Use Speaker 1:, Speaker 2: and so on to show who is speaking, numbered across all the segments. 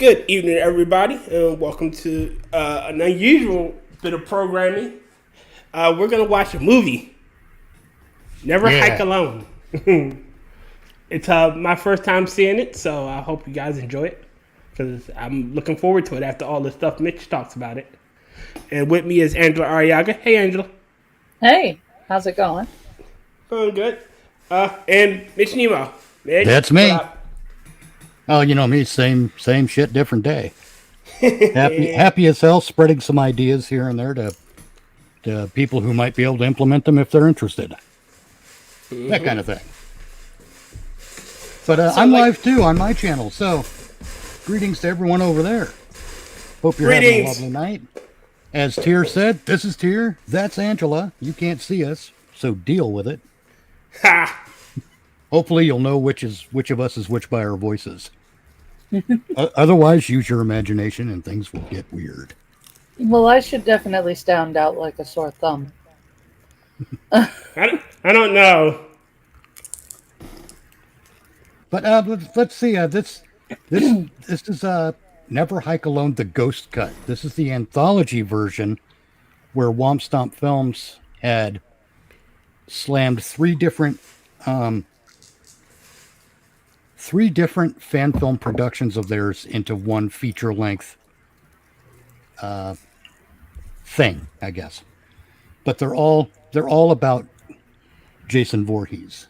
Speaker 1: Good evening, everybody, and welcome to an unusual bit of programming. We're going to watch a movie, Never Hike Alone. It's my first time seeing it, so I hope you guys enjoy it, because I'm looking forward to it after all the stuff Mitch talks about it. And with me is Angela Arreaga. Hey, Angela.
Speaker 2: Hey, how's it going?
Speaker 1: Going good. And Mitch Nemo. Mitch,
Speaker 3: that's me. Oh, you know me, same shit, different day. Happy as hell, spreading some ideas here and there to people who might be able to implement them if they're interested. That kind of thing. But I'm live too on my channel, so greetings to everyone over there. Hope you're having a lovely night. As Tyr said, this is Tyr, that's Angela. You can't see us, so deal with it.
Speaker 1: Ha!
Speaker 3: Hopefully you'll know which of us is which by our voices. Otherwise, use your imagination and things will get weird.
Speaker 2: Well, I should definitely stand out like a sore thumb.
Speaker 1: I don't know.
Speaker 3: But let's see. This is Never Hike Alone, the Ghost Cut. This is the anthology version where Womp Stomp Films had slammed three different fan film productions of theirs into one feature-length thing, I guess. But they're all about Jason Voorhees.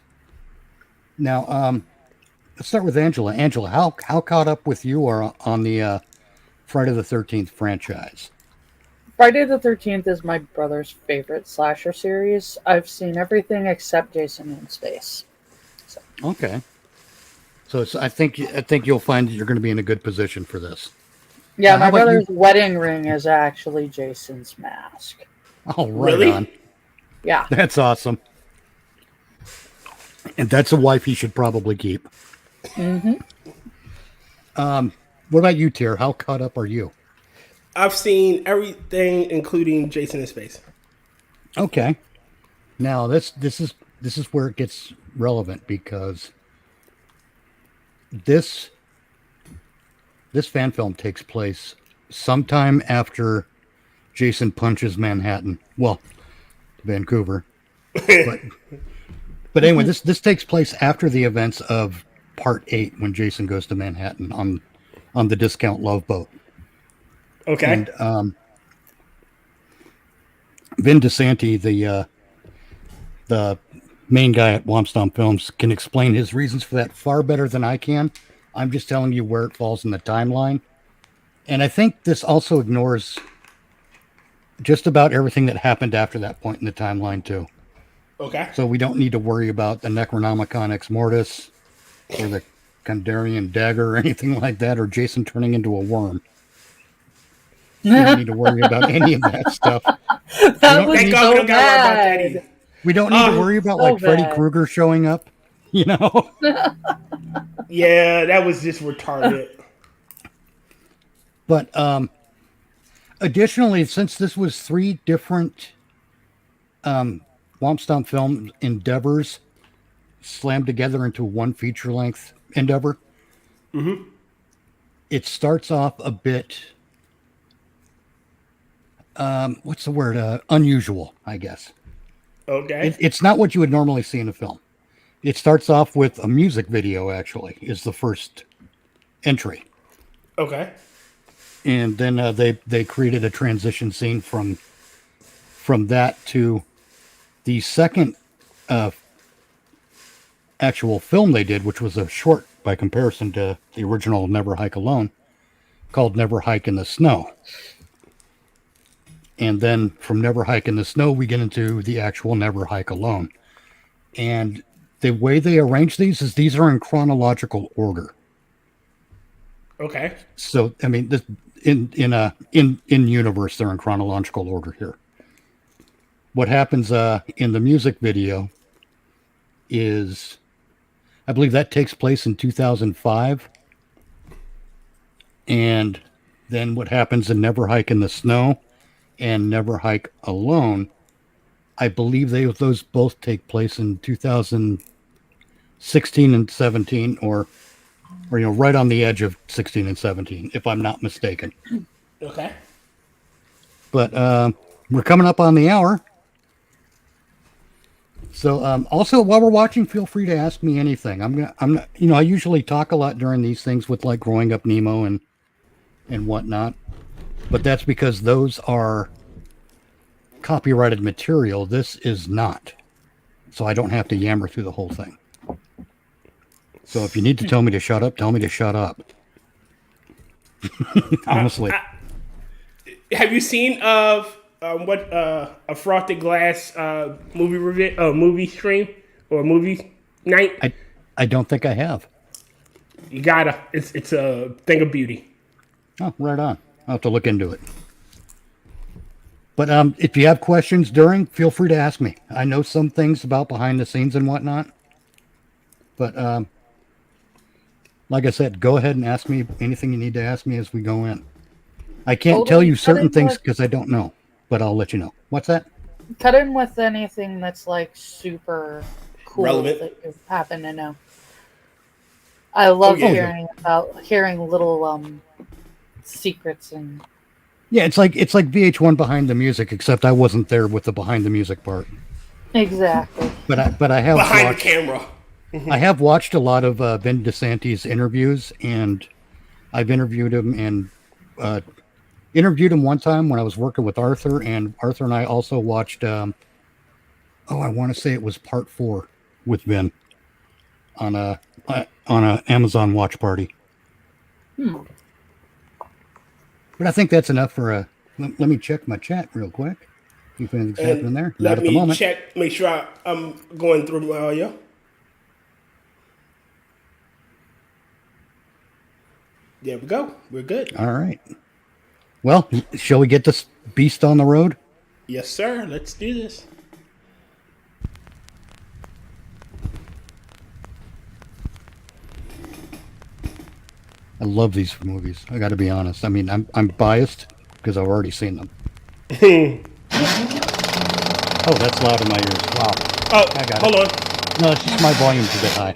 Speaker 3: Now, let's start with Angela. Angela, how caught up with you are on the Friday the 13th franchise?
Speaker 2: Friday the 13th is my brother's favorite slasher series. I've seen everything except Jason in Space. So.
Speaker 3: Okay. So I think you'll find that you're going to be in a good position for this.
Speaker 2: Yeah, my brother's wedding ring is actually Jason's mask.
Speaker 3: Oh, right
Speaker 1: really?
Speaker 3: On.
Speaker 2: Yeah.
Speaker 3: That's awesome. And that's a wife he should probably keep.
Speaker 2: Mm-hmm.
Speaker 3: What about you, Tyr? How caught up are you?
Speaker 1: I've seen everything, including Jason in Space.
Speaker 3: Okay. Now this is where it gets relevant, because this fan film takes place sometime after Jason punches Manhattan. Well, Vancouver. But anyway, this takes place after the events of Part 8, when Jason goes to Manhattan on the discount love boat.
Speaker 1: Okay.
Speaker 3: And Vin DeSanti, the main guy at Womp Stomp Films, can explain his reasons for that far better than I can. I'm just telling you where it falls in the timeline. And I think this also ignores just about everything that happened after that point in the timeline, too.
Speaker 1: Okay.
Speaker 3: So we don't need to worry about the Necronomicon Ex Mortis or the Kandarian Dagger or anything like that, or Jason turning into a worm. We don't need to worry about any of that stuff. We don't need to worry about like Freddy Krueger showing up, you know?
Speaker 1: Yeah, that was just retarded.
Speaker 3: But additionally, since this was three different Womp Stomp film endeavors slammed together into one feature-length endeavor, it starts off a bit... what's the word? Unusual, I guess.
Speaker 1: Okay.
Speaker 3: It's not what you would normally see in a film. It starts off with a music video, actually, is the first entry.
Speaker 1: Okay.
Speaker 3: And then they created a transition scene from that to the second actual film they did, which was a short by comparison to the original Never Hike Alone, called Never Hike in the Snow. And then from Never Hike in the Snow, we get into the actual Never Hike Alone. And the way they arrange these are in chronological order.
Speaker 1: Okay.
Speaker 3: So, I mean, in universe, they're in chronological order here. What happens in the music video is, I believe that takes place in 2005. And then what happens in Never Hike in the Snow and Never Hike Alone, I believe those both take place in 2016 and 17, or or right on the edge of 16 and 17, if I'm not mistaken.
Speaker 1: Okay.
Speaker 3: But we're coming up on the hour. So also while we're watching, feel free to ask me anything. I'm not, I usually talk a lot during these things with like growing up Nemo and whatnot, but that's because those are copyrighted material. This is not, so I don't have to yammer through the whole thing. So if you need to tell me to shut up, tell me to shut up. Honestly.
Speaker 1: Have you seen what a Frosted Glass movie stream or movie night?
Speaker 3: I don't think I have.
Speaker 1: You gotta. It's a thing of beauty.
Speaker 3: Oh, right on. I'll have to look into it. But if you have questions during, feel free to ask me. I know some things about behind the scenes and whatnot. But like I said, go ahead and ask me anything you need to ask me as we go in. I can't tell you certain things because I don't know, but I'll let you know. What's that?
Speaker 2: Cut in with anything that's like super cool
Speaker 1: relevant
Speaker 2: that you happen to know. I love hearing little secrets and.
Speaker 3: Yeah, it's like VH1 behind the music, except I wasn't there with the behind the music part.
Speaker 2: Exactly.
Speaker 3: But I have
Speaker 1: behind
Speaker 3: watched,
Speaker 1: the camera.
Speaker 3: I have watched a lot of Ben DeSantis interviews, and I've interviewed him and interviewed him one time when I was working with Arthur, and Arthur and I also watched. I want to say it was part 4 with Ben on a Amazon watch party. But I think that's enough for a. Let me check my chat real quick. See if anything's happening there. Not at the moment.
Speaker 1: Check. Make sure I'm going through my audio. There we go. We're good.
Speaker 3: All right. Well, shall we get this beast on the road?
Speaker 1: Yes, sir. Let's do this.
Speaker 3: I love these movies. I got to be honest. I mean, I'm biased because I've already seen them. Oh, that's loud in my ears. Wow.
Speaker 1: Oh,
Speaker 3: I got
Speaker 1: hold
Speaker 3: it.
Speaker 1: on.
Speaker 3: No, it's just my volume's a bit high.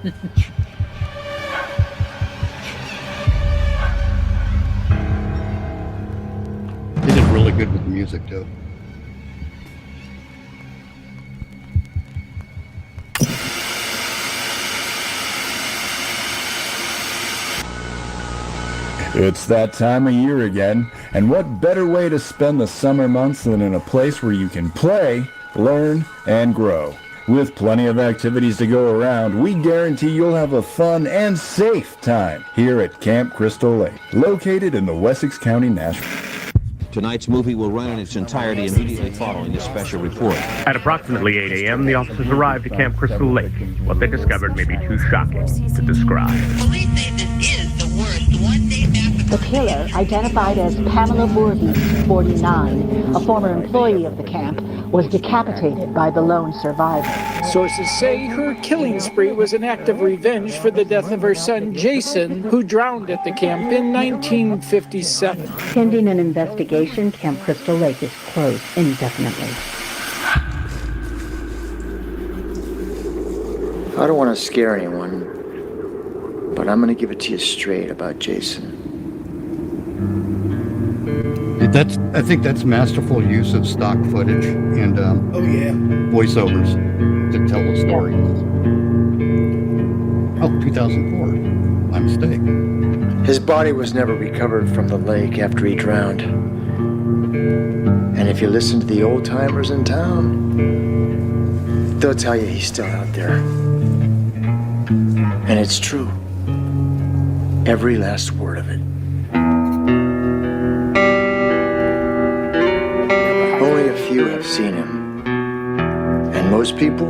Speaker 3: They did really good with the music, too.
Speaker 4: It's that time of year again, and what better way to spend the summer months than in a place where you can play, learn, and grow. With plenty of activities to go around, we guarantee you'll have a fun and safe time here at Camp Crystal Lake, located in the Wessex County National.
Speaker 5: Tonight's movie will run in its entirety immediately following this special report.
Speaker 6: At approximately 8 a.m., the officers arrived at Camp Crystal Lake. What they discovered may be too shocking to describe.
Speaker 7: Police say this is the worst one-day massacre.
Speaker 8: The killer, identified as Pamela Voorhees, 49, a former employee of the camp, was decapitated by the lone survivor.
Speaker 9: Sources say her killing spree was an act of revenge for the death of her son Jason, who drowned at the camp in 1957.
Speaker 8: Pending an investigation, Camp Crystal Lake is closed indefinitely.
Speaker 10: I don't want to scare anyone, but I'm going to give it to you straight about Jason.
Speaker 3: I think that's masterful use of stock footage and voiceovers to tell a story. Oh, 2004. My mistake.
Speaker 10: His body was never recovered from the lake after he drowned. And if you listen to the old timers in town, they'll tell you he's still out there. And it's true. Every last word of it. Only a few have seen him. And most people,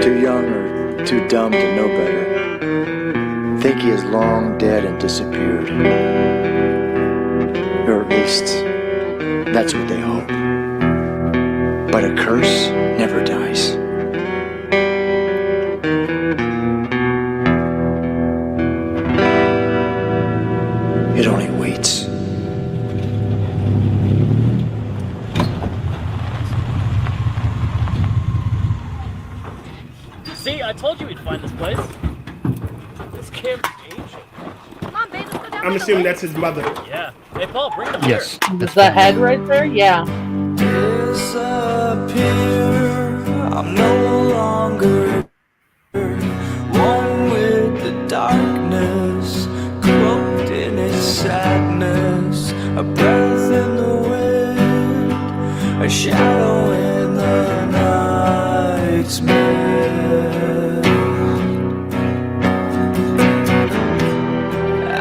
Speaker 10: too young or too dumb to know better, think he is long dead and disappeared. Or at least, that's what they hope. But a curse never dies. It only waits.
Speaker 11: See, I told you we'd find this place. This camp's ancient.
Speaker 7: Come on, babe, let's go down
Speaker 1: I'm
Speaker 7: by the
Speaker 1: assuming
Speaker 7: lake.
Speaker 1: that's his mother.
Speaker 11: Yeah. Hey, Paul, bring them
Speaker 3: Yes.
Speaker 11: here.
Speaker 3: that's
Speaker 2: The
Speaker 3: fine.
Speaker 2: head right there? Yeah.
Speaker 12: Disappear. I'm no longer one with the darkness, cloaked in its sadness. A breath in the wind, a shadow in the night's mist.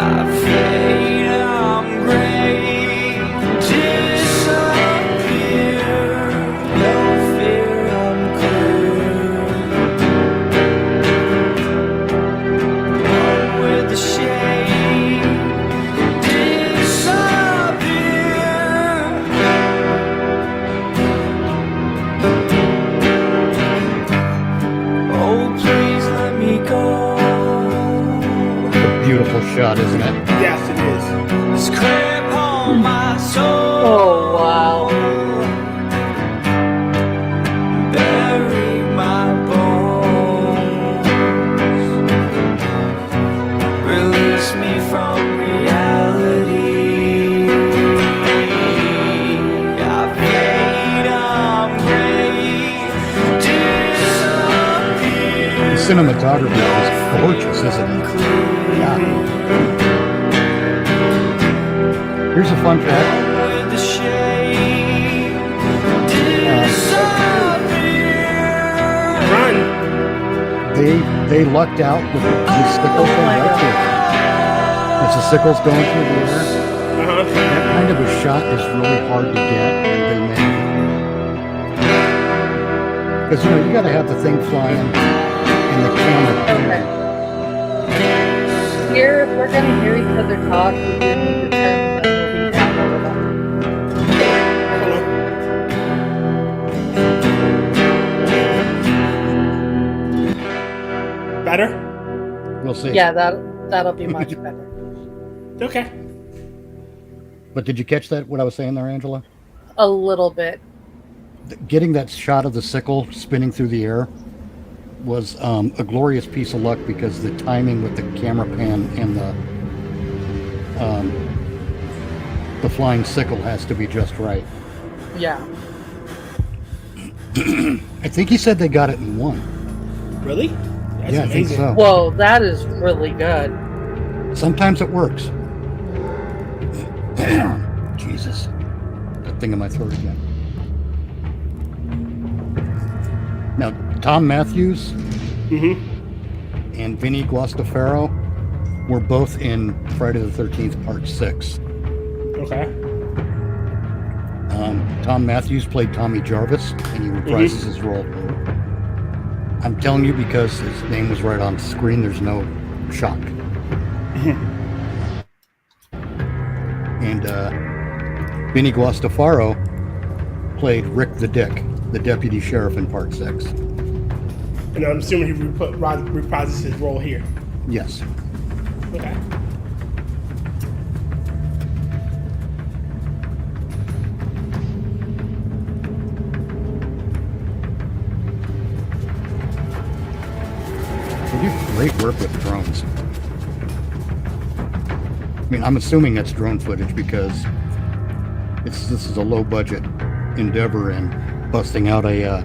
Speaker 12: I fade, I'm gray, disappear. No fear, I'm clear. One with the shade, disappear. Oh, please let me go.
Speaker 3: Beautiful shot, isn't it?
Speaker 1: Yes, it is.
Speaker 12: This cramp on my soul.
Speaker 2: Oh, wow.
Speaker 12: Bury my bones. Release me from reality. I fade, I'm gray. Disappear.
Speaker 3: The cinematography is gorgeous, isn't it? Yeah. Here's a fun fact.
Speaker 12: With the shade. Disappear.
Speaker 1: Run.
Speaker 3: They lucked out with the sickle thing right here. As the sickle's going through the air,
Speaker 1: Uh-huh.
Speaker 3: that kind of a shot is really hard to get, and they made. Because you got to have the thing flying and the camera.
Speaker 2: Okay. Here, if we're gonna hear each other talk, we do need to turn the movie down a little.
Speaker 1: Better?
Speaker 3: We'll see.
Speaker 2: Yeah, that'll be much better.
Speaker 1: Okay.
Speaker 3: But did you catch that? What I was saying there, Angela?
Speaker 2: A little bit.
Speaker 3: Getting that shot of the sickle spinning through the air was a glorious piece of luck because the timing with the camera pan and the flying sickle has to be just right.
Speaker 2: Yeah.
Speaker 3: I think he said they got it in one.
Speaker 1: Really? That's
Speaker 3: Yeah, I think
Speaker 1: amazing.
Speaker 3: so.
Speaker 2: Whoa, that is really good.
Speaker 3: Sometimes it works. Jesus. That thing in my throat again. Now, Tom Matthews and Vinny Guastafaro were both in Friday the 13th Part 6.
Speaker 1: Okay.
Speaker 3: Tom Matthews played Tommy Jarvis, and he reprises his role. I'm telling you because his name was right on screen, there's no shock. And Vinny Guastafaro played Rick the Dick, the deputy sheriff in Part 6.
Speaker 1: And I'm assuming he reprises his role here.
Speaker 3: Yes.
Speaker 1: Okay.
Speaker 3: They do great work with drones. I mean, I'm assuming that's drone footage because this is a low budget endeavor, and busting out a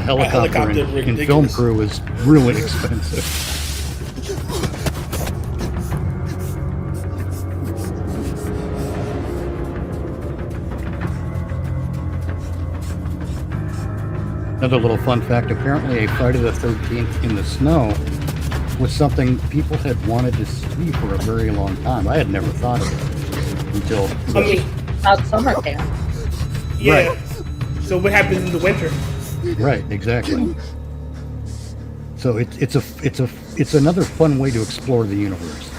Speaker 3: helicopter in film crew is really expensive. Another little fun fact, apparently a Friday the 13th in the snow was something people had wanted to see for a very long time. I had never thought of it until...
Speaker 2: Not summer camp.
Speaker 1: Yeah.
Speaker 3: Right.
Speaker 1: So what happens in the winter?
Speaker 3: Right, exactly. So it's another fun way to explore the universe.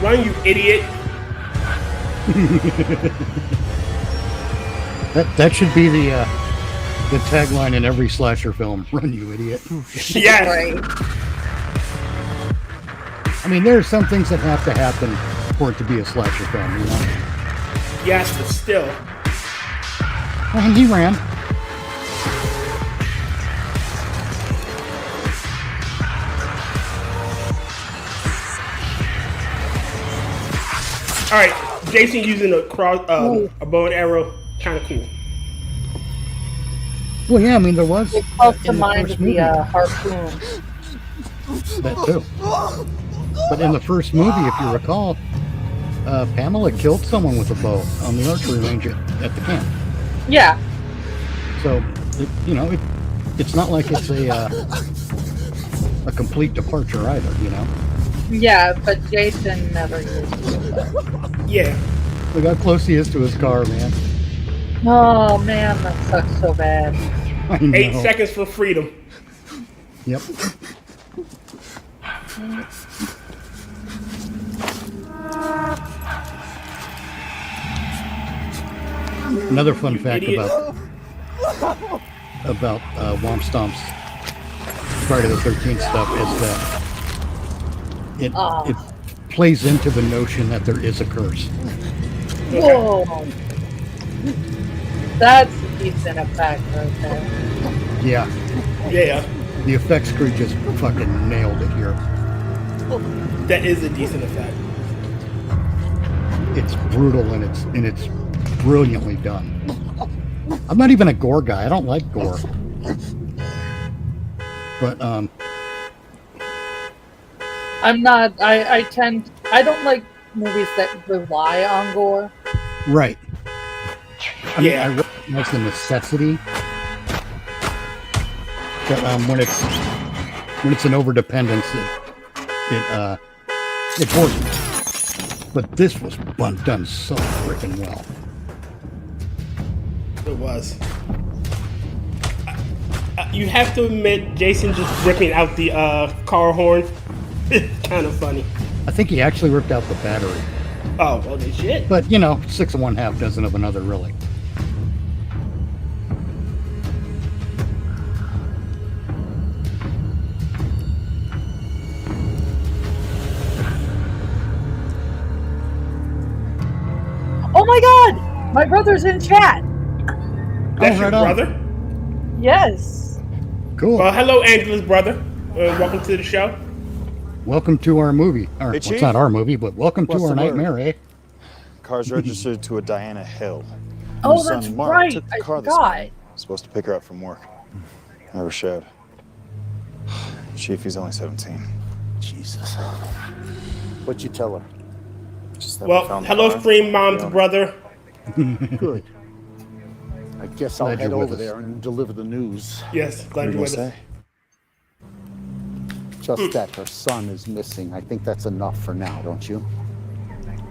Speaker 1: Run, you idiot.
Speaker 3: That should be the tagline in every slasher film. Run, you idiot.
Speaker 1: Yes.
Speaker 2: Right.
Speaker 3: I mean, there are some things that have to happen for it to be a slasher film, you know?
Speaker 1: Yes, but still.
Speaker 3: And he ran.
Speaker 1: All right, Jason using a bow and arrow, kind of cool.
Speaker 3: Well, yeah, I mean, there was.
Speaker 2: It calls to
Speaker 3: in the
Speaker 2: mind
Speaker 3: first
Speaker 2: the
Speaker 3: movie.
Speaker 2: harpoon.
Speaker 3: That too. But in the first movie, if you recall, Pamela killed someone with a bow on the archery range at the camp.
Speaker 2: Yeah.
Speaker 3: So, it's not like it's a complete departure either, you know?
Speaker 2: Yeah, but Jason never uses it.
Speaker 1: Yeah.
Speaker 3: Look how close he is to his car, man.
Speaker 2: Oh man, that sucks so bad.
Speaker 3: I know.
Speaker 1: 8 seconds for freedom.
Speaker 3: Yep. Another fun fact about Womp Stomp's Friday the 13th stuff is that it plays into the notion that there is a curse.
Speaker 2: Whoa. That's a decent effect right there.
Speaker 3: Yeah.
Speaker 1: Yeah.
Speaker 3: The effects crew just fucking nailed it here.
Speaker 1: That is a decent effect.
Speaker 3: It's brutal and it's brilliantly done. I'm not even a gore guy. I don't like gore. But
Speaker 2: I'm not. I don't like movies that rely on gore.
Speaker 3: right. I mean, I recognize the necessity. But when it's an overdependence, it's working. But this was done so freaking well.
Speaker 1: It was. You have to admit, Jason just ripping out the car horn. It's kind of funny.
Speaker 3: I think he actually ripped out the battery.
Speaker 1: Oh, well, then shit.
Speaker 3: But, 6 of one, half dozen of another, really.
Speaker 2: Oh my god! My brother's in chat!
Speaker 1: That's your brother?
Speaker 2: Yes.
Speaker 3: Cool.
Speaker 1: Well, hello, Angela's brother. Welcome to the show.
Speaker 3: Welcome to our movie. Or,
Speaker 13: Hey,
Speaker 3: it's
Speaker 13: Chief.
Speaker 3: not our movie, but welcome
Speaker 13: What's
Speaker 3: to our
Speaker 13: the word?
Speaker 3: nightmare, eh?
Speaker 13: Car's registered to a Diana Hill.
Speaker 2: Oh,
Speaker 13: Your son
Speaker 2: that's
Speaker 13: Mark
Speaker 2: right.
Speaker 13: took the
Speaker 2: I
Speaker 13: car this
Speaker 2: forgot.
Speaker 13: morning. Supposed to pick her up from work. Never showed. Chief, he's only 17.
Speaker 14: Jesus. What'd you tell her?
Speaker 13: Just that we
Speaker 1: Well,
Speaker 13: found the
Speaker 1: hello,
Speaker 13: car.
Speaker 1: Stream Mom's brother.
Speaker 14: Good. I guess I'll
Speaker 3: Glad
Speaker 14: head
Speaker 3: you're with
Speaker 14: over
Speaker 3: us.
Speaker 14: there and deliver the news.
Speaker 1: Yes, glad you're with us.
Speaker 14: Just that her son is missing. I think that's enough for now, don't you?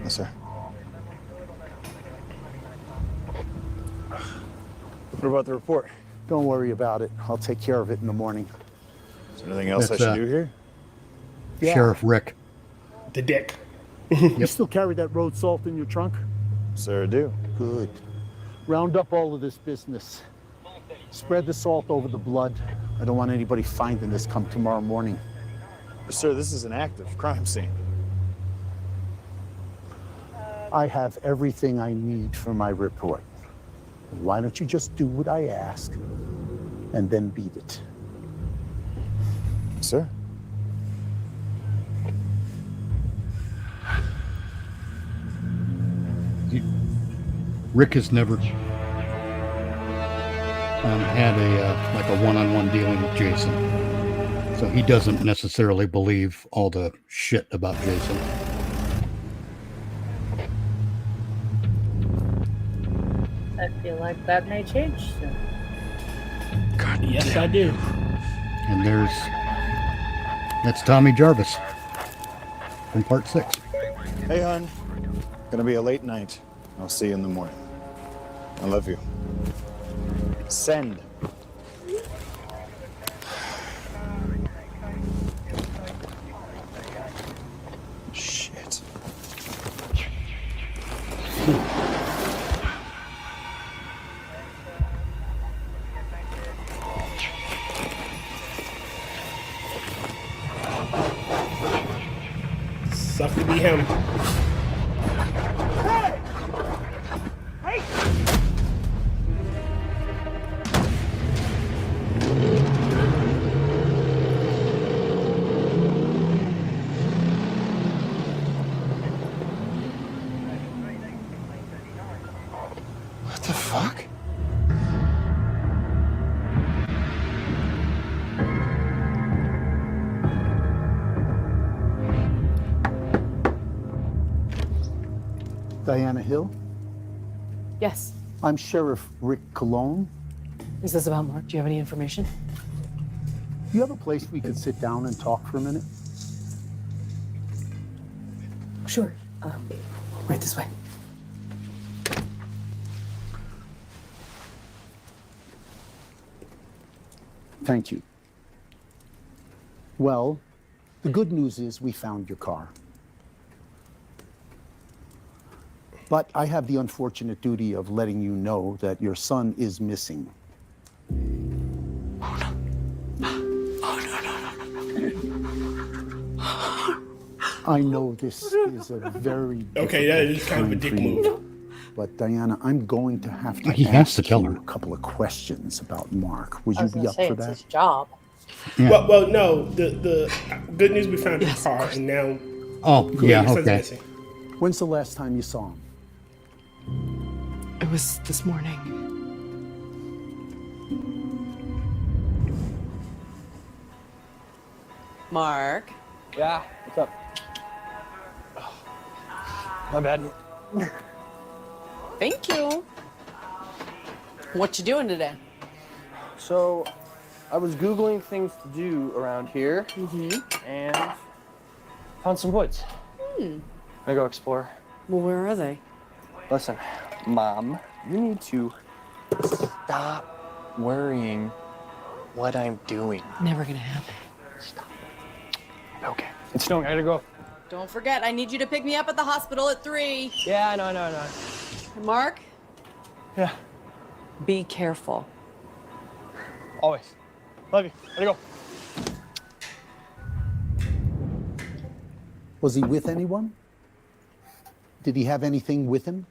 Speaker 13: Yes, sir. What about the report?
Speaker 14: Don't worry about it. I'll take care of it in the morning.
Speaker 13: Is there anything else
Speaker 3: That's,
Speaker 13: I should do here?
Speaker 14: Yeah.
Speaker 3: Sheriff Rick.
Speaker 1: The dick.
Speaker 14: You still carry that road salt in your trunk?
Speaker 13: Sir, I do.
Speaker 14: Good. Round up all of this business. Spread the salt over the blood. I don't want anybody finding this come tomorrow morning.
Speaker 13: Sir, this is an active crime scene.
Speaker 14: I have everything I need for my report. Why don't you just do what I ask and then beat it?
Speaker 13: Sir?
Speaker 3: Rick has never had a one-on-one dealing with Jason, so he doesn't necessarily believe all the shit about Jason.
Speaker 2: I feel like that may change soon.
Speaker 3: God,
Speaker 1: yes, I do.
Speaker 3: And that's Tommy Jarvis from Part 6.
Speaker 13: Hey, hon. Gonna be a late night. I'll see you in the morning. I love you. Send. Shit.
Speaker 1: him.
Speaker 15: What the fuck?
Speaker 14: Diana Hill?
Speaker 16: Yes.
Speaker 14: I'm Sheriff Rick Cologne.
Speaker 16: Is this about Mark? Do you have any information?
Speaker 14: Do you have a place we could sit down and talk for a minute?
Speaker 16: Sure. Right this way.
Speaker 14: Thank you. Well, the good news is we found your car. But I have the unfortunate duty of letting you know that your son is missing. I know this is a very
Speaker 1: Okay, that is kind of a dick move.
Speaker 14: But Diana, I'm going to have to
Speaker 3: He has to
Speaker 14: ask
Speaker 3: tell
Speaker 14: you
Speaker 3: her.
Speaker 14: a couple of questions about Mark. Would
Speaker 2: I
Speaker 14: you
Speaker 2: was
Speaker 14: be
Speaker 2: gonna
Speaker 14: up
Speaker 2: say
Speaker 14: for
Speaker 2: it's
Speaker 14: that?
Speaker 2: his job.
Speaker 3: Yeah.
Speaker 1: Well, no. The good news, we found his car, and now.
Speaker 3: Oh, yeah,
Speaker 1: your son's
Speaker 3: okay.
Speaker 1: missing.
Speaker 14: When's the last time you saw him?
Speaker 16: It was this morning. Mark.
Speaker 15: Yeah, what's up? My bad.
Speaker 16: Thank you. What you doing today?
Speaker 15: So, I was Googling things to do around here and found some woods.
Speaker 16: Hmm.
Speaker 15: I go explore.
Speaker 16: Well, where are they?
Speaker 15: Listen, Mom, you need to stop worrying what I'm doing.
Speaker 16: Never gonna happen.
Speaker 15: Okay. It's snowing. I gotta go.
Speaker 16: Don't forget, I need you to pick me up at the hospital at 3.
Speaker 15: Yeah, I know.
Speaker 16: Mark,
Speaker 15: Yeah,
Speaker 16: be careful.
Speaker 15: always. Love you. Gotta go.
Speaker 14: Was he with anyone? Did he have anything with him?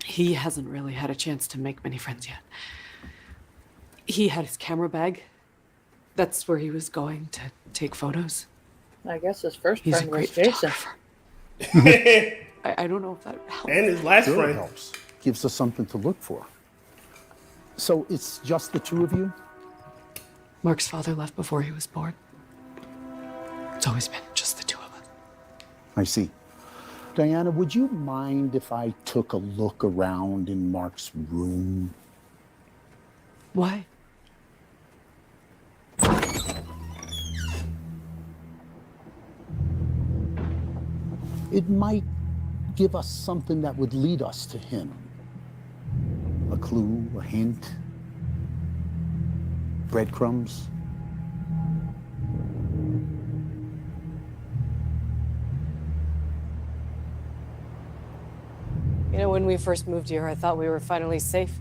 Speaker 16: He hasn't really had a chance to make many friends yet. He had his camera bag. That's where he was going to take photos.
Speaker 2: I guess his first
Speaker 16: He's a
Speaker 2: friend was
Speaker 16: great
Speaker 2: Jason.
Speaker 16: I don't know if that helps.
Speaker 1: And his last
Speaker 14: Sure, it
Speaker 1: friend.
Speaker 14: helps. Gives us something to look for. So it's just the two of you?
Speaker 16: Mark's father left before he was born. It's always been just the two of us.
Speaker 14: I see. Diana, would you mind if I took a look around in Mark's room?
Speaker 16: Why?
Speaker 14: It might give us something that would lead us to him. A clue, a hint, breadcrumbs.
Speaker 16: You know, when we first moved here, I thought we were finally safe.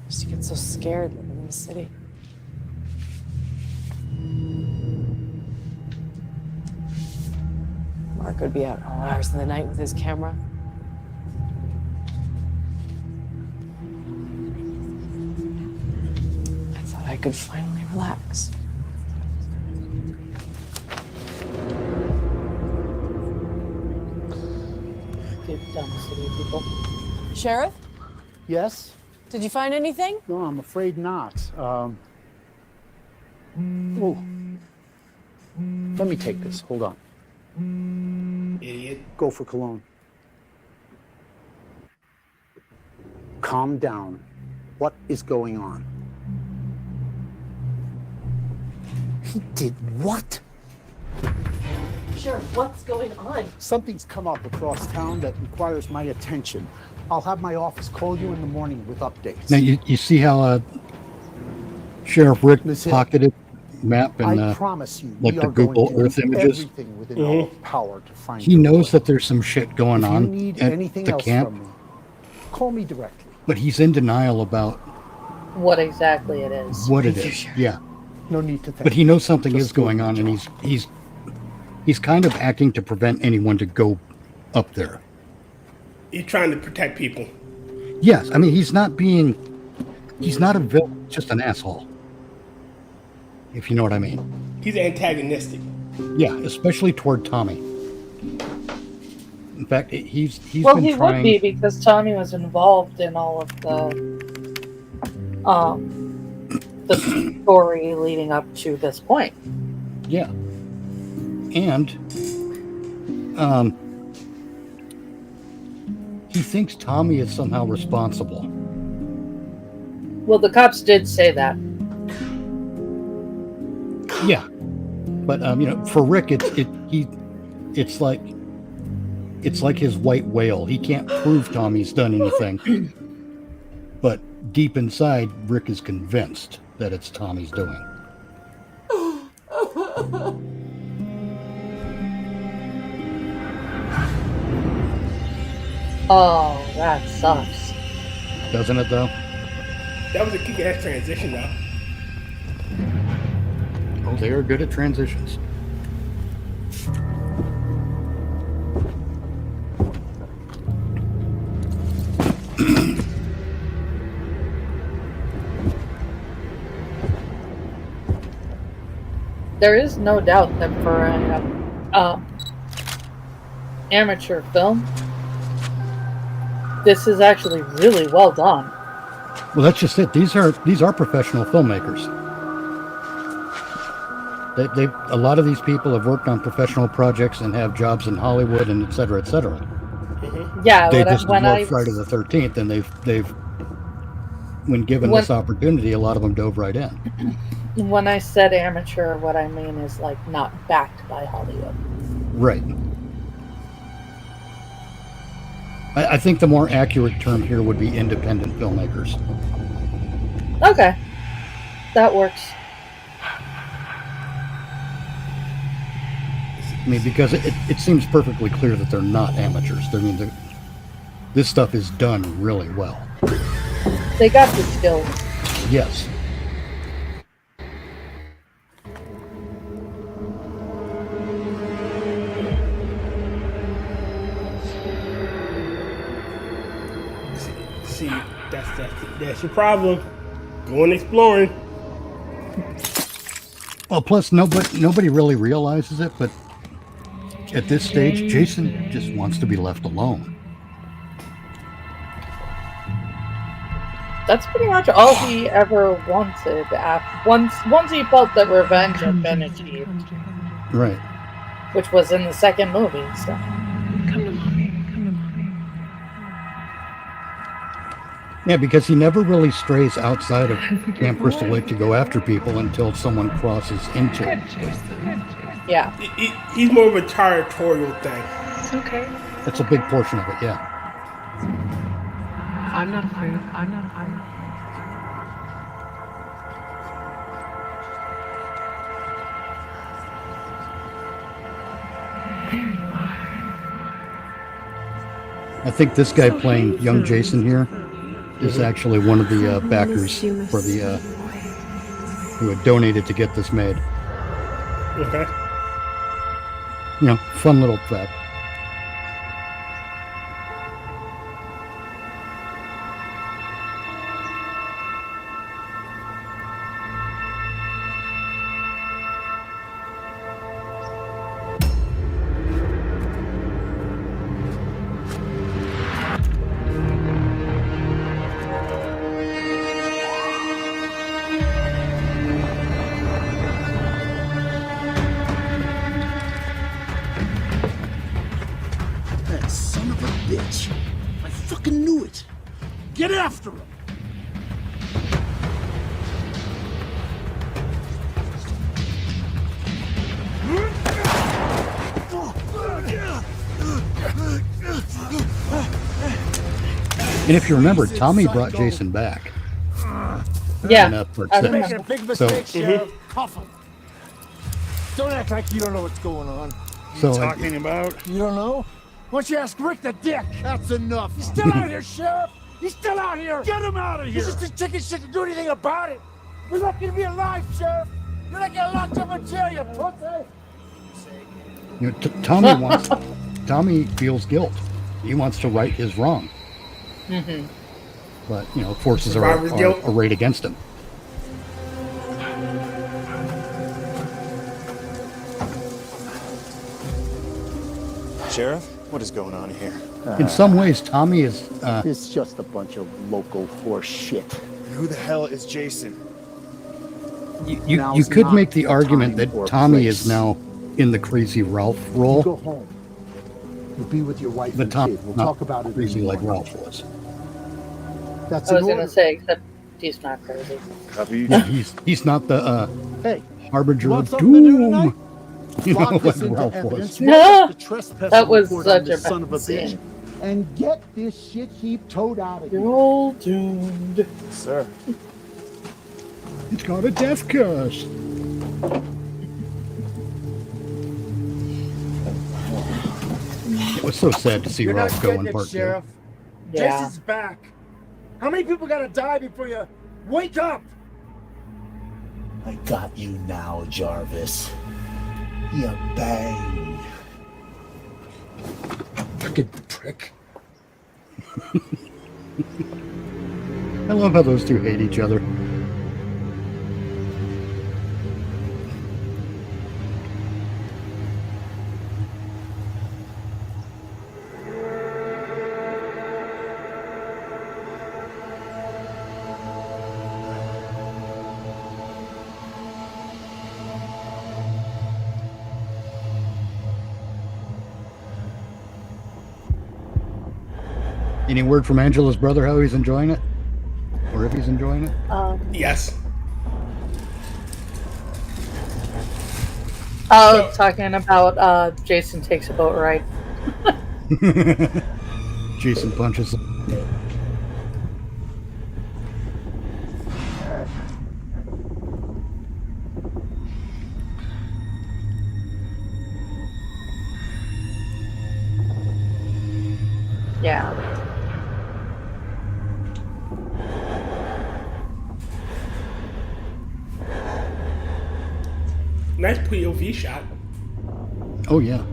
Speaker 16: I used to get so scared living in the city. Mark would be out all hours of the night with his camera. I thought I could finally relax.
Speaker 2: Good dumb city people.
Speaker 16: Sheriff,
Speaker 14: Yes?
Speaker 16: did you find anything?
Speaker 14: No, I'm afraid not. Oh. Let me take this. Hold on.
Speaker 1: Idiot.
Speaker 14: Go for cologne. Calm down. What is going on? He did what?
Speaker 16: Sheriff, what's going on?
Speaker 14: Something's come up across town that requires my attention. I'll have my office call you in the morning with updates.
Speaker 3: Now, you see how Sheriff Rick
Speaker 14: Listen,
Speaker 3: pocketed map and
Speaker 14: I promise you,
Speaker 3: like
Speaker 14: we
Speaker 3: the
Speaker 14: are going
Speaker 3: Google
Speaker 14: to do
Speaker 3: Earth images?
Speaker 14: everything within our power to find
Speaker 3: He
Speaker 14: your
Speaker 3: knows
Speaker 14: boy.
Speaker 3: that there's some shit going
Speaker 14: If you
Speaker 3: on
Speaker 14: need
Speaker 3: at
Speaker 14: anything
Speaker 3: the
Speaker 14: else
Speaker 3: camp,
Speaker 14: from me, call me directly.
Speaker 3: but he's in denial about
Speaker 2: What exactly it is.
Speaker 3: what it is. Yeah.
Speaker 14: No need to thank
Speaker 3: But he knows something
Speaker 14: Just
Speaker 3: is going on, and he's kind of acting to prevent anyone to go up there.
Speaker 1: He's trying to protect people.
Speaker 3: Yes, I mean he's not a villain, just an asshole. If you know what I mean.
Speaker 1: He's antagonistic.
Speaker 3: Yeah, especially toward Tommy. In fact, he's
Speaker 2: Well,
Speaker 3: been
Speaker 2: he
Speaker 3: trying.
Speaker 2: would be because Tommy was involved in all of the story leading up to this point.
Speaker 3: Yeah, and he thinks Tommy is somehow responsible.
Speaker 2: Well, the cops did say that.
Speaker 3: Yeah, but for Rick, it's like his white whale. He can't prove Tommy's done anything, but deep inside, Rick is convinced that it's Tommy's doing.
Speaker 2: Oh, that sucks.
Speaker 3: Doesn't it, though?
Speaker 1: That was a kick-ass transition, though.
Speaker 3: Oh, they are good at transitions.
Speaker 2: There is no doubt that for an amateur film, this is actually really well done.
Speaker 3: Well, that's just it. These are professional filmmakers. They a lot of these people have worked on professional projects and have jobs in Hollywood and et cetera, et cetera.
Speaker 2: Yeah,
Speaker 3: They just love Friday the 13th, and they've when given this opportunity, a lot of them dove right in.
Speaker 2: When I said amateur, what I mean is like not backed by Hollywood.
Speaker 3: Right. I think the more accurate term here would be independent filmmakers.
Speaker 2: Okay, that works.
Speaker 3: I mean, because it seems perfectly clear that they're not amateurs. I mean, this stuff is done really well.
Speaker 2: They got the skills.
Speaker 3: Yes.
Speaker 1: See, that's your problem. Going exploring.
Speaker 3: Well, plus nobody really realizes it, but at this stage, Jason just wants to be left alone.
Speaker 2: That's pretty much all he ever wanted. Once he felt that revenge had been achieved,
Speaker 3: Right.
Speaker 2: which was in the second movie. So.
Speaker 3: Yeah, because he never really strays outside of Camp Crystal Lake to go after people until someone crosses into it.
Speaker 2: Yeah.
Speaker 1: He's more of a territorial thing.
Speaker 16: It's okay.
Speaker 3: That's a big portion of it, yeah.
Speaker 16: I'm not afraid. I'm not.
Speaker 3: I think this guy playing young Jason here is actually one of the backers for the who had donated to get this made.
Speaker 1: Okay.
Speaker 3: Fun little fact.
Speaker 12: That son of a bitch. I fucking knew it. Get after him.
Speaker 3: And if you remember, Tommy brought Jason back.
Speaker 2: Yeah,
Speaker 3: in part
Speaker 2: I
Speaker 3: six.
Speaker 2: remember.
Speaker 12: Making a big
Speaker 3: So-
Speaker 12: mistake, Sheriff. Cuff him. Don't act like you don't know what's going on.
Speaker 3: So,
Speaker 12: talking about? You don't know? Why don't you ask Rick the dick? That's enough. He's still out here, Sheriff. He's still out here. Get him out of here. He's just too chicken shit to do anything about it. We're lucky to be alive, Sheriff. You're gonna get locked up in jail, you pussy!
Speaker 3: You know, Tommy feels guilt. He wants to right his wrong.
Speaker 2: Mm-hmm.
Speaker 3: But, you know, forces are arrayed against him.
Speaker 13: Sheriff, what is going on here?
Speaker 3: In some ways, Tommy is...
Speaker 14: It's just a bunch of local horse shit.
Speaker 13: Who the hell is Jason?
Speaker 3: You could make the argument that Tommy is now in the Crazy Ralph role.
Speaker 14: You go home. You be with your wife and kid. We'll talk about it.
Speaker 3: Crazy like Ralph was.
Speaker 14: That's
Speaker 2: I was going to say, except he's not crazy.
Speaker 3: Yeah, he's not the
Speaker 14: hey,
Speaker 3: harbinger of doom. You know, like Ralph was.
Speaker 2: No, that was such a
Speaker 14: son of a bitch. And get this shit heap towed out of here.
Speaker 2: You're all doomed.
Speaker 13: Sir.
Speaker 3: It's got a death curse. It was so sad to see
Speaker 12: You're
Speaker 3: Ralph
Speaker 12: not
Speaker 3: go
Speaker 12: getting
Speaker 3: in
Speaker 12: it,
Speaker 3: part
Speaker 12: Sheriff.
Speaker 2: Yeah.
Speaker 12: Jason's back. How many people gotta die before you wake up?
Speaker 14: I got you now, Jarvis. You bang.
Speaker 12: Fucking prick.
Speaker 3: I love how those two hate each other. Any word from Angela's brother how he's enjoying it? Or if he's enjoying it?
Speaker 1: Yes.
Speaker 2: Oh, talking about Jason takes a boat ride.
Speaker 3: Jason punches.
Speaker 2: Yeah.
Speaker 1: Nice POV shot.
Speaker 3: Oh, yeah.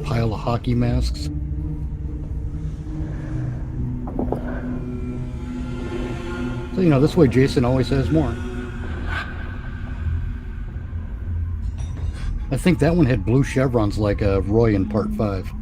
Speaker 3: Pile of hockey masks. So, you know, this way Jason always has more. I think that one had blue chevrons like Roy in Part 5.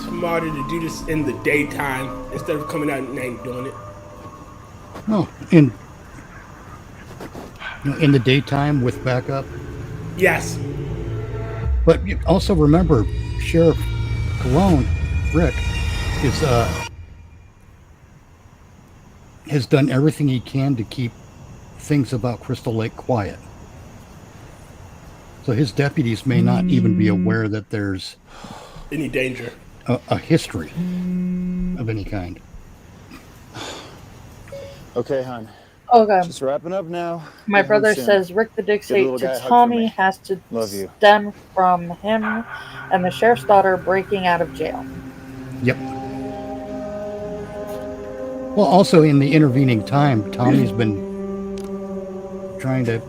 Speaker 1: Smarter to do this in the daytime instead of coming out at night and doing it.
Speaker 3: Oh, in the daytime with backup?
Speaker 1: Yes.
Speaker 3: But also remember, Sheriff Cologne, Rick, has done everything he can to keep things about Crystal Lake quiet. So his deputies may not even be aware that there's
Speaker 1: any danger.
Speaker 3: A history of any kind.
Speaker 13: Okay, hon.
Speaker 2: Okay.
Speaker 13: Just wrapping up now.
Speaker 2: My
Speaker 13: Get
Speaker 2: brother
Speaker 13: home soon.
Speaker 2: says Rick the Dick's
Speaker 13: Give the
Speaker 2: hate
Speaker 13: little guy a
Speaker 2: to
Speaker 13: hug for
Speaker 2: Tommy
Speaker 13: me.
Speaker 2: has to
Speaker 13: Love you.
Speaker 2: stem from him and the sheriff's daughter breaking out of jail.
Speaker 3: Yep. Well, also in the intervening time, Tommy's been trying to,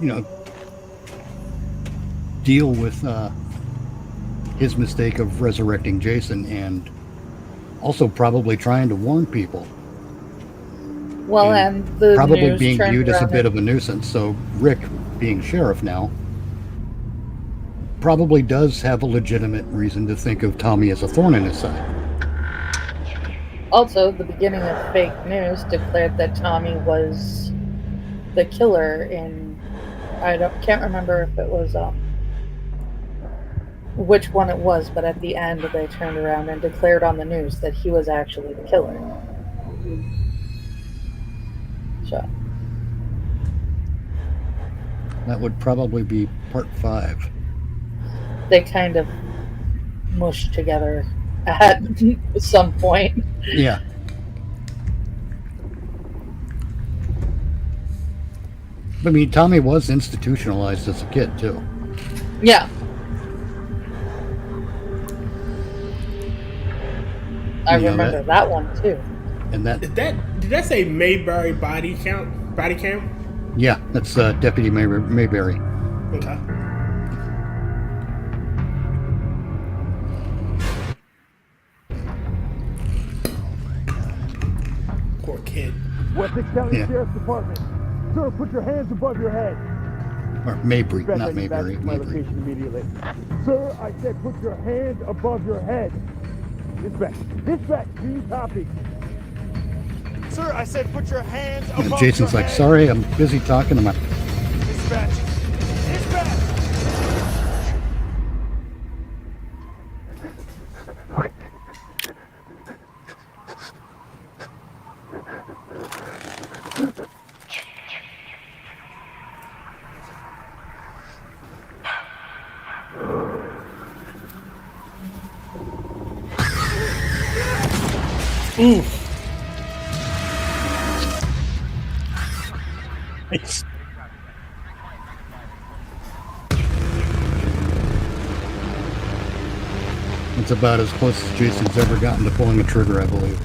Speaker 3: deal with his mistake of resurrecting Jason and also probably trying to warn people.
Speaker 2: Well, and the
Speaker 3: probably
Speaker 2: news
Speaker 3: being
Speaker 2: turned
Speaker 3: viewed as a
Speaker 2: around
Speaker 3: bit of a nuisance. So Rick, being sheriff now, probably does have a legitimate reason to think of Tommy as a thorn in his side.
Speaker 2: Also, the beginning of fake news declared that Tommy was the killer in... can't remember if it was which one it was, but at the end they turned around and declared on the news that he was actually the killer. So
Speaker 3: That would probably be part 5.
Speaker 2: they kind of mushed together at some point.
Speaker 3: Yeah. I mean, Tommy was institutionalized as a kid, too.
Speaker 2: Yeah. I remember that one, too.
Speaker 3: And that...
Speaker 1: Did that say Mayberry body cam?
Speaker 3: Yeah, that's Deputy Mayberry.
Speaker 1: Okay. Poor kid.
Speaker 12: Wessex County
Speaker 3: Yeah.
Speaker 12: Sheriff's Department. Sir, put your hands above your head.
Speaker 3: Or Mayberry,
Speaker 12: Dispatch,
Speaker 3: not
Speaker 12: I need
Speaker 3: Mayberry.
Speaker 12: access to my
Speaker 3: Mayberry.
Speaker 12: location immediately. Sir, I said put your hands above your head. Dispatch, do you copy? Sir, I said put your hands
Speaker 3: And
Speaker 12: above
Speaker 3: Jason's
Speaker 12: your
Speaker 3: like,
Speaker 12: head.
Speaker 3: sorry, I'm busy talking to my...
Speaker 12: Dispatch. Dispatch.
Speaker 3: It's about as close as Jason's ever gotten to pulling a trigger, I believe.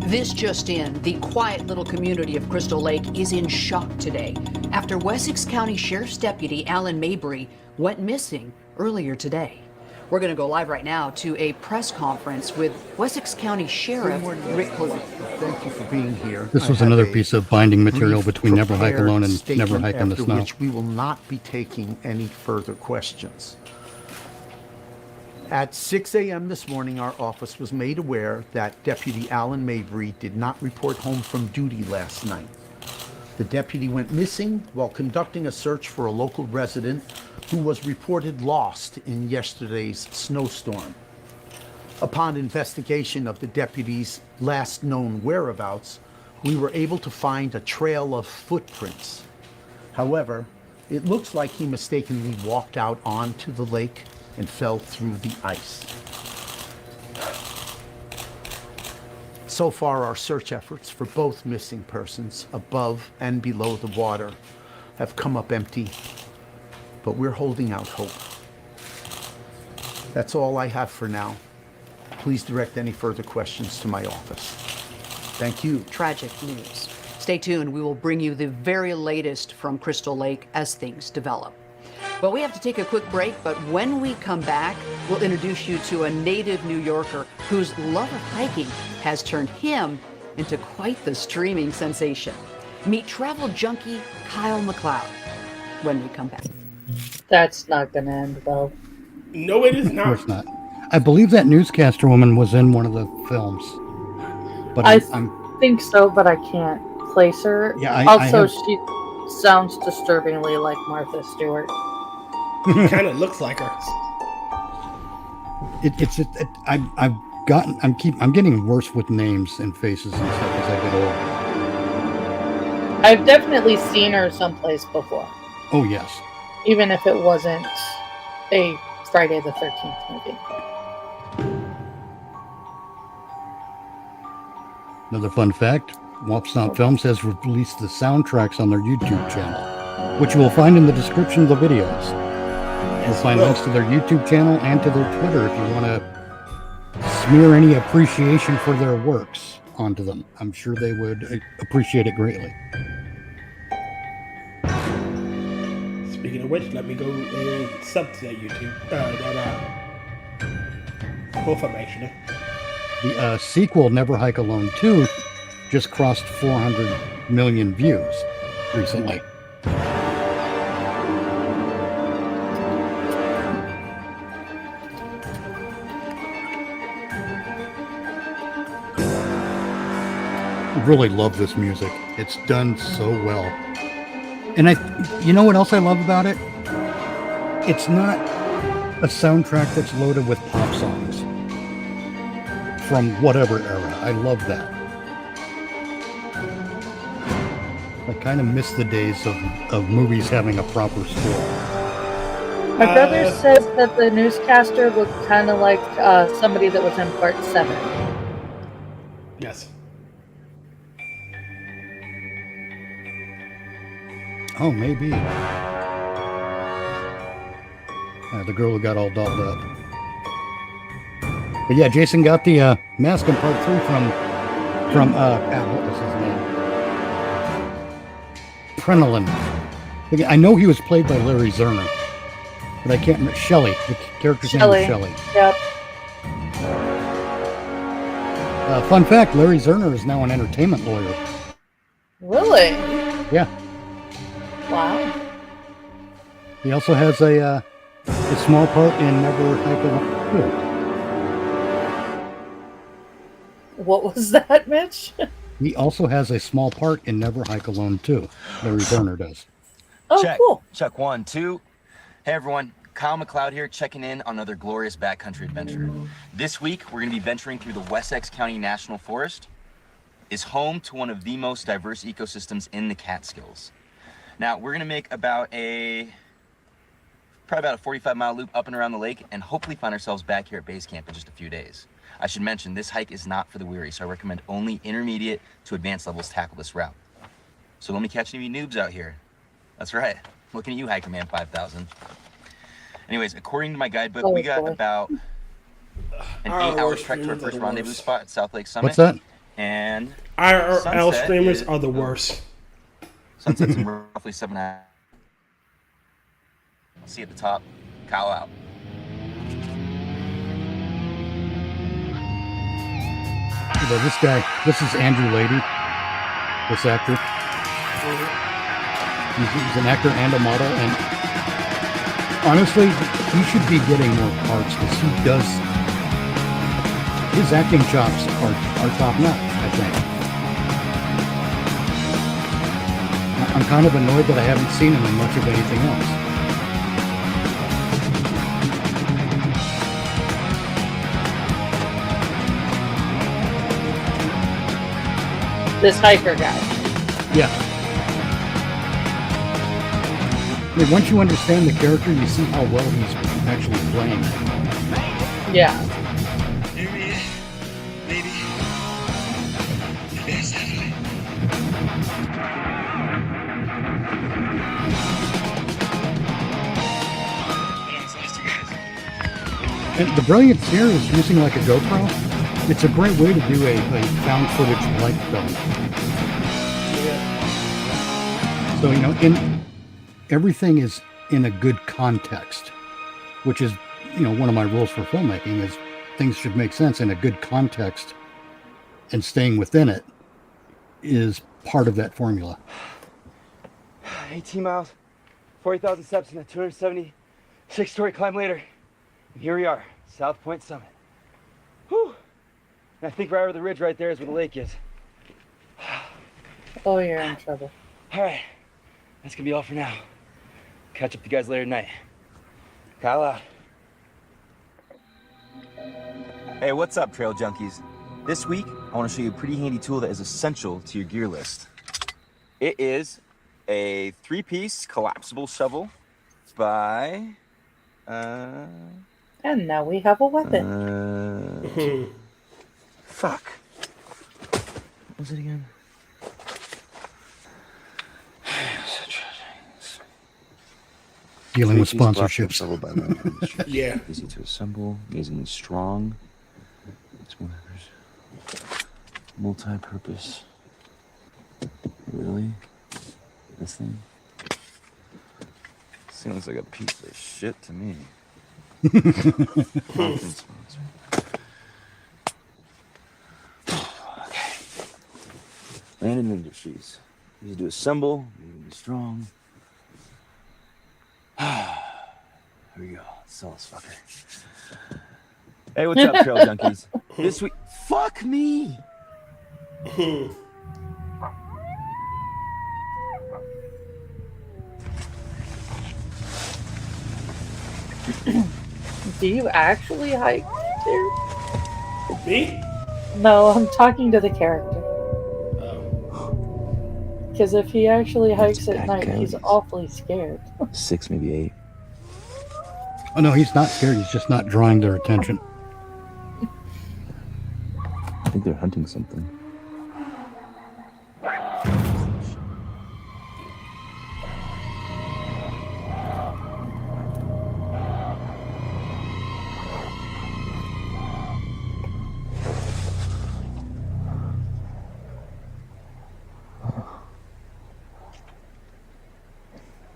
Speaker 17: This just in, the quiet little community of Crystal Lake is in shock today after Wessex County Sheriff's Deputy Alan Mabry went missing earlier today. We're going to go live right now to a press conference with Wessex County Sheriff Rick Colley.
Speaker 14: Thank you for being here.
Speaker 3: This was
Speaker 14: I have
Speaker 3: another
Speaker 14: a
Speaker 3: piece of binding material
Speaker 14: brief,
Speaker 3: between Never Hike
Speaker 14: prepared
Speaker 3: Alone and
Speaker 14: statement
Speaker 3: Never Hike in the
Speaker 14: after
Speaker 3: Snow.
Speaker 14: which we will not be taking any further questions. At 6 a.m. this morning, our office was made aware that Deputy Alan Mabry did not report home from duty last night. The deputy went missing while conducting a search for a local resident who was reported lost in yesterday's snowstorm. Upon investigation of the deputy's last known whereabouts, we were able to find a trail of footprints. However, it looks like he mistakenly walked out onto the lake and fell through the ice. So far, our search efforts for both missing persons above and below the water have come up empty, but we're holding out hope. That's all I have for now. Please direct any further questions to my office. Thank you.
Speaker 17: Tragic news. Stay tuned. We will bring you the very latest from Crystal Lake as things develop. Well, we have to take a quick break, but when we come back, we'll introduce you to a native New Yorker whose love of hiking has turned him into quite the streaming sensation. Meet travel junkie Kyle McLeod when we come back.
Speaker 2: That's not going to end well.
Speaker 1: No, it is
Speaker 3: Of
Speaker 1: not.
Speaker 3: course not. I believe that newscaster woman was in one of the films. But
Speaker 2: I
Speaker 3: I'm
Speaker 2: think so, but I can't place her.
Speaker 3: Yeah, I
Speaker 2: also,
Speaker 3: have-
Speaker 2: she sounds disturbingly like Martha Stewart.
Speaker 1: Kind of looks like her.
Speaker 3: I'm getting worse with names and faces and stuff as I get older.
Speaker 2: I've definitely seen her someplace before,
Speaker 3: Oh yes.
Speaker 2: even if it wasn't a Friday the 13th movie.
Speaker 3: Another fun fact, Womp Stomp Films has released the soundtracks on their YouTube channel, which you will find in the description of the videos. You'll find links to their YouTube channel and to their Twitter if you want to smear any appreciation for their works onto them. I'm sure they would appreciate it greatly.
Speaker 1: Speaking of which, let me go and sub to that YouTube. Both of them, actually.
Speaker 3: The sequel, Never Hike Alone 2, just crossed 400 million views recently. really love this music. It's done so well. And you know what else I love about it? It's not a soundtrack that's loaded with pop songs from whatever era. I love that. I kind of miss the days of movies having a proper score.
Speaker 2: My brother says that the newscaster looked kind of like somebody that was in Part 7.
Speaker 1: Yes.
Speaker 3: Oh, maybe. The girl who got all dolled up. But yeah, Jason got the mask in Part 3 from what was his name? Prenelin. I know he was played by Larry Zerner, but I can't remember. Shelley. The character's name is Shelley.
Speaker 2: Yep.
Speaker 3: Fun fact, Larry Zerner is now an entertainment lawyer.
Speaker 2: Really?
Speaker 3: Yeah.
Speaker 2: Wow.
Speaker 3: He also has a small part in Never Hike Alone.
Speaker 2: What was that, Mitch?
Speaker 3: He also has a small part in Never Hike Alone too. Larry Zerner does.
Speaker 2: Oh,
Speaker 18: Check.
Speaker 2: cool.
Speaker 18: Check 1, 2. Hey everyone, Kyle McLeod here, checking in on another glorious backcountry adventure. This week, we're going to be venturing through the Wessex County National Forest. Is home to one of the most diverse ecosystems in the Catskills. Now, we're going to make probably about a 45-mile loop up and around the lake, and hopefully find ourselves back here at base camp in just a few days. I should mention, this hike is not for the weary, so I recommend only intermediate to advanced levels tackle this route. So let me catch any noobs out here. That's right, looking at you, Hiker Man 5000. Anyways, according to my guidebook, we got about an 8-hour trek to our first rendezvous spot at South Lake Summit.
Speaker 3: What's that?
Speaker 18: And
Speaker 1: IRL streamers are the worst.
Speaker 18: Sunset's in roughly 7 hours. I'll see you at the top. Kyle out.
Speaker 3: This is Andrew Lady, this actor. He's an actor and a model, and honestly, he should be getting more parts because his acting chops are top notch, I think. I'm kind of annoyed that I haven't seen him in much of anything else.
Speaker 2: This hiker guy.
Speaker 3: Yeah. I mean, once you understand the character, you see how well he's actually playing.
Speaker 2: Yeah.
Speaker 3: And the brilliance here is using like a GoPro. It's a great way to do a found footage like film. So, everything is in a good context, which is, one of my rules for filmmaking is things should make sense in a good context, and staying within it is part of that formula.
Speaker 19: 18 miles, 40,000 steps, and a 276-story climb later. And here we are, South Point Summit. Whew. And I think right over the ridge right there is where the lake is.
Speaker 2: Oh, you're in trouble.
Speaker 19: All right, that's gonna be all for now. Catch up with you guys later tonight. Kyle out.
Speaker 18: Hey, what's up, trail junkies? This week, I want to show you a pretty handy tool that is essential to your gear list. It is a 3-piece collapsible shovel by...
Speaker 2: And now we have a weapon.
Speaker 18: Fuck. What was it again?
Speaker 3: Dealing with sponsorships.
Speaker 1: Yeah.
Speaker 18: Easy to assemble, amazingly strong. It's multi-purpose. Really? This thing? This thing looks like a piece of shit to me. Conference sponsor. Okay. Landing industries. Easy to assemble, amazingly strong. Here we go. Let's sell this fucker. Hey, what's up, trail junkies? This week, fuck me.
Speaker 2: Do you actually hike, dude?
Speaker 1: Me?
Speaker 2: No, I'm talking to the character. Because if he actually hikes at night, he's awfully scared.
Speaker 18: 6, maybe 8.
Speaker 3: Oh no, he's not scared. He's just not drawing their attention.
Speaker 18: I think they're hunting something.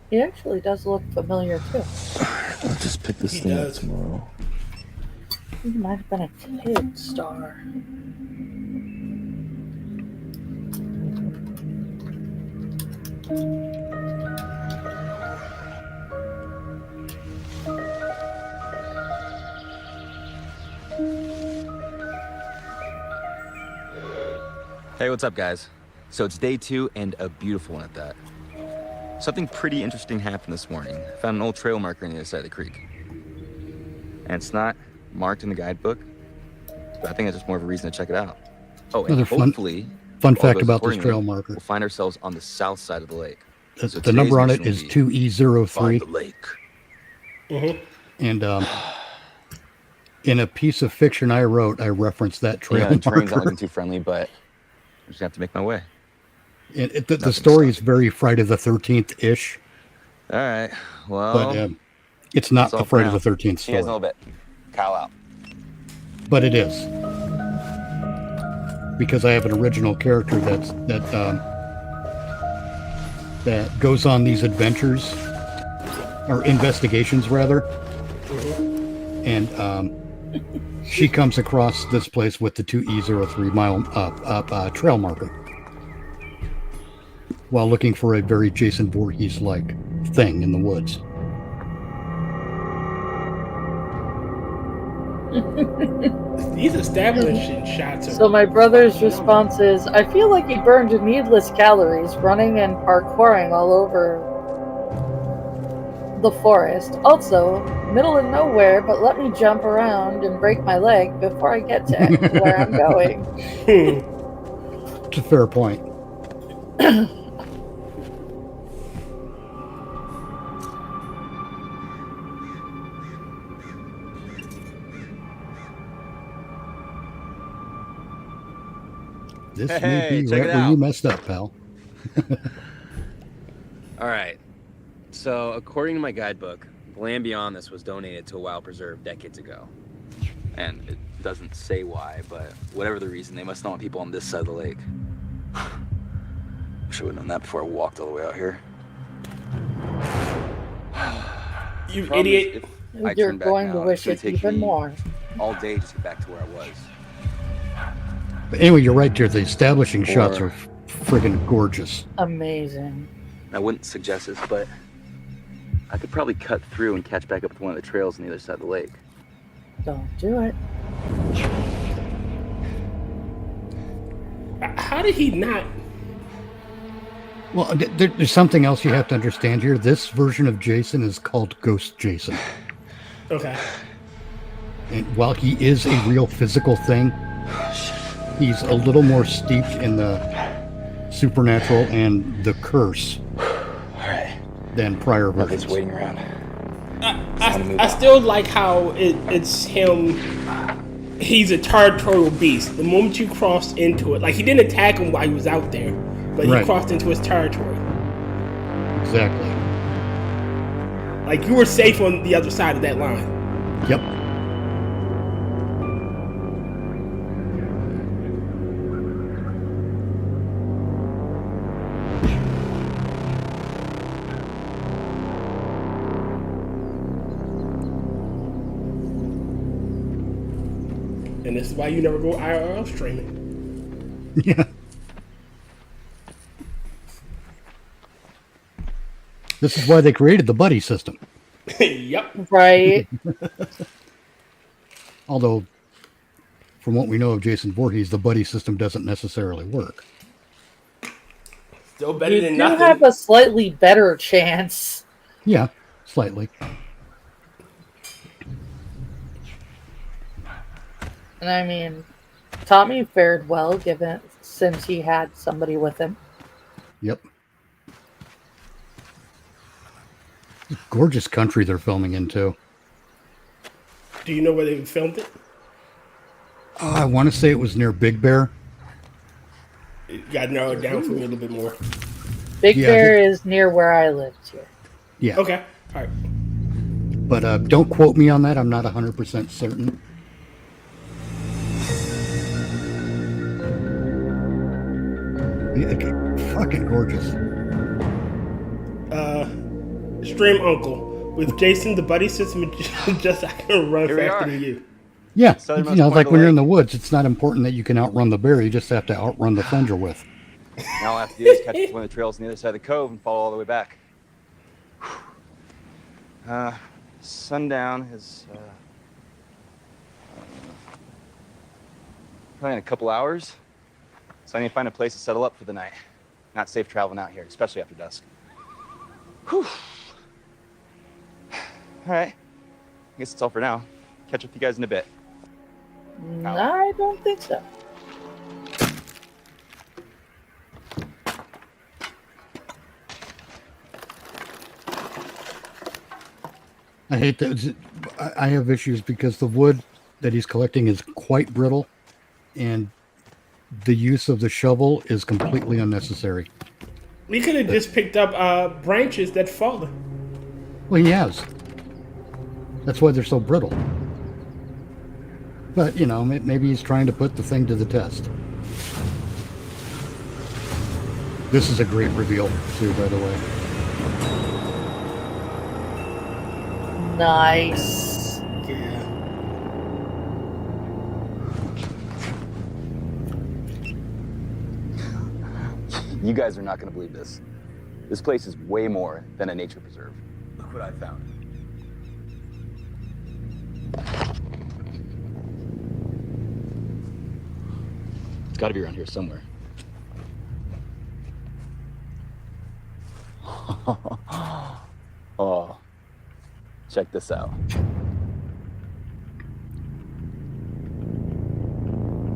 Speaker 2: He actually does look familiar too.
Speaker 18: I'll just pick this thing up tomorrow.
Speaker 2: He might have been a kid star.
Speaker 18: Hey, what's up, guys? So it's day 2 and a beautiful one at that. Something pretty interesting happened this morning. I found an old trail marker on the other side of the creek. And it's not marked in the guidebook, but I think it's just more of a reason to check it out. Oh, and
Speaker 3: Another
Speaker 18: hopefully,
Speaker 3: fun
Speaker 18: all
Speaker 3: fact
Speaker 18: goes
Speaker 3: about this
Speaker 18: accordingly,
Speaker 3: trail marker.
Speaker 18: we'll find ourselves on the south side of the lake.
Speaker 3: The number on it is 2E03.
Speaker 18: Find the lake.
Speaker 3: And in a piece of fiction I wrote, I referenced that trail
Speaker 18: Yeah, the terrain's not
Speaker 3: marker.
Speaker 18: looking too friendly, but I'm just gonna have to make my way.
Speaker 3: And the story is very Friday the 13th-ish.
Speaker 18: All right, well...
Speaker 3: But it's not
Speaker 18: that's all
Speaker 3: the
Speaker 18: for
Speaker 3: Friday
Speaker 18: now.
Speaker 3: the 13th
Speaker 18: See you guys in a
Speaker 3: story.
Speaker 18: little bit. Kyle out.
Speaker 3: But it is. Because I have an original character that goes on these adventures, or investigations rather, and she comes across this place with the 2E03 mile trail marker while looking for a very Jason Voorhees-like thing in the woods.
Speaker 1: These establishing shots are...
Speaker 2: So my brother's response is, I feel like he burned needless calories running and parkouring all over the forest. Also, middle of nowhere, but let me jump around and break my leg before I get to where I'm going.
Speaker 3: It's a fair point. This may be
Speaker 18: check
Speaker 3: right
Speaker 18: it
Speaker 3: where
Speaker 18: out.
Speaker 3: you messed up, pal.
Speaker 18: All right. So, according to my guidebook, the land beyond this was donated to a wild preserve decades ago. And it doesn't say why, but whatever the reason, they must not want people on this side of the lake. Wish I would have known that before I walked all the way out here.
Speaker 1: You
Speaker 18: Problem is,
Speaker 1: idiot.
Speaker 18: if I
Speaker 2: You're
Speaker 18: turn back
Speaker 2: going
Speaker 18: now,
Speaker 2: to
Speaker 18: it's
Speaker 2: wish
Speaker 18: gonna
Speaker 2: it
Speaker 18: take
Speaker 2: even
Speaker 18: me
Speaker 2: more.
Speaker 18: all day just to get back to where I was.
Speaker 3: But anyway, you're right, dear. The establishing shots
Speaker 18: Or-
Speaker 3: are friggin' gorgeous.
Speaker 2: Amazing.
Speaker 18: I wouldn't suggest this, but I could probably cut through and catch back up to one of the trails on the other side of the lake.
Speaker 2: Don't do it.
Speaker 1: How did he not?
Speaker 3: Well, there's something else you have to understand here. This version of Jason is called Ghost Jason.
Speaker 1: Okay.
Speaker 3: And while he is a real physical thing, he's a little more steeped in the supernatural and the curse than prior versions.
Speaker 18: Waiting around.
Speaker 1: I still like how it's him. He's a territorial beast. The moment you crossed into it, like he didn't attack him while he was out there, but he
Speaker 3: Right.
Speaker 1: crossed into his territory.
Speaker 3: Exactly.
Speaker 1: Like you were safe on the other side of that line.
Speaker 3: Yep.
Speaker 1: And this is why you never go IRL streaming.
Speaker 3: Yeah. This is why they created the buddy system.
Speaker 1: Yep.
Speaker 2: Right.
Speaker 3: Although, from what we know of Jason Voorhees, the buddy system doesn't necessarily work.
Speaker 1: Still better
Speaker 2: You
Speaker 1: than
Speaker 2: do
Speaker 1: nothing.
Speaker 2: have a slightly better chance.
Speaker 3: Yeah, slightly.
Speaker 2: And I mean, Tommy fared well since he had somebody with him.
Speaker 3: Yep. Gorgeous country they're filming in, too.
Speaker 1: Do you know where they filmed it?
Speaker 3: I want to say it was near Big Bear.
Speaker 1: You got to narrow it down for me a little bit more.
Speaker 2: Big Bear is near where I lived here.
Speaker 3: Yeah.
Speaker 1: Okay. All right.
Speaker 3: But don't quote me on that. I'm not 100% certain. Fucking gorgeous.
Speaker 1: Stream Uncle. With Jason, the buddy system just I can run
Speaker 15: Here we
Speaker 1: faster
Speaker 15: are.
Speaker 1: than you.
Speaker 3: Yeah,
Speaker 15: Southernmost
Speaker 3: like
Speaker 15: point of
Speaker 3: when
Speaker 15: the
Speaker 3: you're in
Speaker 15: lake.
Speaker 3: the woods, it's not important that you can outrun the bear. You just have to outrun the thunder with.
Speaker 15: Now all I have to do is catch one of the trails on the other side of the cove and follow all the way back. Sundown is probably in a couple hours. So I need to find a place to settle up for the night. Not safe traveling out here, especially after dusk. Whew. All right. I guess that's all for now. Catch up with you guys in a bit.
Speaker 2: I don't think so.
Speaker 3: I hate that. I have issues because the wood that he's collecting is quite brittle, and the use of the shovel is completely unnecessary.
Speaker 1: We could have just picked up branches that fallen.
Speaker 3: Well, he has. That's why they're so brittle. But, you know, maybe he's trying to put the thing to the test. This is a great reveal, too, by the way.
Speaker 2: Nice.
Speaker 1: Yeah.
Speaker 18: You guys are not going to believe this. This place is way more than a nature preserve.
Speaker 15: Look what I found.
Speaker 18: It's got to be around here somewhere. Oh, check this out.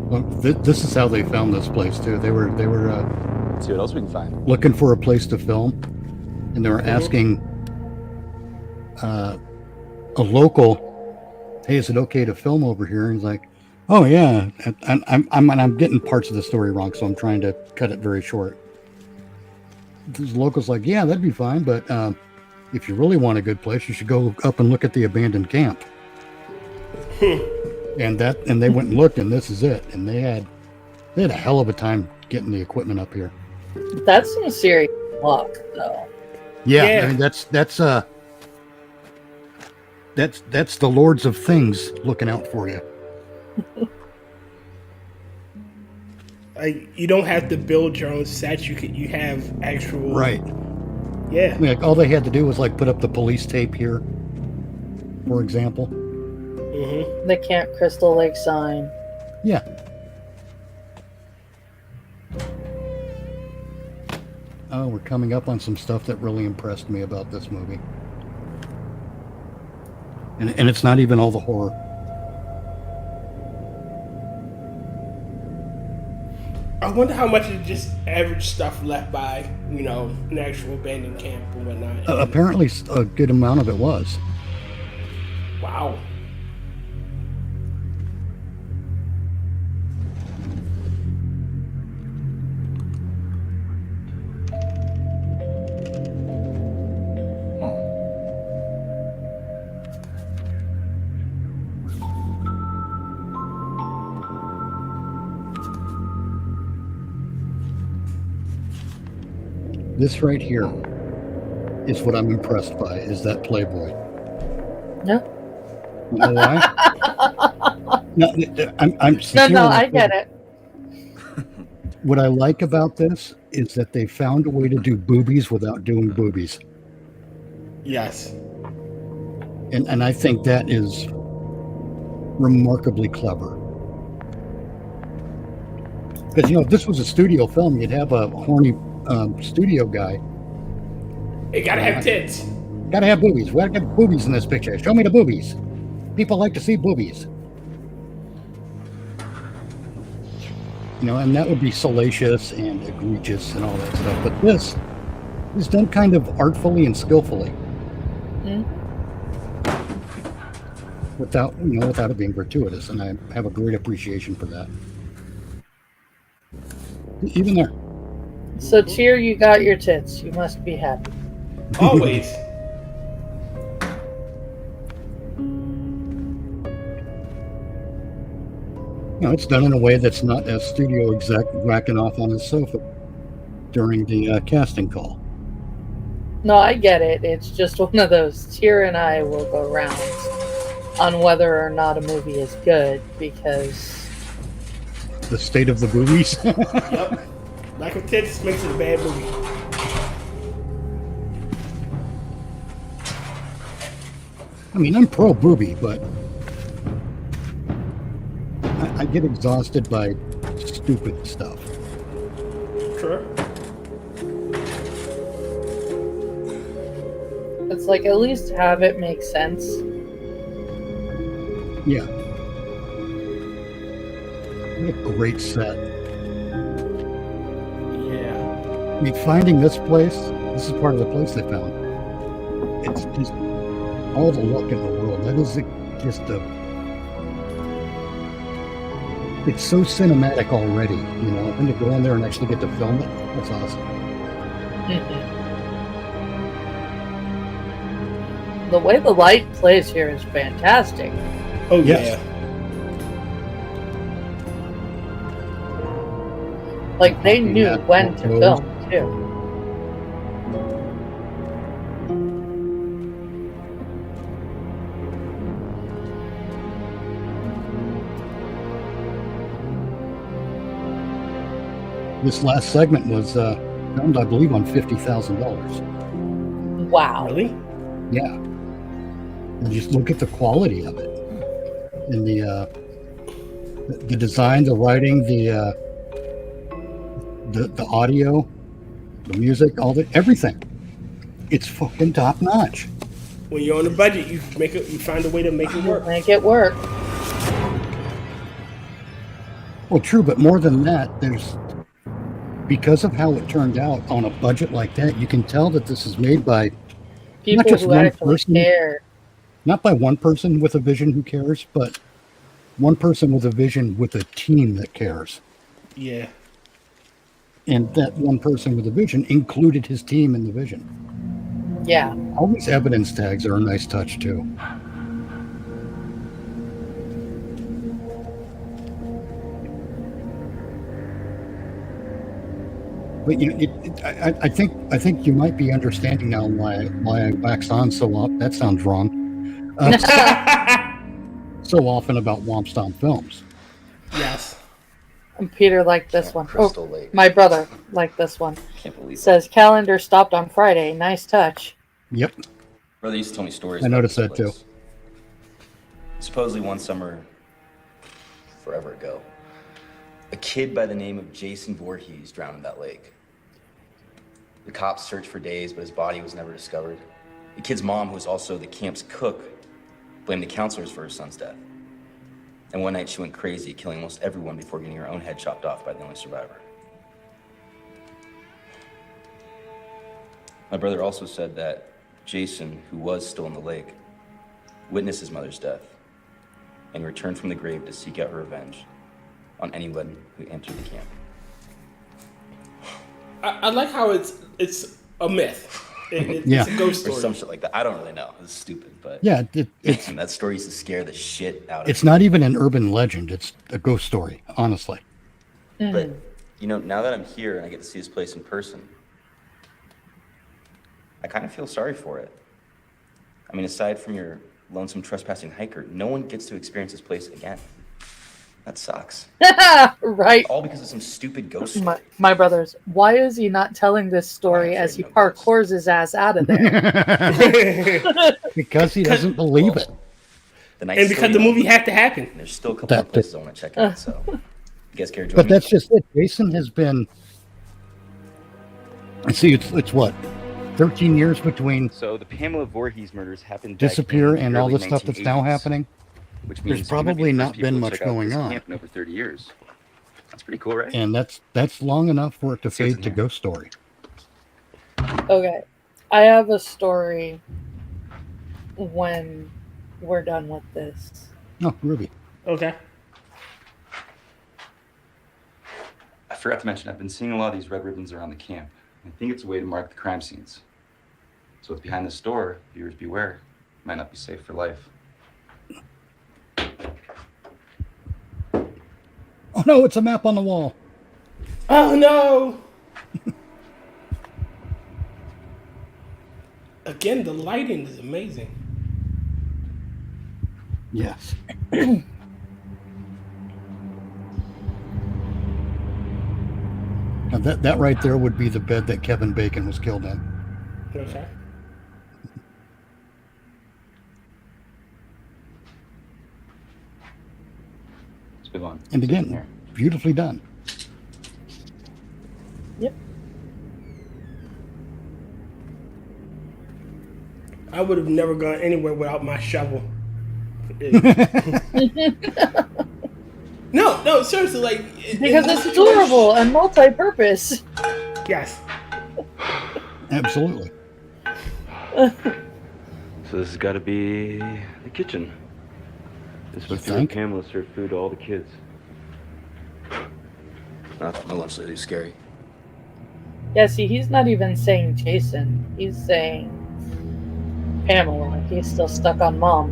Speaker 3: Well, this is how they found this place, too. They were
Speaker 18: Let's see what else we can find.
Speaker 3: looking for a place to film, and they were asking a local, "Hey, is it okay to film over here?" And he's like, "Oh yeah." I'm getting parts of the story wrong, so I'm trying to cut it very short. This local's like, "Yeah, that'd be fine, but if you really want a good place, you should go up and look at the abandoned camp." And they went and looked, and this is it. And they had a hell of a time getting the equipment up here.
Speaker 2: That's some serious luck, though.
Speaker 3: Yeah. I mean that's the Lords of Things looking out for you.
Speaker 1: Like, you don't have to build your own sets. You have actual.
Speaker 3: Right.
Speaker 1: Yeah.
Speaker 3: I mean, like, all they had to do was like put up the police tape here, for example.
Speaker 2: The Camp Crystal Lake sign.
Speaker 3: Yeah. Oh, we're coming up on some stuff that really impressed me about this movie. And it's not even all the horror.
Speaker 1: I wonder how much is just average stuff left by, an actual abandoned camp and whatnot.
Speaker 3: Apparently, a good amount of it was.
Speaker 1: Wow.
Speaker 3: This right here is what I'm impressed by, is that Playboy.
Speaker 2: No.
Speaker 3: You know why? No, I'm
Speaker 2: No, I get it.
Speaker 3: What I like about this is that they found a way to do boobies without doing boobies.
Speaker 1: Yes.
Speaker 3: And I think that is remarkably clever. Because, if this was a studio film, you'd have a horny studio guy.
Speaker 1: You gotta have tits.
Speaker 3: Gotta have boobies. We gotta get boobies in this picture. Show me the boobies. People like to see boobies. and that would be salacious and egregious and all that stuff. But this is done kind of artfully and skillfully, without it being gratuitous, and I have a great appreciation for that. Even there.
Speaker 2: So, Cheer, you got your tits. You must be happy.
Speaker 1: Always.
Speaker 3: It's done in a way that's not a studio exec whacking off on his sofa during the casting call.
Speaker 2: No, I get it. It's just one of those. Cheer and I will go rounds on whether or not a movie is good because
Speaker 3: the state of the movies.
Speaker 1: Yep. Lack of tits makes it a bad movie.
Speaker 3: I mean, I'm pro booby, but I get exhausted by stupid stuff.
Speaker 1: Sure.
Speaker 2: it's like at least have it make sense.
Speaker 3: Yeah. What a great set.
Speaker 1: Yeah.
Speaker 3: I mean, finding this place, this is part of the place they found. It's just all the luck in the world. That is just a... It's so cinematic already, you know, and to go in there and actually get to film it, that's awesome.
Speaker 2: The way the light plays here is fantastic.
Speaker 1: Oh,
Speaker 3: yes.
Speaker 1: Yeah.
Speaker 2: Like, they knew when to film, too.
Speaker 3: This last segment was filmed, I believe, on $50,000.
Speaker 2: Wow.
Speaker 1: Really?
Speaker 3: Yeah. And just look at the quality of it. And the design, the writing, the audio, the music, everything. It's fucking top notch.
Speaker 1: When you're on a budget, you find a way to make it work.
Speaker 2: Make it work.
Speaker 3: Well, true, but more than that, because of how it turned out on a budget like that, you can tell that this is made by
Speaker 2: people
Speaker 3: not just
Speaker 2: who
Speaker 3: one
Speaker 2: actually
Speaker 3: person,
Speaker 2: care.
Speaker 3: not by one person with a vision who cares, but one person with a vision with a team that cares.
Speaker 1: Yeah.
Speaker 3: And that one person with a vision included his team in the vision.
Speaker 2: Yeah.
Speaker 3: All these evidence tags are a nice touch too. But you know, I think you might be understanding now why I wax on so often. That sounds wrong. So often about Womp Stomp films.
Speaker 1: Yes.
Speaker 2: And Peter liked this one.
Speaker 18: Crystal Lake.
Speaker 2: My brother liked this one.
Speaker 18: Can't believe
Speaker 2: Says calendar stopped on Friday. Nice touch.
Speaker 3: Yep.
Speaker 18: Brother used to tell me stories.
Speaker 3: I
Speaker 18: about
Speaker 3: noticed
Speaker 18: this
Speaker 3: that too.
Speaker 18: place. Supposedly one summer, forever ago, a kid by the name of Jason Voorhees drowned in that lake. The cops searched for days, but his body was never discovered. The kid's mom, who was also the camp's cook, blamed the counselors for her son's death. And one night she went crazy, killing almost everyone before getting her own head chopped off by the only survivor. My brother also said that Jason, who was still in the lake, witnessed his mother's death and returned from the grave to seek out her revenge on anyone who entered the camp.
Speaker 1: I like how it's a myth. It's
Speaker 3: Yeah.
Speaker 1: a ghost
Speaker 18: Or
Speaker 1: story.
Speaker 18: some shit like that. I don't really know. It's stupid, but
Speaker 3: Yeah, it's
Speaker 18: that story used to scare the shit out of
Speaker 3: it's
Speaker 18: me.
Speaker 3: not even an urban legend. It's a ghost story, honestly.
Speaker 18: But you know, now that I'm here and I get to see this place in person, I kind of feel sorry for it. I mean, aside from your lonesome trespassing hiker, no one gets to experience this place again. That sucks.
Speaker 2: Right.
Speaker 18: All because of some stupid ghost story.
Speaker 2: My brother's. Why is he not telling this story as he parkours his ass out of there?
Speaker 3: Because he doesn't believe it.
Speaker 18: The night's
Speaker 1: And
Speaker 18: still
Speaker 1: because the
Speaker 18: young,
Speaker 1: movie had to happen.
Speaker 18: and there's still a couple of places I want to check out, so you guys care to join
Speaker 3: But
Speaker 18: me?
Speaker 3: that's just it. Jason has been. I see. It's what, 13 years between
Speaker 20: So the Pamela Voorhees murders happened
Speaker 3: disappear
Speaker 20: back in
Speaker 3: and
Speaker 20: the
Speaker 3: all
Speaker 20: early
Speaker 3: the stuff that's now
Speaker 20: 1980s,
Speaker 3: happening.
Speaker 20: which
Speaker 3: There's
Speaker 20: means you might be
Speaker 3: probably
Speaker 20: the
Speaker 3: not
Speaker 20: first people
Speaker 3: been
Speaker 20: to
Speaker 3: much
Speaker 20: check out
Speaker 3: going
Speaker 20: this
Speaker 3: on.
Speaker 20: camp in over 30 years. That's pretty cool, right?
Speaker 3: And that's long enough for it to fade to ghost story.
Speaker 2: Okay. I have a story when we're done with this.
Speaker 3: Oh, Ruby.
Speaker 1: Okay.
Speaker 20: I forgot to mention, I've been seeing a lot of these red ribbons around the camp. I think it's a way to mark the crime scenes. So if behind this door, viewers beware. Might not be safe for life.
Speaker 3: Oh no, it's a map on the wall.
Speaker 1: Oh no! Again, the lighting is amazing.
Speaker 3: Yes. Now that right there would be the bed that Kevin Bacon was killed in.
Speaker 1: Okay.
Speaker 20: Let's move on.
Speaker 3: And again, beautifully done.
Speaker 2: Yep.
Speaker 1: I would have never gone anywhere without my shovel. No, seriously, like
Speaker 2: Because it's durable and multi-purpose.
Speaker 1: Yes.
Speaker 3: Absolutely.
Speaker 20: So this has got to be the kitchen. This must be where Camel served food to all the kids.
Speaker 18: My lunch lady's scary.
Speaker 2: Yeah, see, he's not even saying Jason. He's saying Pamela. He's still stuck on Mom.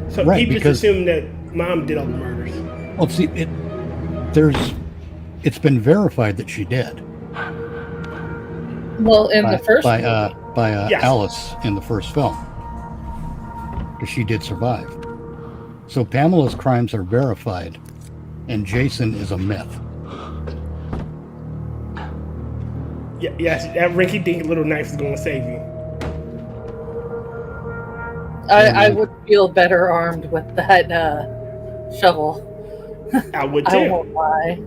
Speaker 1: So
Speaker 3: Right,
Speaker 1: he just
Speaker 3: because-
Speaker 1: assumed that Mom did all the murders.
Speaker 3: Well, see, it's been verified that she did.
Speaker 2: Well, in the first
Speaker 3: by
Speaker 2: movie.
Speaker 1: Yes.
Speaker 3: Alice in the first film, because she did survive. So Pamela's crimes are verified, and Jason is a myth.
Speaker 1: Yeah, yes, that rinky-dink little knife is going to save you.
Speaker 2: I would feel better armed with that shovel.
Speaker 1: I would too.
Speaker 2: I won't lie.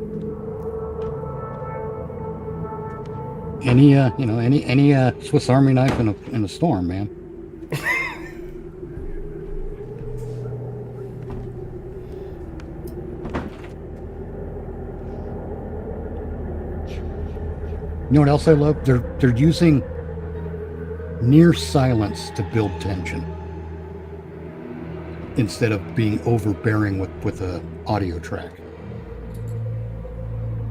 Speaker 3: Any Swiss Army knife in a storm, man. You know what else I love? They're using near silence to build tension instead of being overbearing with a audio track.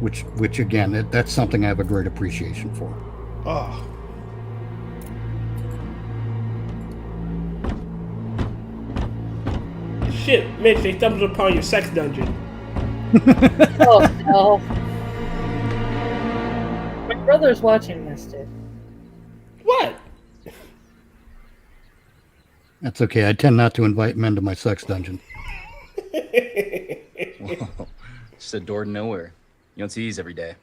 Speaker 3: Which again, that's something I have a great appreciation for.
Speaker 1: Oh. Shit, Mitch, they stumbled upon your sex dungeon.
Speaker 2: Oh no. My brother's watching this, dude.
Speaker 1: What?
Speaker 3: That's okay. I tend not to invite men to my sex dungeon.
Speaker 18: Whoa. Just a door to nowhere. You don't see these every day.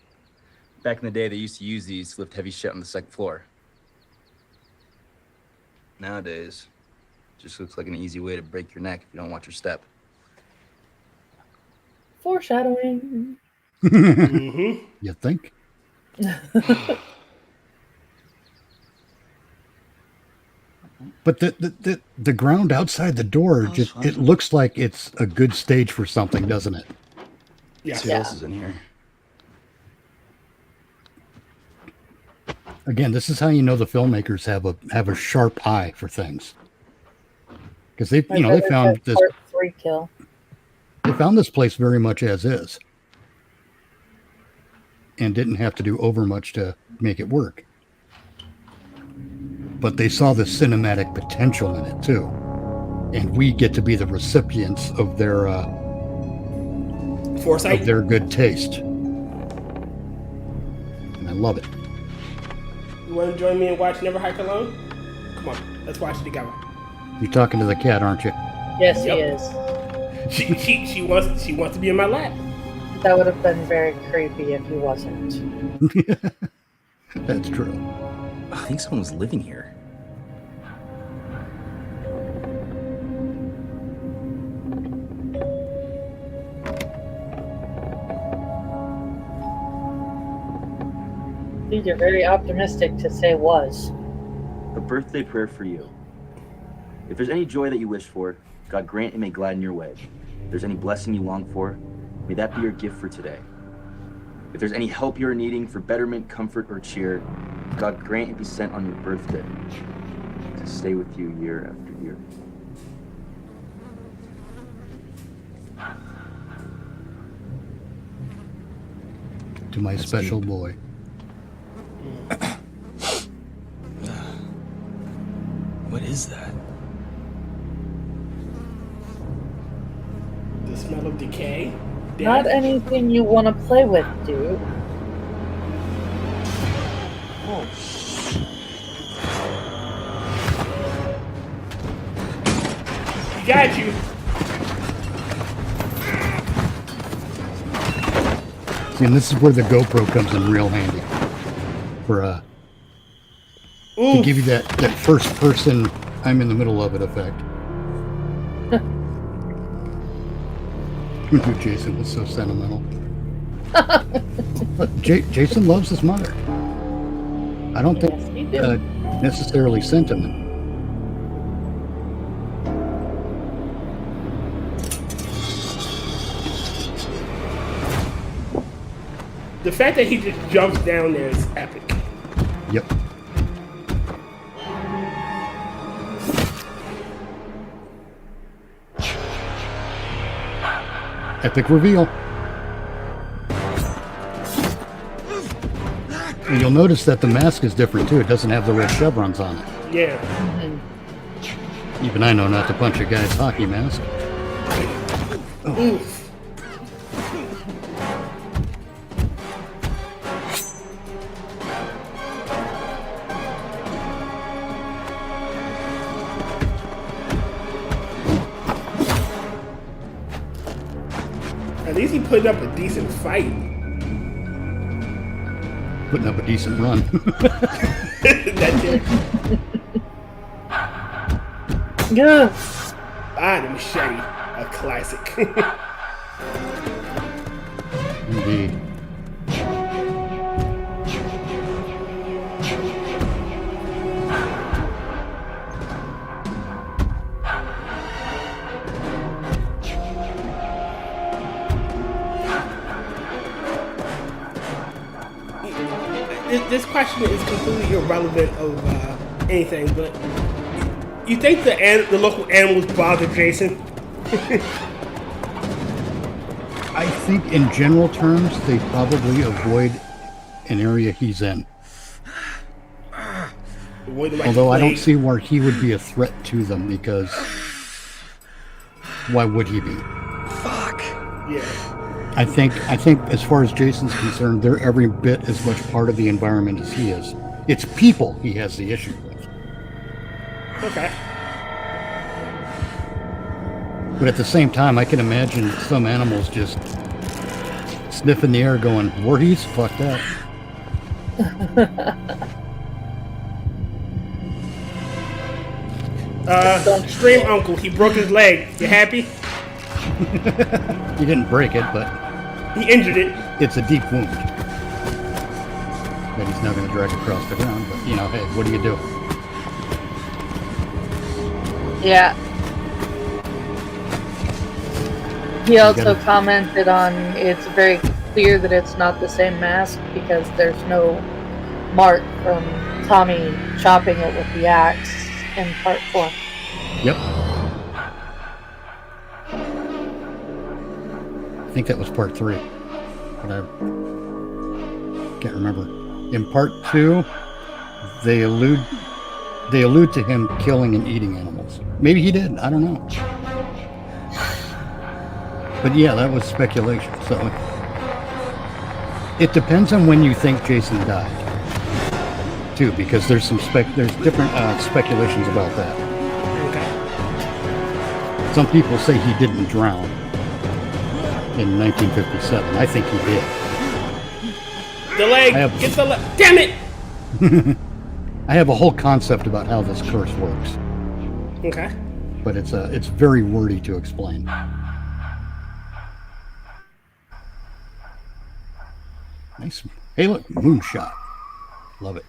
Speaker 18: Back in the day, they used to use these to lift heavy shit on the second floor. Nowadays, it just looks like an easy way to break your neck if you don't watch your step.
Speaker 2: Foreshadowing.
Speaker 1: Mm-hmm.
Speaker 3: You think? But the ground outside the door it looks like it's a good stage for something, doesn't it?
Speaker 1: Yeah.
Speaker 18: See what else is in here.
Speaker 3: Again, this is how you know the filmmakers have a sharp eye for things, because they found this
Speaker 2: Part 3 kill.
Speaker 3: they found this place very much as is, and didn't have to do over much to make it work. But they saw the cinematic potential in it too, and we get to be the recipients of their
Speaker 1: foresight,
Speaker 3: of their good taste, and I love it.
Speaker 1: You want to join me and watch Never Hike Alone? Come on, let's watch it together.
Speaker 3: You're talking to the cat, aren't you?
Speaker 2: Yes,
Speaker 1: Yep.
Speaker 2: he is.
Speaker 1: She wants to be in my lap.
Speaker 2: That would have been very creepy if he wasn't.
Speaker 3: That's true.
Speaker 18: I think someone was living here.
Speaker 2: Dude, you're very optimistic to say was.
Speaker 18: A birthday prayer for you. If there's any joy that you wish for, God grant it may gladden your way. If there's any blessing you long for, may that be your gift for today. If there's any help you're needing for betterment, comfort, or cheer, God grant it be sent on your birthday to stay with you year after year.
Speaker 3: To my special boy.
Speaker 21: What is that?
Speaker 1: The smell of decay?
Speaker 2: Not anything you want to play with, dude.
Speaker 1: Oh. He got you.
Speaker 3: See, and this is where the GoPro comes in real handy. For to give you that first person I'm in the middle of it effect. Jason was so sentimental. Look, Jason loves his mother. I don't think necessarily sentiment.
Speaker 1: The fact that he just jumps down there is epic.
Speaker 3: Yep. Epic reveal. And you'll notice that the mask is different too. It doesn't have the red chevrons on it.
Speaker 1: Yeah.
Speaker 3: Even I know not to punch a guy's hockey mask.
Speaker 1: Oof. At least he put up a decent fight.
Speaker 3: Putting up a decent run.
Speaker 1: That's it.
Speaker 2: Yeah.
Speaker 1: Ah, the machete. A classic.
Speaker 3: Indeed.
Speaker 1: This question is completely irrelevant of anything, but you think the local animals bother Jason?
Speaker 3: I think in general terms, they probably avoid an area he's in. Although I don't see where he would be a threat to them, because why would he be?
Speaker 21: Fuck.
Speaker 1: Yeah.
Speaker 3: I think as far as Jason's concerned, they're every bit as much part of the environment as he is. It's people he has the issue with.
Speaker 1: Okay.
Speaker 3: But at the same time, I can imagine some animals just sniffing the air going, Voorhees, fucked up.
Speaker 1: Stream uncle, he broke his leg. You happy?
Speaker 3: He didn't break it, but
Speaker 1: he injured it.
Speaker 3: It's a deep wound that he's now going to drag across the ground. But, you know, hey, what do you do?
Speaker 2: Yeah. He also commented on it's very clear that it's not the same mask because there's no mark from Tommy chopping it with the axe in part 4.
Speaker 3: Yep. I think that was part 3, but I can't remember. In part 2, they allude to him killing and eating animals. Maybe he did. I don't know. But yeah, that was speculation. So it depends on when you think Jason died, too, because there's different speculations about that.
Speaker 1: Okay.
Speaker 3: Some people say he didn't drown in 1957. I think he did.
Speaker 1: The leg! Get the leg! Damn it!
Speaker 3: I have a whole concept about how this curse works.
Speaker 1: Okay.
Speaker 3: But it's very wordy to explain. Nice. Hey, look, moonshot. Love it.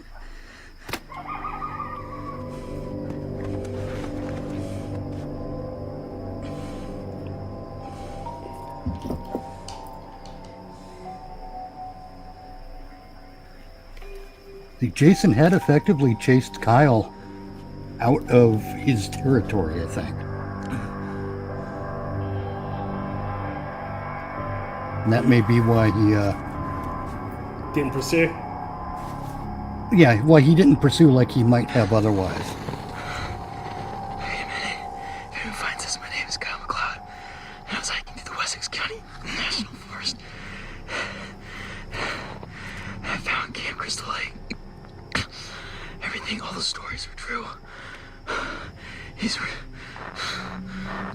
Speaker 3: Jason had effectively chased Kyle out of his territory, I think. And that may be why he
Speaker 1: didn't pursue.
Speaker 3: Yeah, well, he didn't pursue like he might have otherwise.
Speaker 21: Hey, Maddy. If anyone finds this, my name is Kyle McLeod. And I was hiking through the Wessex County National Forest. And I found Camp Crystal Lake. Everything, all the stories are true. He's real.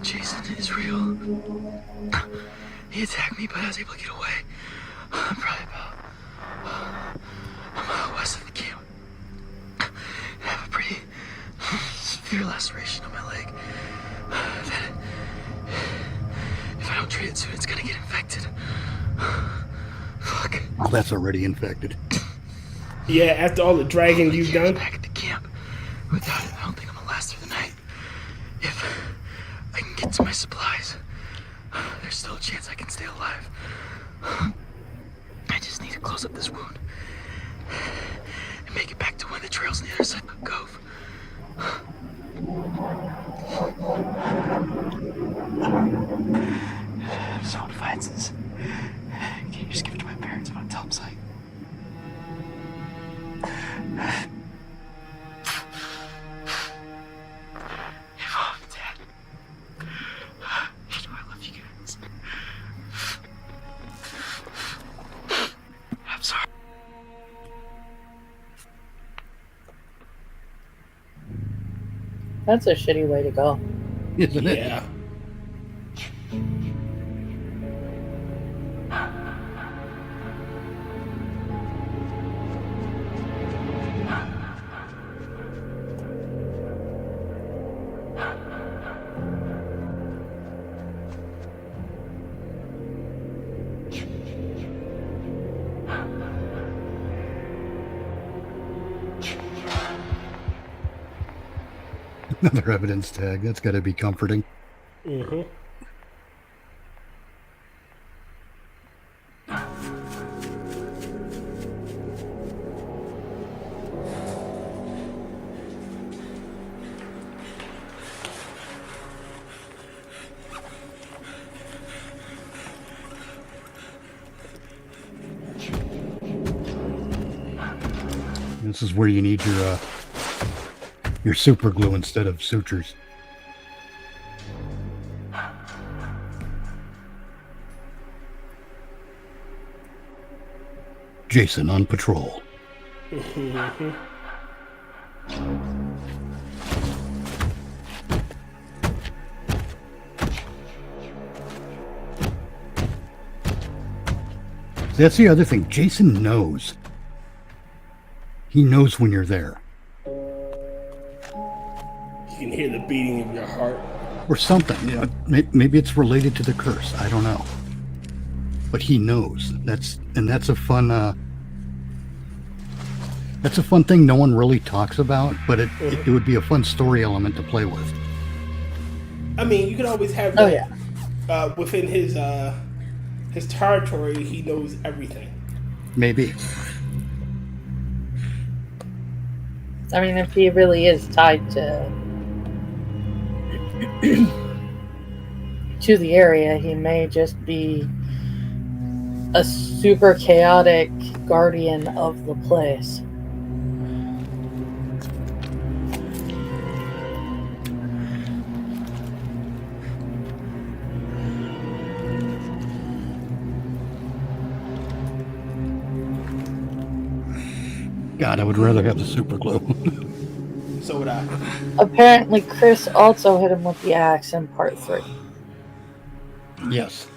Speaker 21: Jason is real. He attacked me, but I was able to get away. I'm probably about a mile west of the camp. I have a pretty severe laceration on my leg. That if I don't treat it soon, it's gonna get infected. Fuck.
Speaker 3: Oh, that's already infected.
Speaker 1: Yeah, after all the dragging you've done.
Speaker 21: Back at the camp. Without it, I don't think I'm gonna last through the night. If I can get to my supplies, there's still a chance I can stay alive. I just need to close up this wound and make it back to one of the trails on the other side of the cove. If someone finds this, can you just give it to my parents if I tell them something? Hey, Mom, Dad. You know I love you guys. I'm sorry.
Speaker 2: That's a shitty way to go.
Speaker 3: Isn't it?
Speaker 1: Yeah.
Speaker 3: Another evidence tag. That's got to be comforting.
Speaker 1: Mm-hmm.
Speaker 3: This is where you need your super glue instead of sutures. Jason on patrol. That's the other thing. Jason knows. He knows when you're there.
Speaker 1: You can hear the beating of your heart.
Speaker 3: Or something. You know, maybe it's related to the curse. I don't know. But he knows. That's a fun thing no one really talks about, but it would be a fun story element to play with.
Speaker 1: I mean, you can always have that within his territory. He knows everything.
Speaker 3: Maybe.
Speaker 2: I mean, if he really is tied to the area, he may just be a super chaotic guardian of the place.
Speaker 3: God, I would rather have the super glue.
Speaker 1: So would I.
Speaker 2: Apparently, Chris also hit him with the axe in part 3.
Speaker 3: Yes.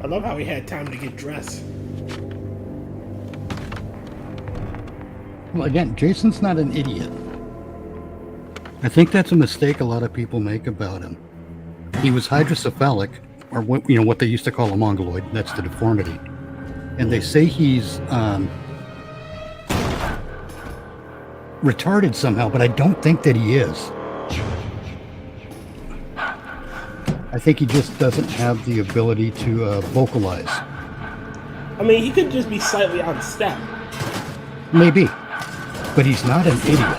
Speaker 1: I love how he had time to get dressed.
Speaker 3: Well, again, Jason's not an idiot. I think that's a mistake a lot of people make about him. He was hydrocephalic, or what they used to call a mongoloid. That's the deformity. And they say he's retarded somehow, but I don't think that he is. I think he just doesn't have the ability to vocalize.
Speaker 1: I mean, he could just be slightly out of step.
Speaker 3: Maybe. But he's not an idiot.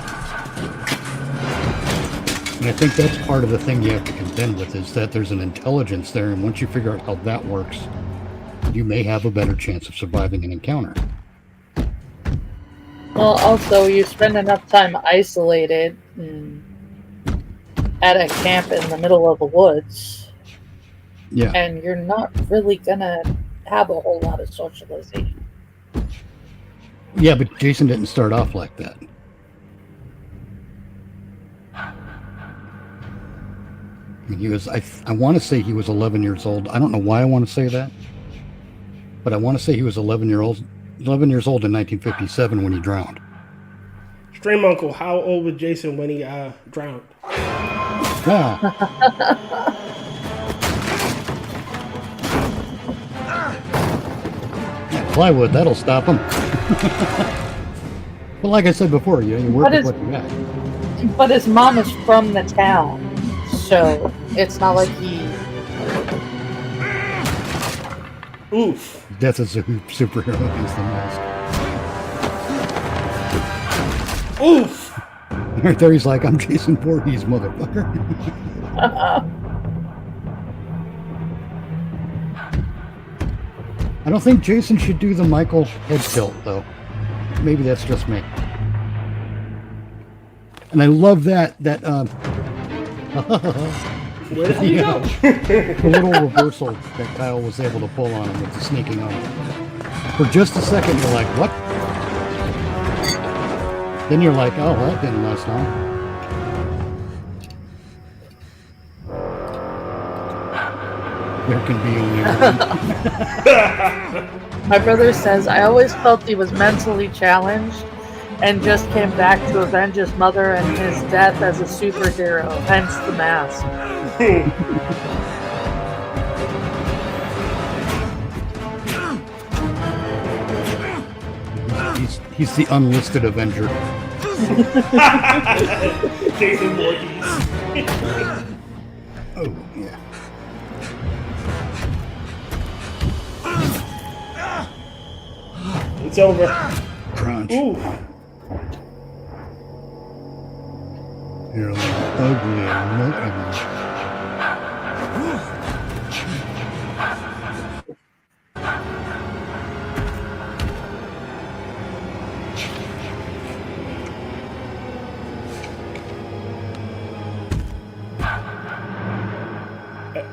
Speaker 3: And I think that's part of the thing you have to contend with, is that there's an intelligence there, and once you figure out how that works, you may have a better chance of surviving an encounter.
Speaker 2: Well, also, you spend enough time isolated at a camp in the middle of the woods.
Speaker 3: Yeah.
Speaker 2: And you're not really gonna have a whole lot of socialization.
Speaker 3: Yeah, but Jason didn't start off like that. He was, I want to say he was 11 years old. I don't know why I want to say that, but I want to say he was 11 years old in 1957 when he drowned.
Speaker 1: Stream Uncle, how old was Jason when he drowned?
Speaker 3: Yeah. Plywood, that'll stop him. But like I said before, you work with what you got.
Speaker 2: But his mom is from the town, so it's not like he...
Speaker 1: Oof.
Speaker 3: Death is a superhero against the mask.
Speaker 1: Oof.
Speaker 3: Right there, he's like, I'm Jason Voorhees, motherfucker. I don't think Jason should do the Michael head tilt, though. Maybe that's just me. And I love that
Speaker 1: where did he go?
Speaker 3: The little reversal that Kyle was able to pull on him with the sneaking on. For just a second, you're like, what? Then you're like, oh, well, that didn't last long. There can be only one.
Speaker 2: My brother says, I always felt he was mentally challenged and just came back to avenge his mother and his death as a superhero, hence the mask.
Speaker 3: He's the unlisted Avenger.
Speaker 1: Jason Voorhees.
Speaker 3: Oh, yeah.
Speaker 1: It's over.
Speaker 3: Crunch.
Speaker 1: Ooh.
Speaker 3: You're like ugly. Look at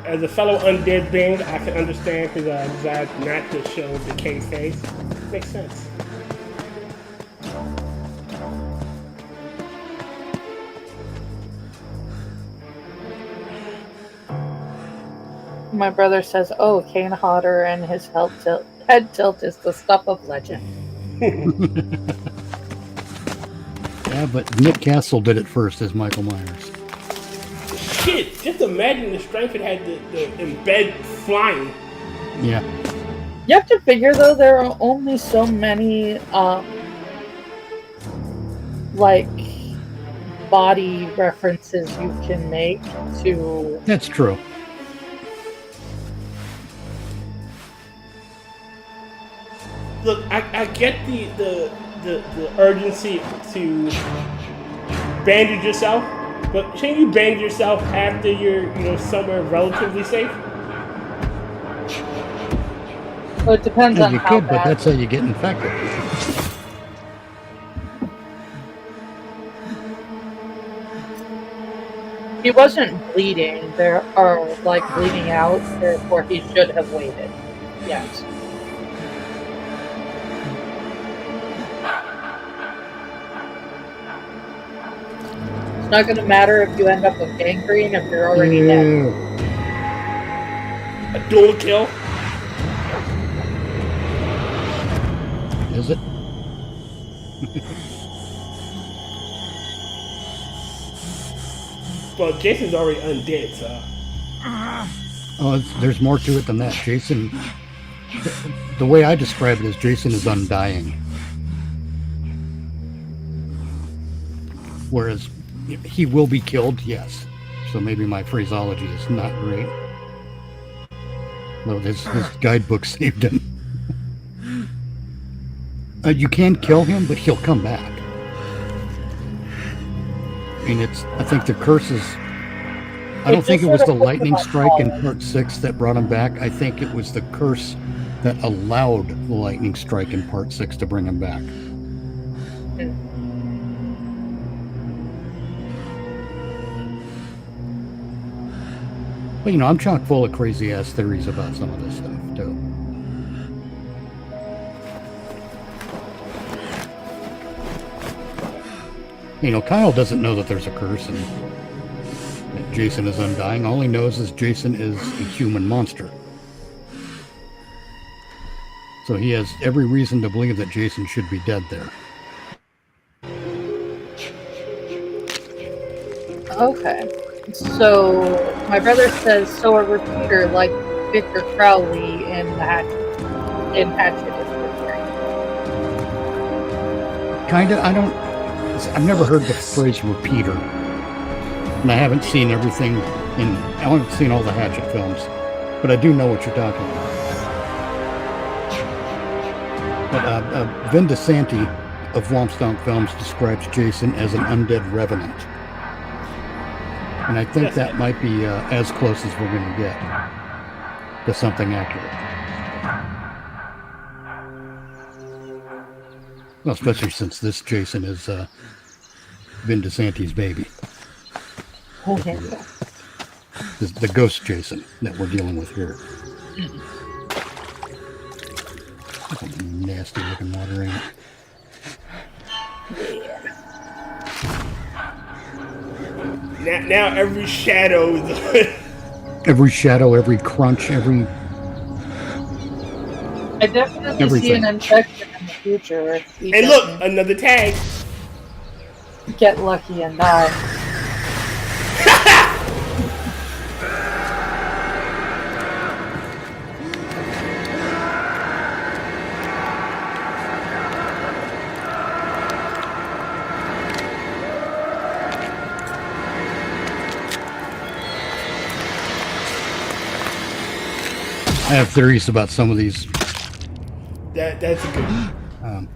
Speaker 1: As a fellow undead being, I can understand his desire not to show the K's face. Makes sense.
Speaker 2: My brother says, oh, Kane Hodder and his head tilt is the stuff of legend.
Speaker 3: Yeah, but Nick Castle did it first as Michael Myers.
Speaker 1: Shit, just imagine the strength it had to embed flying.
Speaker 3: Yeah.
Speaker 2: You have to figure, though, there are only so many, like, body references you can make to...
Speaker 3: That's true.
Speaker 1: Look, I get the urgency to bandage yourself, but shouldn't you bandage yourself after you're somewhere relatively safe?
Speaker 2: Well, it depends on
Speaker 3: you
Speaker 2: how
Speaker 3: could,
Speaker 2: bad.
Speaker 3: but that's how you get infected.
Speaker 2: He wasn't bleeding, bleeding out, therefore he should have waited. Yes. It's not going to matter if you end up with gangrene if you're already dead.
Speaker 1: A dual kill?
Speaker 3: Is it?
Speaker 1: Well, Jason's already undead, so...
Speaker 3: Oh, there's more to it than that. Jason... The way I describe it is Jason is undying. Whereas he will be killed, yes. So maybe my phraseology is not great. Well, his guidebook saved him. You can kill him, but he'll come back. I mean, I think the curse is... I don't think it was the lightning strike in part 6 that brought him back. I think it was the curse that allowed the lightning strike in part 6 to bring him back. But, I'm chock full of crazy-ass theories about some of this stuff, too. Kyle doesn't know that there's a curse and that Jason is undying. All he knows is Jason is a human monster. So he has every reason to believe that Jason should be dead there.
Speaker 2: Okay. So, my brother says, so a repeater like Victor Crowley in Hatchet is returning.
Speaker 3: Kinda, I've never heard the phrase repeater. And I haven't seen everything I haven't seen all the Hatchet films. But I do know what you're talking about. But Vin DeSanti of Womp Stomp Films describes Jason as an undead revenant. And I think that might be as close as we're going to get to something accurate. Well, especially since this Jason is Vin DeSanti's baby.
Speaker 2: Okay.
Speaker 3: The ghost Jason that we're dealing with here. Nasty looking water, ain't it?
Speaker 1: Now every shadow is...
Speaker 3: Every shadow, every crunch, every...
Speaker 2: I definitely see an infection in the future.
Speaker 1: Hey, look! Another tag!
Speaker 2: Get lucky and die.
Speaker 3: I have theories about some of these.
Speaker 1: That's a good one.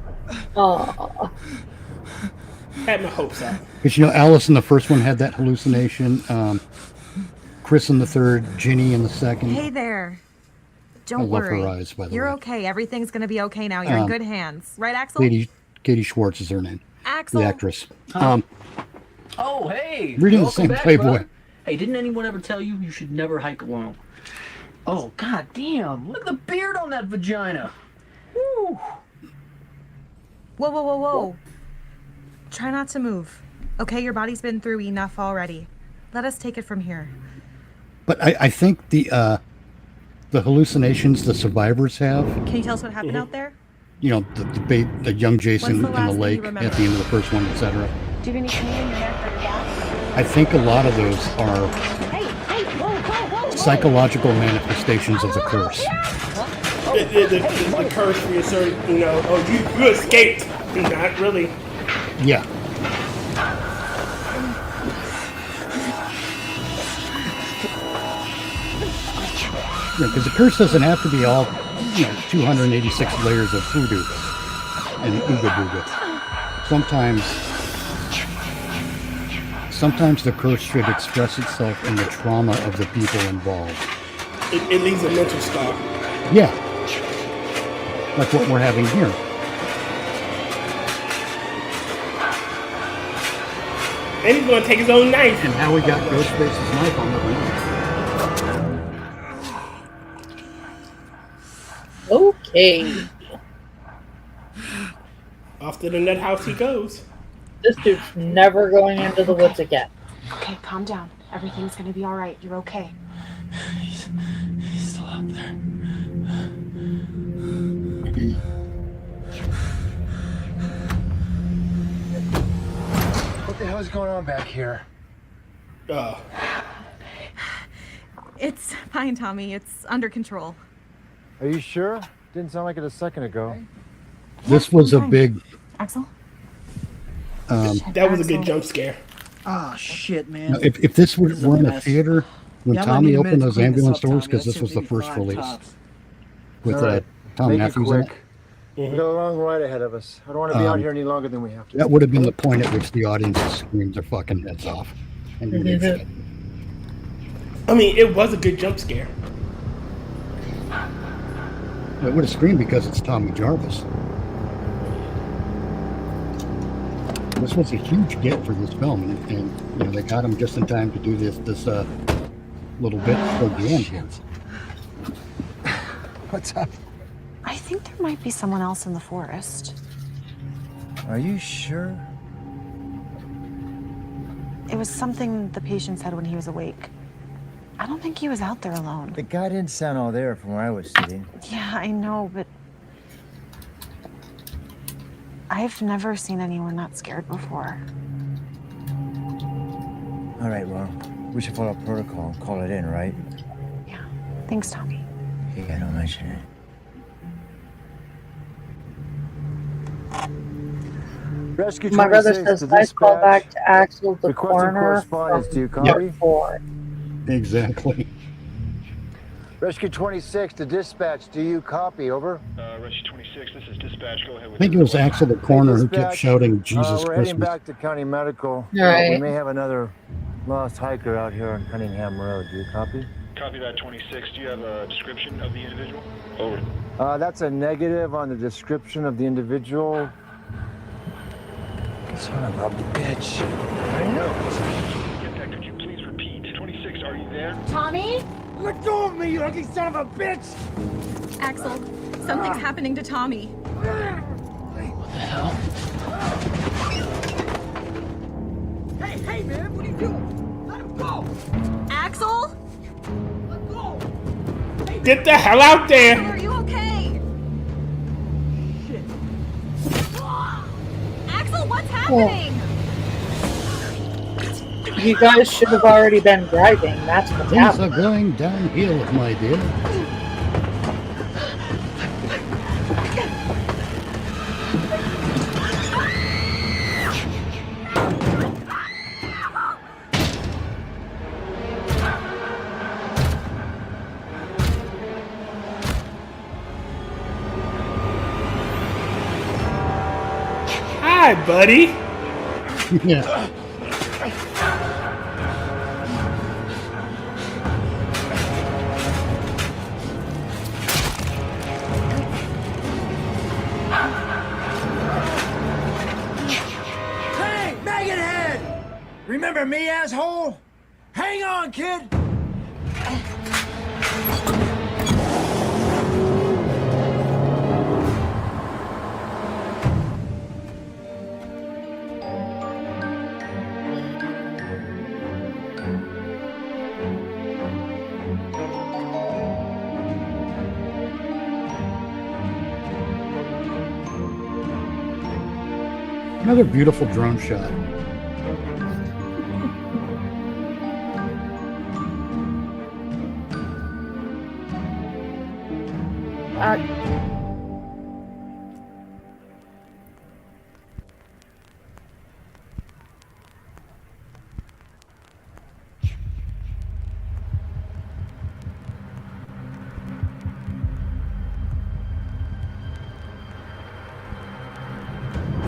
Speaker 1: Had my hopes up.
Speaker 3: Because, Alice in the first one had that hallucination. Chris in the third, Ginny in the second.
Speaker 4: Hey there. Don't
Speaker 3: I love
Speaker 4: worry.
Speaker 3: her eyes, by the
Speaker 4: You're
Speaker 3: way.
Speaker 4: okay. Everything's going to be okay now. You're in good hands. Right, Axel?
Speaker 3: Katie Schwartz is her name.
Speaker 4: Axel.
Speaker 3: The actress.
Speaker 11: Oh, hey!
Speaker 3: Reading the
Speaker 11: Welcome
Speaker 3: same
Speaker 11: back,
Speaker 3: Playboy.
Speaker 11: bud. Hey, didn't anyone ever tell you should never hike alone? Oh, god damn! Look at the beard on that vagina! Woo!
Speaker 4: Whoa. Try not to move. Okay, your body's been through enough already. Let us take it from here.
Speaker 3: But I think the hallucinations the survivors have,
Speaker 4: Can you tell us what happened out there?
Speaker 3: the young Jason
Speaker 4: When's the
Speaker 3: in
Speaker 4: last
Speaker 3: the
Speaker 4: thing
Speaker 3: lake
Speaker 4: you
Speaker 3: at
Speaker 4: remember?
Speaker 3: the end of the first one, etc.
Speaker 4: Do you have any pain in your neck or your back?
Speaker 3: I think a lot of those are
Speaker 4: Hey, whoa.
Speaker 3: psychological manifestations of the curse.
Speaker 1: The curse reasserted, you escaped. Not really.
Speaker 3: Yeah. Because the curse doesn't have to be all, 286 layers of hoodoo and ooga booga. Sometimes the curse should express itself in the trauma of the people involved.
Speaker 1: It leaves a mental scar.
Speaker 3: Yeah. Like what we're having here.
Speaker 1: And he's going to take his own knife.
Speaker 3: And how we got Ghostface's knife on the ground.
Speaker 2: Okay.
Speaker 1: Off to the nut house he goes.
Speaker 2: This dude's never going into the woods again.
Speaker 4: Okay, calm down. Everything's gonna be all right. You're okay.
Speaker 21: He's still out there.
Speaker 10: What the hell is going on back here?
Speaker 4: It's fine, Tommy. It's under control.
Speaker 12: Are you sure? Didn't sound like it a second ago.
Speaker 3: This was a big...
Speaker 4: Axel?
Speaker 1: That was a good jump scare.
Speaker 21: Oh shit, man.
Speaker 3: If this were
Speaker 21: This is a
Speaker 3: in a
Speaker 21: mess.
Speaker 3: theater, when
Speaker 21: Yeah, I'm gonna
Speaker 3: Tommy
Speaker 21: need a
Speaker 3: opened
Speaker 21: minute to
Speaker 3: those
Speaker 21: clean this
Speaker 3: ambulance
Speaker 21: up,
Speaker 3: doors,
Speaker 21: Tommy.
Speaker 3: because
Speaker 21: That
Speaker 3: this was
Speaker 21: shit
Speaker 3: the
Speaker 21: made
Speaker 3: first
Speaker 21: 5
Speaker 3: release
Speaker 21: tops.
Speaker 3: with
Speaker 10: All right.
Speaker 3: Tom
Speaker 10: Make it
Speaker 3: Matthews in it.
Speaker 10: quick. We got a long ride ahead of us. I don't want to be out here any longer than we have to.
Speaker 3: That would have been the point at which the audience screamed their fucking heads off. And you shit.
Speaker 1: I mean, it was a good jump scare.
Speaker 3: It would have screamed because it's Tommy Jarvis. This was a huge get for this film, and you know they got him just in time to do this little bit toward the end here.
Speaker 10: What's up?
Speaker 4: I think there might be someone else in the forest.
Speaker 10: Are you sure?
Speaker 4: It was something the patient said when he was awake. I don't think he was out there alone.
Speaker 10: The guy didn't sound all there from where I was sitting.
Speaker 4: Yeah, I know, but I've never seen anyone not scared before.
Speaker 10: All right, well, we should follow protocol and call it in, right?
Speaker 4: Thanks, Tommy.
Speaker 10: Yeah, don't mention it. Rescue
Speaker 2: My brother
Speaker 10: 26
Speaker 2: says,
Speaker 10: to
Speaker 2: nice call
Speaker 10: dispatch.
Speaker 2: back to Axel the
Speaker 10: Requesting
Speaker 2: coroner
Speaker 10: correspondence.
Speaker 2: from
Speaker 10: Do you copy?
Speaker 2: Fort.
Speaker 3: Exactly.
Speaker 10: Rescue 26 to dispatch. Do you copy? Over.
Speaker 12: Rescue 26, this is dispatch. Go ahead
Speaker 3: I
Speaker 12: with
Speaker 3: think it was Axel the coroner who kept shouting "Jesus
Speaker 10: we're heading
Speaker 3: Christmas."
Speaker 10: back to County Medical.
Speaker 2: Right.
Speaker 10: We may have another lost hiker out here on Cunningham Road. Do you copy?
Speaker 12: Copy that 26. Do you have a description of the individual? Over.
Speaker 10: That's a negative on the description of the individual. Son of a bitch. I know.
Speaker 12: Kefk, could you please repeat? 26, are you there?
Speaker 5: Tommy?
Speaker 10: Let go of me, you ugly son of a bitch!
Speaker 5: Axel, something's happening to Tommy.
Speaker 21: What the hell?
Speaker 5: Hey, man, what are you doing? Let him go! Axel? Let go!
Speaker 1: Get the hell out there!
Speaker 5: Are you okay? Shit. Axel, what's happening?
Speaker 2: You guys should have already been driving. That's what's
Speaker 3: Things
Speaker 2: happening.
Speaker 3: are going downhill, my dear.
Speaker 1: Hi, buddy.
Speaker 3: Yeah.
Speaker 10: Hey, maggot head! Remember me, asshole? Hang on, kid!
Speaker 3: Another beautiful drone shot.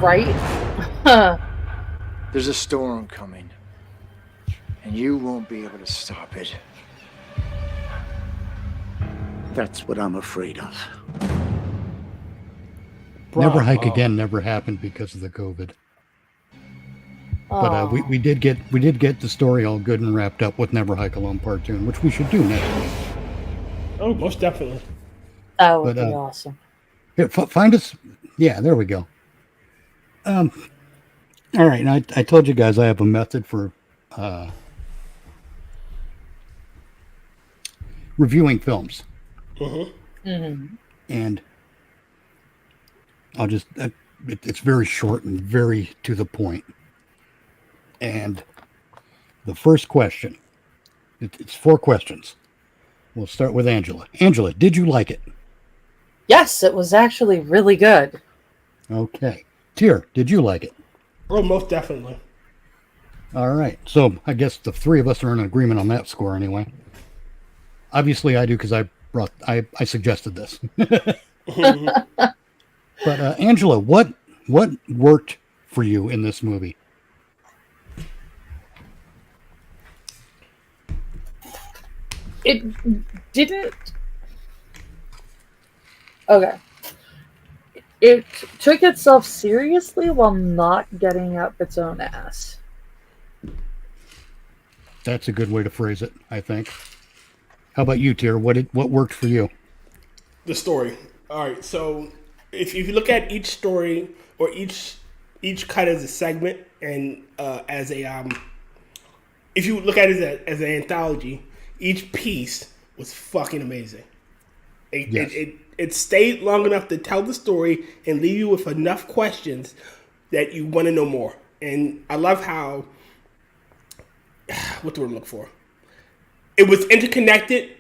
Speaker 2: Right?
Speaker 10: There's a storm coming, and you won't be able to stop it.
Speaker 22: That's what I'm afraid of.
Speaker 3: Never Hike Again never happened because of the COVID. But we did get the story all good and wrapped up with Never Hike Alone Part 2, which we should do next week.
Speaker 1: Oh, most definitely.
Speaker 2: That would be awesome.
Speaker 3: Here, find us. Yeah, there we go. All right, and I told you guys I have a method for reviewing films. And I'll just, it's very short and very to the point. And the first question, it's 4 questions. We'll start with Angela. Angela, did you like it?
Speaker 2: Yes, it was actually really good.
Speaker 3: Okay. Tyr, did you like it?
Speaker 1: Oh, most definitely.
Speaker 3: All right. So I guess the three of us are in agreement on that score anyway. Obviously, I do because I suggested this. But Angela, what worked for you in this movie?
Speaker 2: It didn't. Okay. It took itself seriously while not getting up its own ass.
Speaker 3: That's a good way to phrase it, I think. How about you, Tyr? What worked for you?
Speaker 1: The story. All right. So if you look at each story or each cut as a segment and as a if you look at it as an anthology, each piece was fucking amazing. It stayed long enough to tell the story and leave you with enough questions that you want to know more. And I love how, what do I look for? It was interconnected,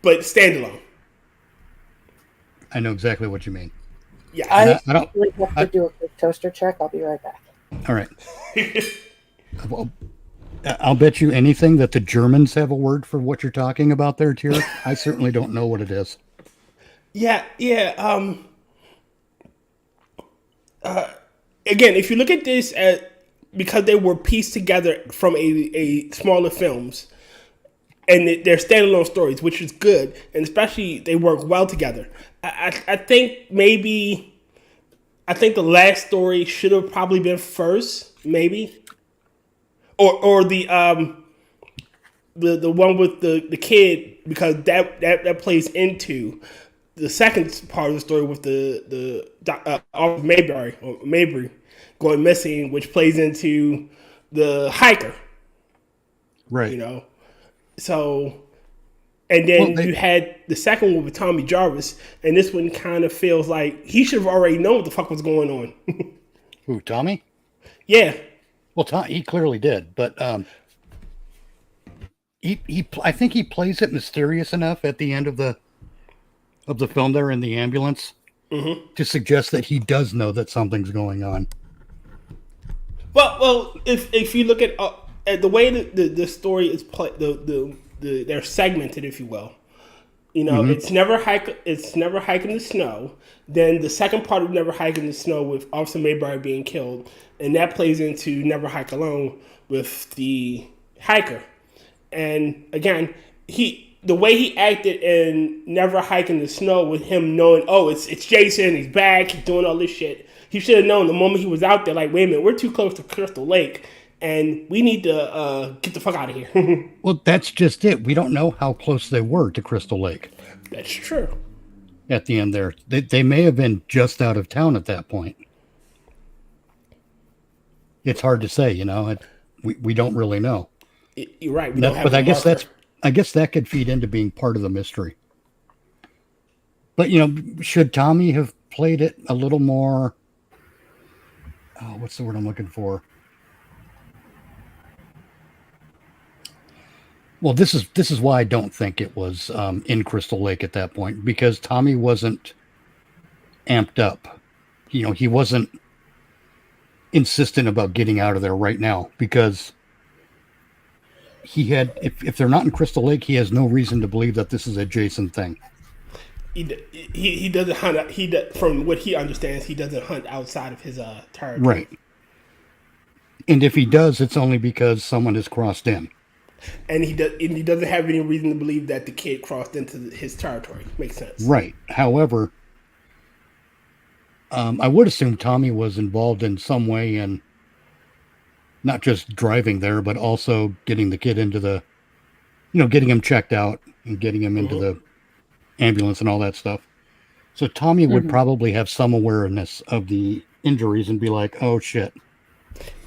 Speaker 1: but standalone.
Speaker 3: I know exactly what you mean.
Speaker 1: Yeah,
Speaker 2: I don't have to do a quick toaster check. I'll be right back.
Speaker 3: All right. Well, I'll bet you anything that the Germans have a word for what you're talking about there, Tyr. I certainly don't know what it is.
Speaker 1: Yeah. Again, if you look at this because they were pieced together from a smaller films, and they're standalone stories, which is good, and especially they work well together. I think the last story should have probably been first, maybe, or the one with the kid, because that plays into the second part of the story with the Mayberry going missing, which plays into the hiker.
Speaker 3: Right.
Speaker 1: You know. So, and then you had the second one with Tommy Jarvis, and this one kind of feels like he should have already known what the fuck was going on.
Speaker 3: Who, Tommy?
Speaker 1: Yeah.
Speaker 3: Well, he clearly did, but I think he plays it mysterious enough at the end of the film there in the ambulance to suggest that he does know that something's going on.
Speaker 1: Well, if you look at the way the story is played, they're segmented, if you will. You know, it's never hike in the snow. Then the second part of Never Hike in the Snow with Officer Mayberry being killed, and that plays into Never Hike Alone with the hiker. And again, the way he acted in Never Hike in the Snow with him knowing, oh, it's Jason, he's back, he's doing all this shit. He should have known the moment he was out there, like, wait a minute, we're too close to Crystal Lake, and we need to get the fuck out of here.
Speaker 3: Well, that's just it. We don't know how close they were to Crystal Lake.
Speaker 1: That's true.
Speaker 3: At the end there. They may have been just out of town at that point. It's hard to say, you know. We don't really know.
Speaker 1: You're right.
Speaker 3: But I guess that could feed into being part of the mystery. But, you know, should Tommy have played it a little more... Oh, what's the word I'm looking for? Well, this is why I don't think it was in Crystal Lake at that point, because Tommy wasn't amped up. You know, he wasn't insistent about getting out of there right now, because he had, if they're not in Crystal Lake, he has no reason to believe that this is a Jason thing.
Speaker 1: He doesn't hunt. From what he understands, he doesn't hunt outside of his territory.
Speaker 3: Right. And if he does, it's only because someone has crossed in.
Speaker 1: And he doesn't have any reason to believe that the kid crossed into his territory. Makes sense.
Speaker 3: Right. However, I would assume Tommy was involved in some way in not just driving there, but also getting the kid into the, getting him checked out and getting him into the ambulance and all that stuff. So Tommy would probably have some awareness of the injuries and be like, oh shit.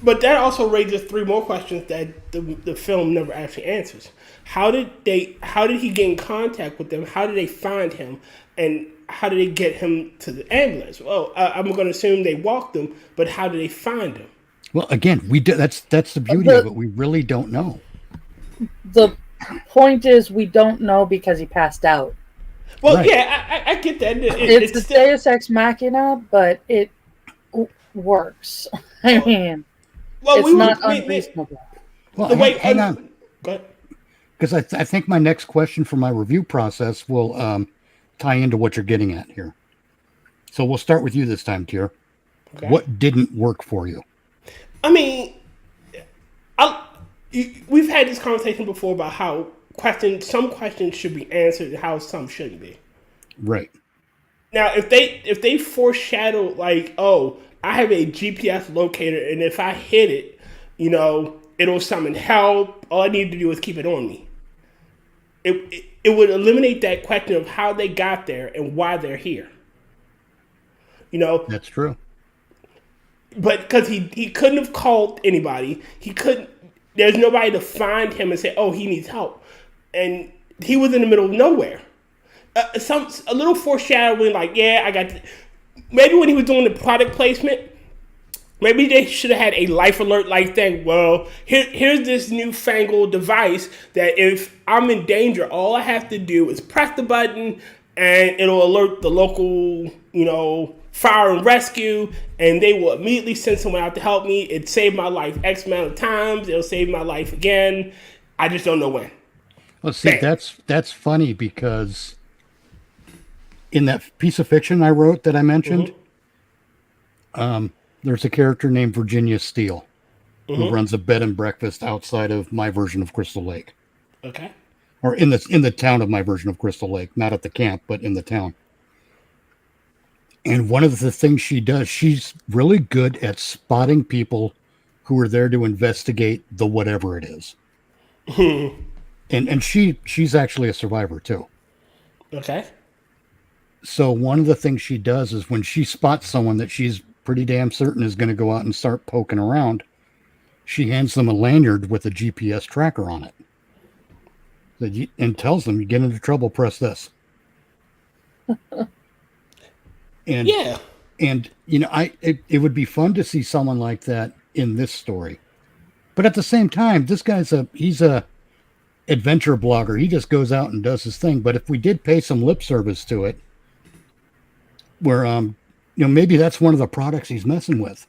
Speaker 1: But that also raises three more questions that the film never actually answers. How did he get in contact with them? How did they find him? And how did they get him to the ambulance? Well, I'm going to assume they walked him, but how did they find him?
Speaker 3: Well, again, that's the beauty of it. We really don't know.
Speaker 2: The point is, we don't know because he passed out.
Speaker 1: Well, right. Yeah, I get that.
Speaker 2: It's the Deus Ex Machina, but works. I mean,
Speaker 1: well,
Speaker 2: it's not unreasonable.
Speaker 3: Well,
Speaker 1: The way-
Speaker 3: hang on.
Speaker 1: Go ahead.
Speaker 3: Because I think my next question for my review process will tie into what you're getting at here. So we'll start with you this time, Tier.
Speaker 1: Okay.
Speaker 3: What didn't work for you?
Speaker 1: I mean, we've had this conversation before about how some questions should be answered and how some shouldn't be.
Speaker 3: Right.
Speaker 1: Now, if they foreshadow like, oh, I have a GPS locator, and if I hit it, it'll summon help. All I need to do is keep it on me. It would eliminate that question of how they got there and why they're here.
Speaker 3: That's true.
Speaker 1: But because he couldn't have called anybody, there's nobody to find him and say, oh, he needs help, and he was in the middle of nowhere. A little foreshadowing, like, yeah, I got. Maybe when he was doing the product placement, maybe they should have had a life alert like that. Well, here's this newfangled device that if I'm in danger, all I have to do is press the button and it'll alert the local, fire and rescue, and they will immediately send someone out to help me. It saved my life X amount of times. It'll save my life again. I just don't know when.
Speaker 3: Well, see, that's funny because in that piece of fiction I wrote that I mentioned, there's a character named Virginia Steele who runs a bed and breakfast outside of my version of Crystal Lake.
Speaker 1: Okay.
Speaker 3: Or in the town of my version of Crystal Lake, not at the camp, but in the town. And one of the things she does, she's really good at spotting people who are there to investigate the whatever it is. and she's actually a survivor too.
Speaker 1: Okay.
Speaker 3: So one of the things she does is when she spots someone that she's pretty damn certain is going to go out and start poking around, she hands them a lanyard with a GPS tracker on it. And tells them, you get into trouble, press this. And
Speaker 1: yeah.
Speaker 3: And it would be fun to see someone like that in this story. But at the same time, this guy's he's a adventure blogger. He just goes out and does his thing. But if we did pay some lip service to it, where maybe that's one of the products he's messing with,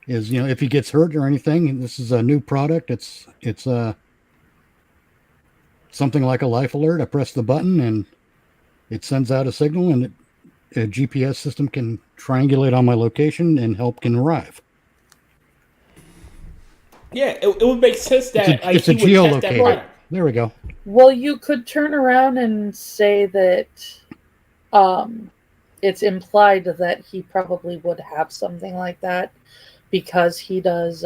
Speaker 3: is if he gets hurt or anything, and this is a new product, it's something like a life alert. I press the button and it sends out a signal, and a GPS system can triangulate on my location and help can arrive.
Speaker 1: Yeah, it would make sense that
Speaker 3: it's a geolocator. There we go.
Speaker 2: Well, you could turn around and say that it's implied that he probably would have something like that because he does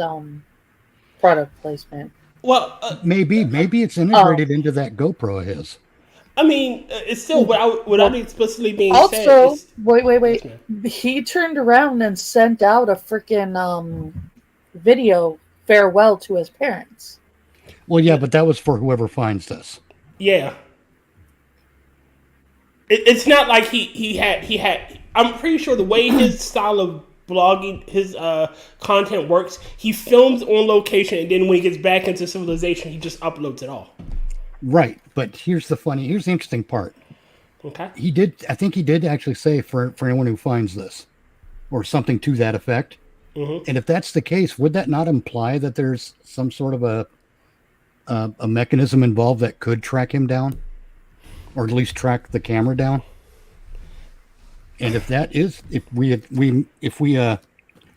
Speaker 2: product placement.
Speaker 1: Well,
Speaker 3: maybe it's integrated into that GoPro of his.
Speaker 1: I mean, it's still without explicitly being said.
Speaker 2: Also, wait. He turned around and sent out a freaking video farewell to his parents.
Speaker 3: Well, yeah, but that was for whoever finds this.
Speaker 1: Yeah. It's not like he had. I'm pretty sure the way his style of blogging, his content works, he films on location, and then when he gets back into civilization, he just uploads it all.
Speaker 3: Right, but here's the interesting part.
Speaker 1: Okay.
Speaker 3: I think he did actually say for anyone who finds this, or something to that effect. And if that's the case, would that not imply that there's some sort of a mechanism involved that could track him down, or at least track the camera down? And if that is, if we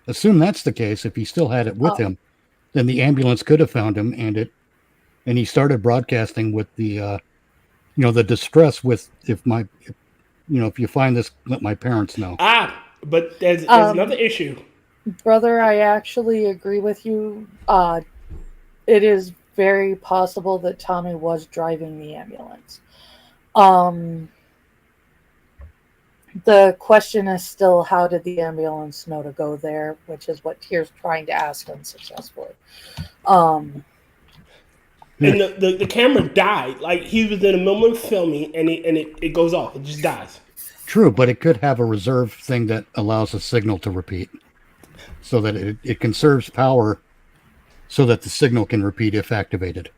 Speaker 3: assume that's the case, if he still had it with him, then the ambulance could have found him, and he started broadcasting with the the distress with if you find this, let my parents know.
Speaker 1: But there's another issue.
Speaker 2: Brother, I actually agree with you. It is very possible that Tommy was driving the ambulance. The question is still, how did the ambulance know to go there, which is what Tier's trying to ask unsuccessfully.
Speaker 1: And the camera died. Like, he was in the middle of filming, and it goes off. It just dies.
Speaker 3: True, but it could have a reserve thing that allows a signal to repeat, so that it conserves power, so that the signal can repeat if activated.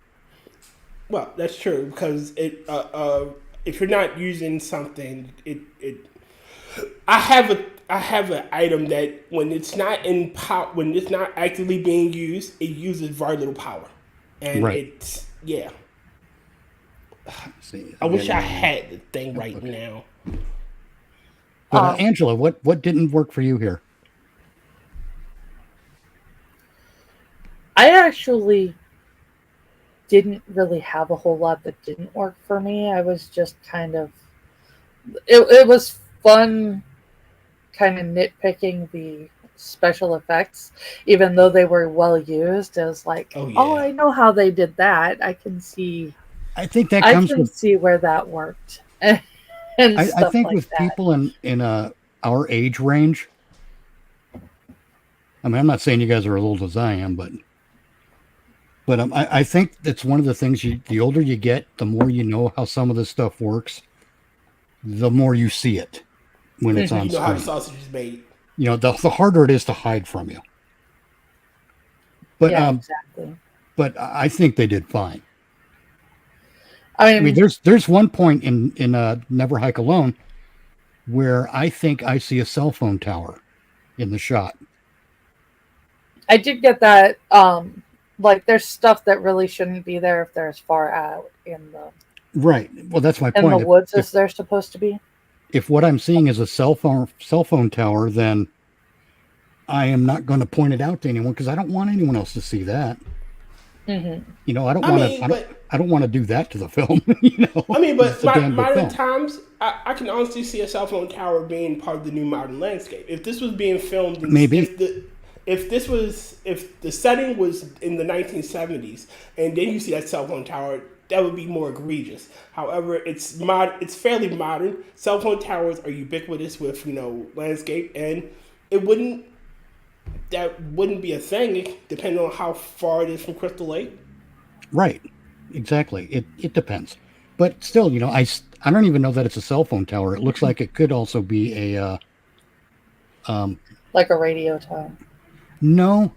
Speaker 1: Well, that's true, because if you're not using something, I have I have an item that when it's not in when it's not actively being used, it uses very little power, and it's
Speaker 3: See,
Speaker 1: I wish I had the thing right now.
Speaker 3: But Angela, what didn't work for you here?
Speaker 2: I actually didn't really have a whole lot that didn't work for me. I was just kind of... It was fun kind of nitpicking the special effects, even though they were well used. I was like, oh, I know how they did that. I can see...
Speaker 3: I think that comes with...
Speaker 2: see where that worked. and
Speaker 3: I
Speaker 2: stuff
Speaker 3: think
Speaker 2: like
Speaker 3: with
Speaker 2: that.
Speaker 3: people in our age range, I mean, I'm not saying you guys are as old as I am, but I think that's one of the things. The older you get, the more you know how some of this stuff works. The more you see it when it's on
Speaker 1: You know how the
Speaker 3: screen.
Speaker 1: sausage is made.
Speaker 3: You know, the harder it is to hide from you. But
Speaker 2: exactly.
Speaker 3: But I think they did fine.
Speaker 2: I
Speaker 3: mean, there's one point in Never Hike Alone where I think I see a cell phone tower in the shot.
Speaker 2: I did get that. Like, there's stuff that really shouldn't be there if they're as far out in the
Speaker 3: Right. Well, that's my
Speaker 2: in
Speaker 3: point.
Speaker 2: the woods as they're supposed to be.
Speaker 3: If what I'm seeing is a cell phone tower, then I am not going to point it out to anyone because I don't want anyone else to see that.
Speaker 2: Mm-hmm.
Speaker 3: You know, I don't want to do that to the film. You know,
Speaker 1: I mean, but
Speaker 3: It's a damn good
Speaker 1: modern
Speaker 3: film.
Speaker 1: times, I can honestly see a cell phone tower being part of the new modern landscape. If this was being filmed, if the setting was in the 1970s, and then you see that cell phone tower, that would be more egregious. However, it's fairly modern. Cell phone towers are ubiquitous with landscape, and that wouldn't be a thing depending on how far it is from Crystal Lake.
Speaker 3: Right. Exactly. It depends. But still, I don't even know that it's a cell phone tower. It looks like it could also be a
Speaker 2: like a radio tower.
Speaker 3: No,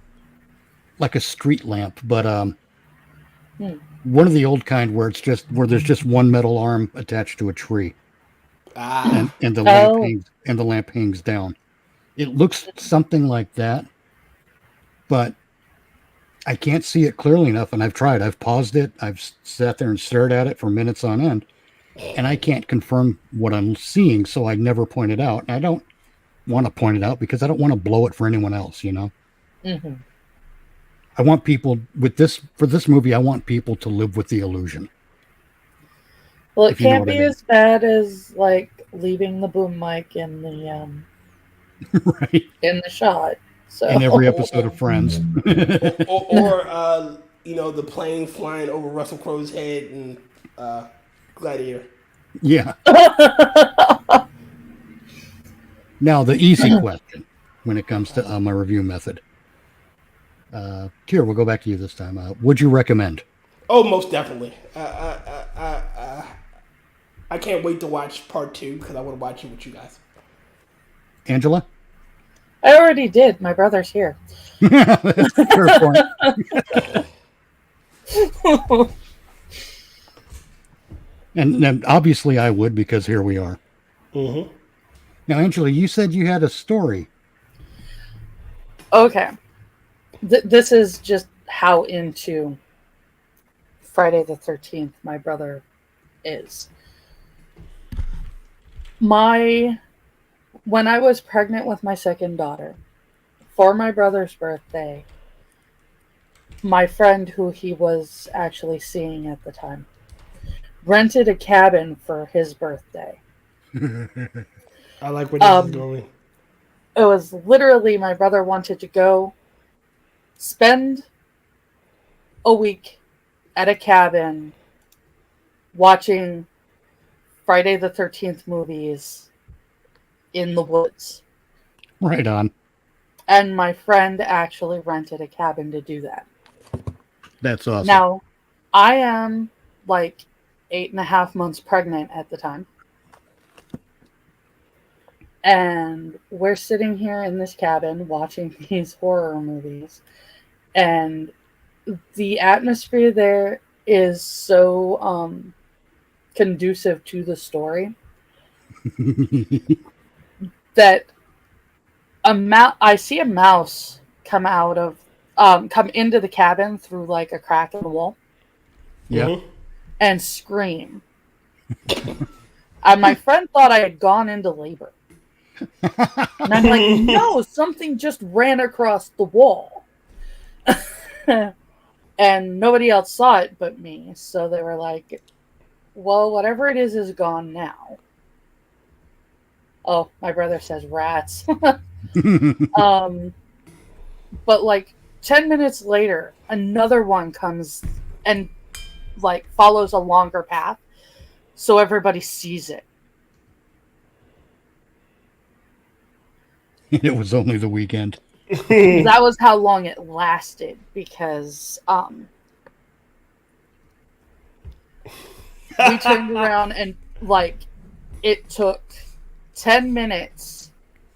Speaker 3: like a street lamp, but one of the old kind where there's just one metal arm attached to a tree. And the lamp hangs down. It looks something like that, but I can't see it clearly enough, and I've tried. I've paused it. I've sat there and stared at it for minutes on end, and I can't confirm what I'm seeing, so I never point it out. And I don't want to point it out because I don't want to blow it for anyone else,
Speaker 2: Mm-hmm.
Speaker 3: I want people for this movie, I want people to live with the illusion.
Speaker 2: Well, it can't be as bad as like leaving the boom mic in the
Speaker 3: right
Speaker 2: in the shot. So
Speaker 3: in every episode of Friends,
Speaker 1: or the plane flying over Russell Crowe's head and Gladiator.
Speaker 3: Yeah. Now the easy question when it comes to my review method. Kier, we'll go back to you this time. Would you recommend?
Speaker 1: Oh, most definitely. I can't wait to watch part 2 because I want to watch it with you guys.
Speaker 3: Angela?
Speaker 2: I already did. My brother's here.
Speaker 3: That's a fair point. And obviously I would because here we are.
Speaker 1: Mm-hmm.
Speaker 3: Now, Angela, you said you had a story.
Speaker 2: Okay. This is just how into Friday the 13th my brother is. When I was pregnant with my second daughter, for my brother's birthday, my friend who he was actually seeing at the time rented a cabin for his birthday.
Speaker 1: I like where this is going.
Speaker 2: It was literally my brother wanted to go spend a week at a cabin watching Friday the 13th movies in the woods.
Speaker 3: Right on.
Speaker 2: And my friend actually rented a cabin to do that.
Speaker 3: That's awesome.
Speaker 2: Now, I am like 8.5 months pregnant at the time. And we're sitting here in this cabin watching these horror movies. And the atmosphere there is so conducive to the story that I see a mouse come out of come into the cabin through like a crack in the wall.
Speaker 3: Yeah.
Speaker 2: And scream. And my friend thought I had gone into labor. And I'm like, no, something just ran across the wall. And nobody else saw it but me. So they were like, well, whatever it is gone now. Oh, my brother says rats. But like 10 minutes later, another one comes and like follows a longer path. So everybody sees it.
Speaker 3: It was only the weekend.
Speaker 2: That was how long it lasted because we turned around and like it took 10 minutes.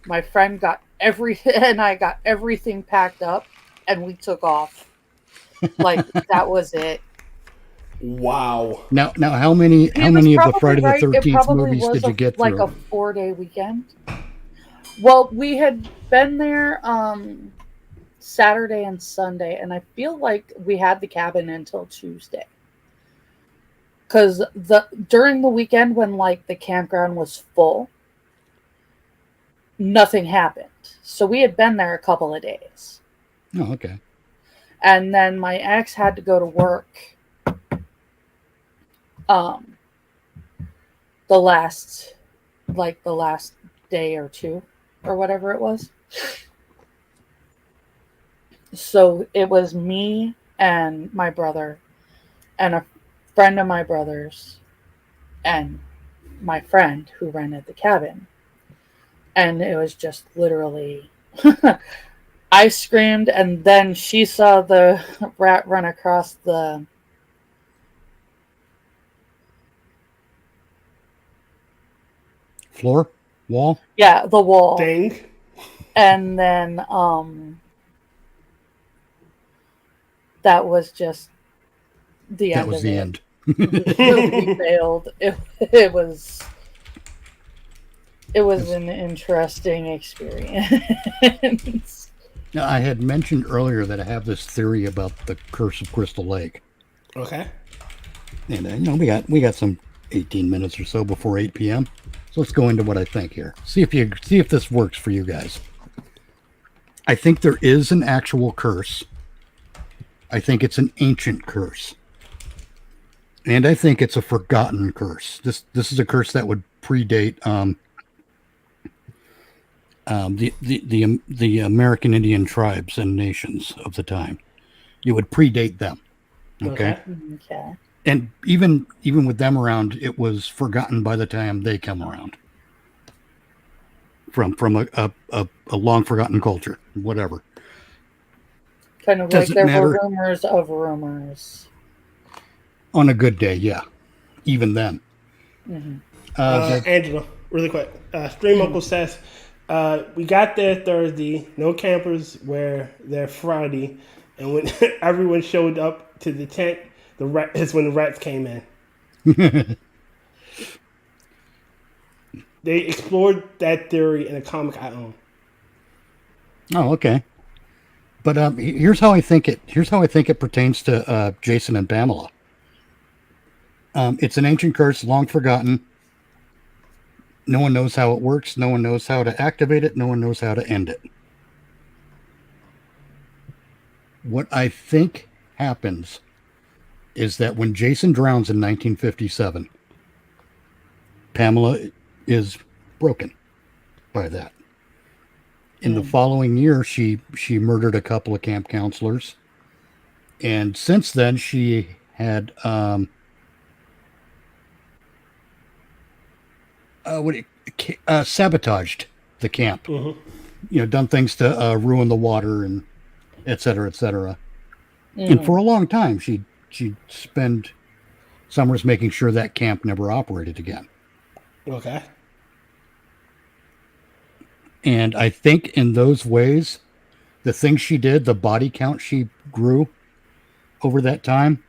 Speaker 2: My friend got I got everything packed up and we took off. Like that was it.
Speaker 1: Wow.
Speaker 3: Now how many of the Friday the 13th movies did you get
Speaker 2: like
Speaker 3: through?
Speaker 2: a 4-day weekend. Well, we had been there Saturday and Sunday, and I feel like we had the cabin until Tuesday. Because during the weekend when like the campground was full, nothing happened. So we had been there a couple of days.
Speaker 3: Oh, okay.
Speaker 2: And then my ex had to go to work the last day or two or whatever it was. So it was me and my brother and a friend of my brother's and my friend who rented the cabin. And it was just literally I screamed and then she saw the rat run across the
Speaker 3: floor? Wall?
Speaker 2: Yeah, the wall.
Speaker 1: Dang.
Speaker 2: And then that was just the end.
Speaker 3: That was the end.
Speaker 2: We failed. It was an interesting experience.
Speaker 3: Now, I had mentioned earlier that I have this theory about the curse of Crystal Lake.
Speaker 1: Okay.
Speaker 3: And we got some 18 minutes or so before 8 p.m. So let's go into what I think here. See if this works for you guys. I think there is an actual curse. I think it's an ancient curse. And I think it's a forgotten curse. This is a curse that would predate the American Indian tribes and nations of the time. It would predate them. Okay. And even with them around, it was forgotten by the time they come around. From a long forgotten culture, whatever.
Speaker 2: Kind of
Speaker 3: Does
Speaker 2: like
Speaker 3: it
Speaker 2: there
Speaker 3: matter?
Speaker 2: were rumors of rumors.
Speaker 3: On a good day, yeah. Even then.
Speaker 2: Mm-hmm.
Speaker 1: Angela, really quick. Stream Uncle says, we got there Thursday. No campers were there Friday. And when everyone showed up to the tent, is when the rats came in. They explored that theory in a comic I own.
Speaker 3: Oh, okay. But here's how I think it pertains to Jason and Pamela. It's an ancient curse, long forgotten. No one knows how it works. No one knows how to activate it. No one knows how to end it. What I think happens is that when Jason drowns in 1957, Pamela is broken by that. In the following year, she murdered a couple of camp counselors. And since then, she had sabotaged the camp. Mm-hmm. Done things to ruin the water and et cetera, et cetera. Mm-hmm. And for a long time, she'd spend summers making sure that camp never operated again.
Speaker 1: Okay.
Speaker 3: And I think in those ways, the things she did, the body count she grew over that time,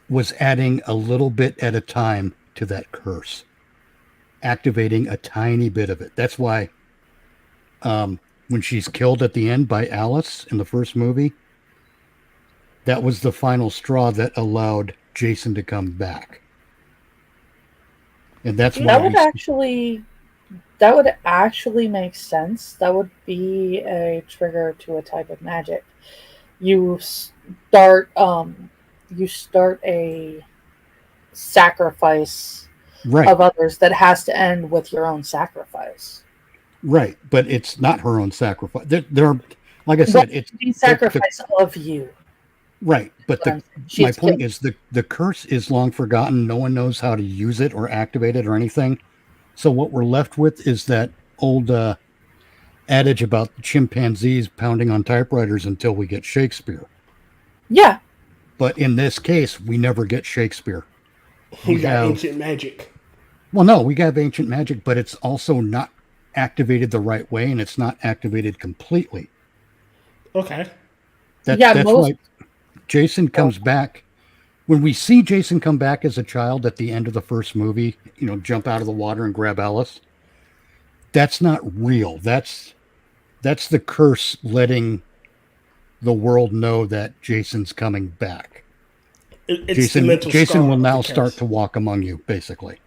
Speaker 3: was adding a little bit at a time to that curse, activating a tiny bit of it. That's why when she's killed at the end by Alice in the first movie, that was the final straw that allowed Jason to come back. And that's why
Speaker 2: that would actually make sense. That would be a trigger to a type of magic. You start a sacrifice of others that has to end with your own sacrifice.
Speaker 3: Right, but it's not her own sacrifice. They're like I said, it's
Speaker 2: the sacrifice of you.
Speaker 3: Right, but my point is the curse is long forgotten. No one knows how to use it or activate it or anything. So what we're left with is that old adage about chimpanzees pounding on typewriters until we get Shakespeare.
Speaker 2: Yeah.
Speaker 3: But in this case, we never get Shakespeare.
Speaker 1: We got ancient magic.
Speaker 3: Well, no, we have ancient magic, but it's also not activated the right way, and it's not activated completely.
Speaker 1: Okay.
Speaker 3: That's why Jason comes back. When we see Jason come back as a child at the end of the first movie, jump out of the water and grab Alice, that's not real. That's the curse letting the world know that Jason's coming back. Jason will now start to walk among you, basically.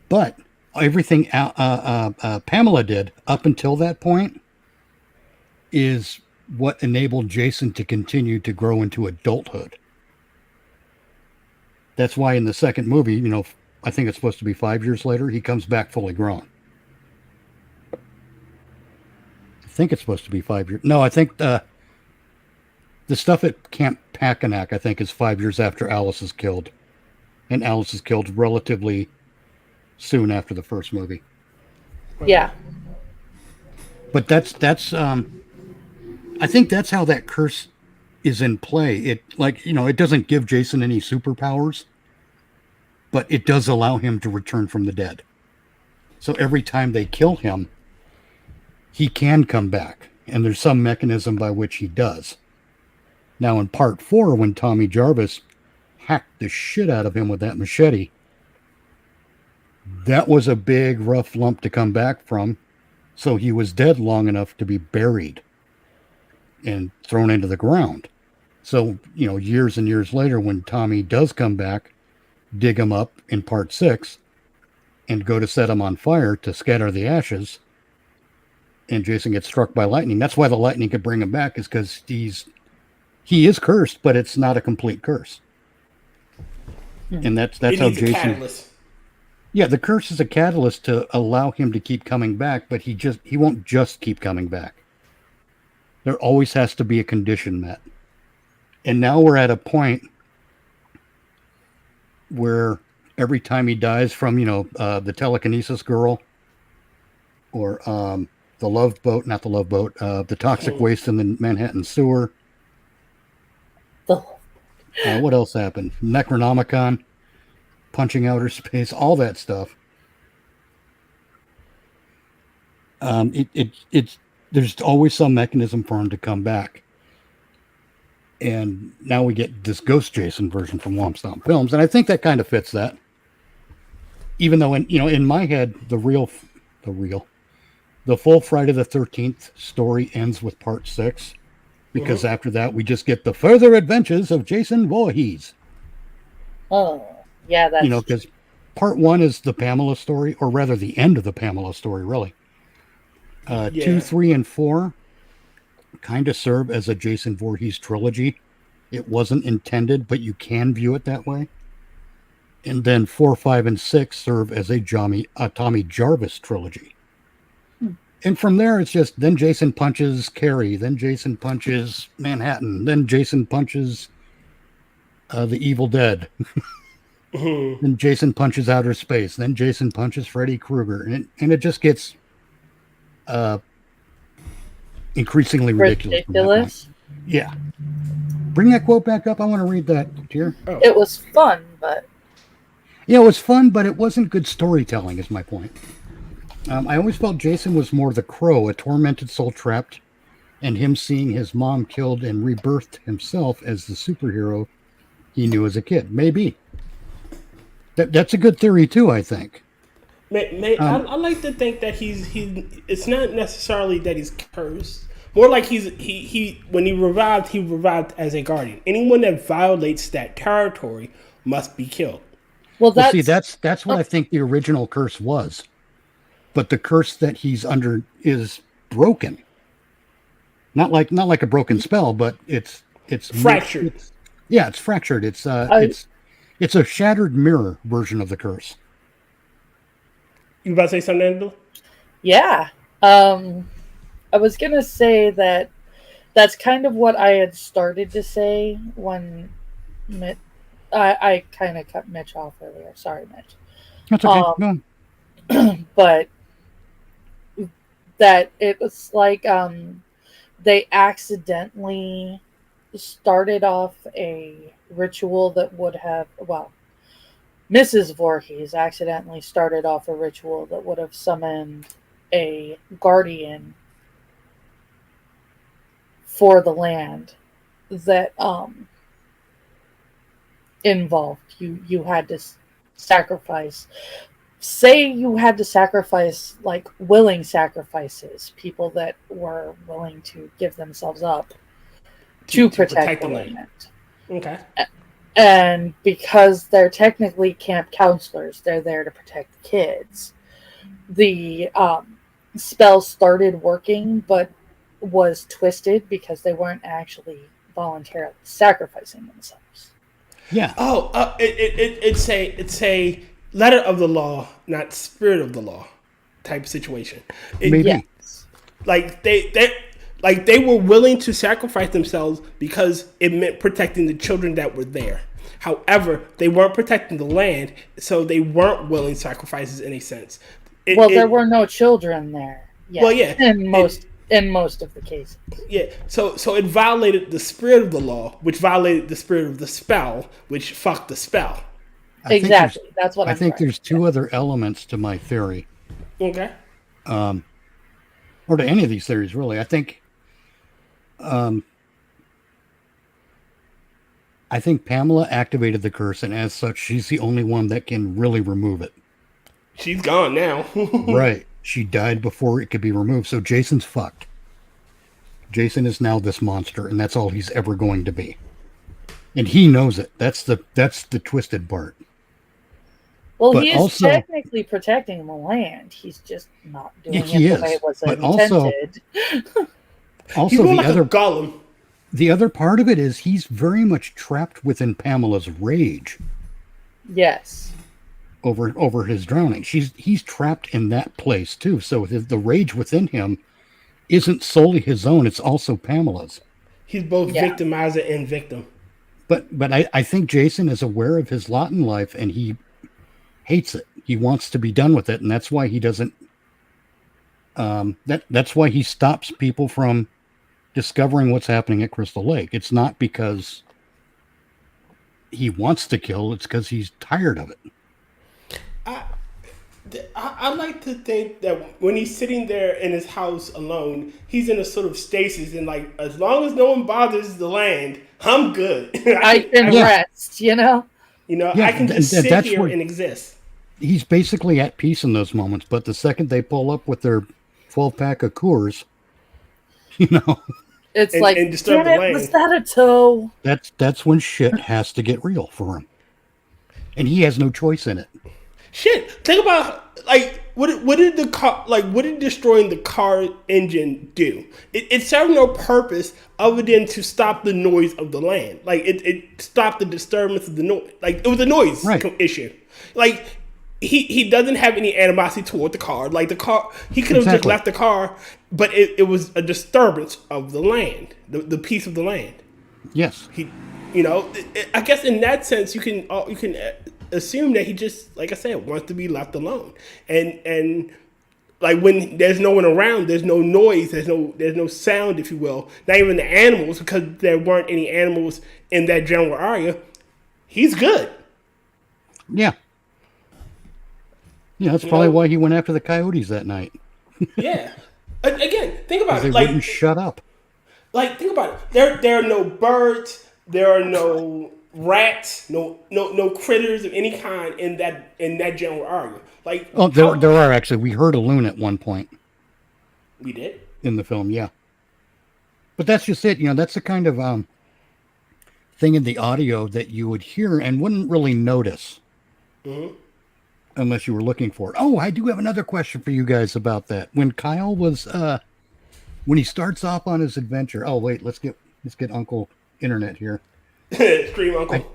Speaker 3: But everything Pamela did up until that point is what enabled Jason to continue to grow into adulthood. That's why in the second movie, I think it's supposed to be 5 years later, he comes back fully grown. I think it's supposed to be 5 years. No, I think the stuff at Camp Packanack, I think, is 5 years after Alice is killed. And Alice is killed relatively soon after the first movie.
Speaker 2: Yeah.
Speaker 3: But that's I think that's how that curse is in play. It doesn't give Jason any superpowers, but it does allow him to return from the dead. So every time they kill him, he can come back, and there's some mechanism by which he does. Now in part 4, when Tommy Jarvis hacked the shit out of him with that machete, that was a big, rough lump to come back from, so he was dead long enough to be buried and thrown into the ground. So, years and years later, when Tommy does come back, dig him up in part 6 and go to set him on fire to scatter the ashes, and Jason gets struck by lightning. That's why the lightning could bring him back, is because he is cursed, but it's not a complete curse. And that's how Jason.
Speaker 1: Catalyst.
Speaker 3: Yeah, the curse is a catalyst to allow him to keep coming back, but he won't just keep coming back. There always has to be a condition met. And now we're at a point where every time he dies from, the telekinesis girl or the toxic waste in the Manhattan sewer. What else happened? Necronomicon, punching outer space, all that stuff. There's always some mechanism for him to come back. And now we get this Ghost Jason version from Womp Stomp Films, and I think that kind of fits that. Even though in my head, the full Friday the 13th story ends with part 6, because after that we just get the further adventures of Jason Voorhees.
Speaker 2: Oh, yeah, that's
Speaker 3: because part 1 is the Pamela story, or rather the end of the Pamela story, really. 2, 3, and 4 kind of serve as a Jason Voorhees trilogy. It wasn't intended, but you can view it that way. And then 4, 5, and 6 serve as a Tommy Jarvis trilogy. And from there, it's just, then Jason punches Carrie, then Jason punches Manhattan, then Jason punches the Evil Dead. Then Jason punches outer space, then Jason punches Freddy Krueger. And it just gets increasingly ridiculous. Yeah. Bring that quote back up. I want to read that, dear.
Speaker 2: Oh. It was fun, but...
Speaker 3: Yeah, it was fun, but it wasn't good storytelling, is my point. I always felt Jason was more the Crow, a tormented soul trapped, and him seeing his mom killed and rebirthed himself as the superhero he knew as a kid. Maybe. That's a good theory, too, I think.
Speaker 1: I like to think that he's it's not necessarily that he's cursed. More like he when he revived as a guardian. Anyone that violates that territory must be killed.
Speaker 2: Well,
Speaker 3: that's what I think the original curse was. But the curse that he's under is broken. Not like a broken spell, but it's
Speaker 1: fractured.
Speaker 3: It's fractured. It's a shattered mirror version of the curse.
Speaker 1: You about to say something, Angela? Yeah.
Speaker 2: I was gonna say that's kind of what I had started to say when I kind of cut Mitch off earlier. Sorry, Mitch.
Speaker 3: That's okay. Go on.
Speaker 2: But that it was like they accidentally started off a ritual that would have, well, Mrs. Voorhees accidentally started off a ritual that would have summoned a guardian for the land that involved you had to sacrifice. Say you had to sacrifice, like, willing sacrifices, people that were willing to give themselves up to protect the land.
Speaker 1: Okay.
Speaker 2: And because they're technically camp counselors, they're there to protect the kids. The spell started working, but was twisted because they weren't actually voluntarily sacrificing themselves.
Speaker 3: Yeah.
Speaker 1: Oh, it's a letter of the law, not spirit of the law type situation.
Speaker 3: Maybe.
Speaker 2: Yes.
Speaker 1: Like they were willing to sacrifice themselves because it meant protecting the children that were there. However, they weren't protecting the land, so they weren't willing sacrifices in a sense.
Speaker 2: There were no children there. Yeah.
Speaker 1: Well, yeah.
Speaker 2: In most of the cases.
Speaker 1: Yeah. So it violated the spirit of the law, which violated the spirit of the spell, which fucked the spell.
Speaker 2: Exactly. That's what
Speaker 3: I think there's two other elements to my theory.
Speaker 1: Okay.
Speaker 3: Or to any of these theories, really. I think Pamela activated the curse, and as such, she's the only one that can really remove it.
Speaker 1: She's gone now.
Speaker 3: Right. She died before it could be removed, so Jason's fucked. Jason is now this monster, and that's all he's ever going to be. And he knows it. That's the twisted part.
Speaker 2: Well,
Speaker 3: but
Speaker 2: he is
Speaker 3: also,
Speaker 2: technically protecting the land. He's just not doing it the way it was intended.
Speaker 3: Also,
Speaker 1: like a golem.
Speaker 3: The other part of it is he's very much trapped within Pamela's rage.
Speaker 2: Yes.
Speaker 3: Over his drowning. He's trapped in that place too. So the rage within him isn't solely his own, it's also Pamela's.
Speaker 1: He's both victimizer and victim.
Speaker 3: But I think Jason is aware of his lot in life, and he hates it. He wants to be done with it, and that's why he doesn't that's why he stops people from discovering what's happening at Crystal Lake. It's not because he wants to kill, it's because he's tired of it.
Speaker 1: I like to think that when he's sitting there in his house alone, he's in a sort of stasis, and like, as long as no one bothers the land, I'm good.
Speaker 2: I can rest, you know?
Speaker 1: I can just sit here and exist.
Speaker 3: He's basically at peace in those moments, but the second they pull up with their 12-pack of Coors,
Speaker 2: it's like, and disturb the land. Was that a toe?
Speaker 3: That's when shit has to get real for him. And he has no choice in it.
Speaker 1: Shit, think about what did destroying the car engine do? It served no purpose other than to stop the noise of the land. Like it stopped the disturbance of the noise. Like it was a noise issue. Like he doesn't have any animosity toward the car. Like the car, he could have just left the car, but it was a disturbance of the land, the piece of the land.
Speaker 3: Yes.
Speaker 1: I guess in that sense you can assume that he just, like I said, wants to be left alone. And like when there's no one around, there's no noise, there's no sound, if you will. Not even the animals, because there weren't any animals in that general area. He's good.
Speaker 3: Yeah. Yeah, that's probably why he went after the coyotes that night.
Speaker 1: Yeah. Again, think about it.
Speaker 3: They wouldn't shut up.
Speaker 1: Like, think about it. There are no birds. There are no rats. No critters of any kind in that general area. Like,
Speaker 3: Oh, there are actually. We heard a loon at one point
Speaker 1: we did.
Speaker 3: in the film, yeah. But that's just it. That's the kind of thing in the audio that you would hear and wouldn't really notice unless you were looking for it. Oh, I do have another question for you guys about that. When Kyle was when he starts off on his adventure. Oh, wait, let's get Uncle Internet here.
Speaker 1: Stream Uncle.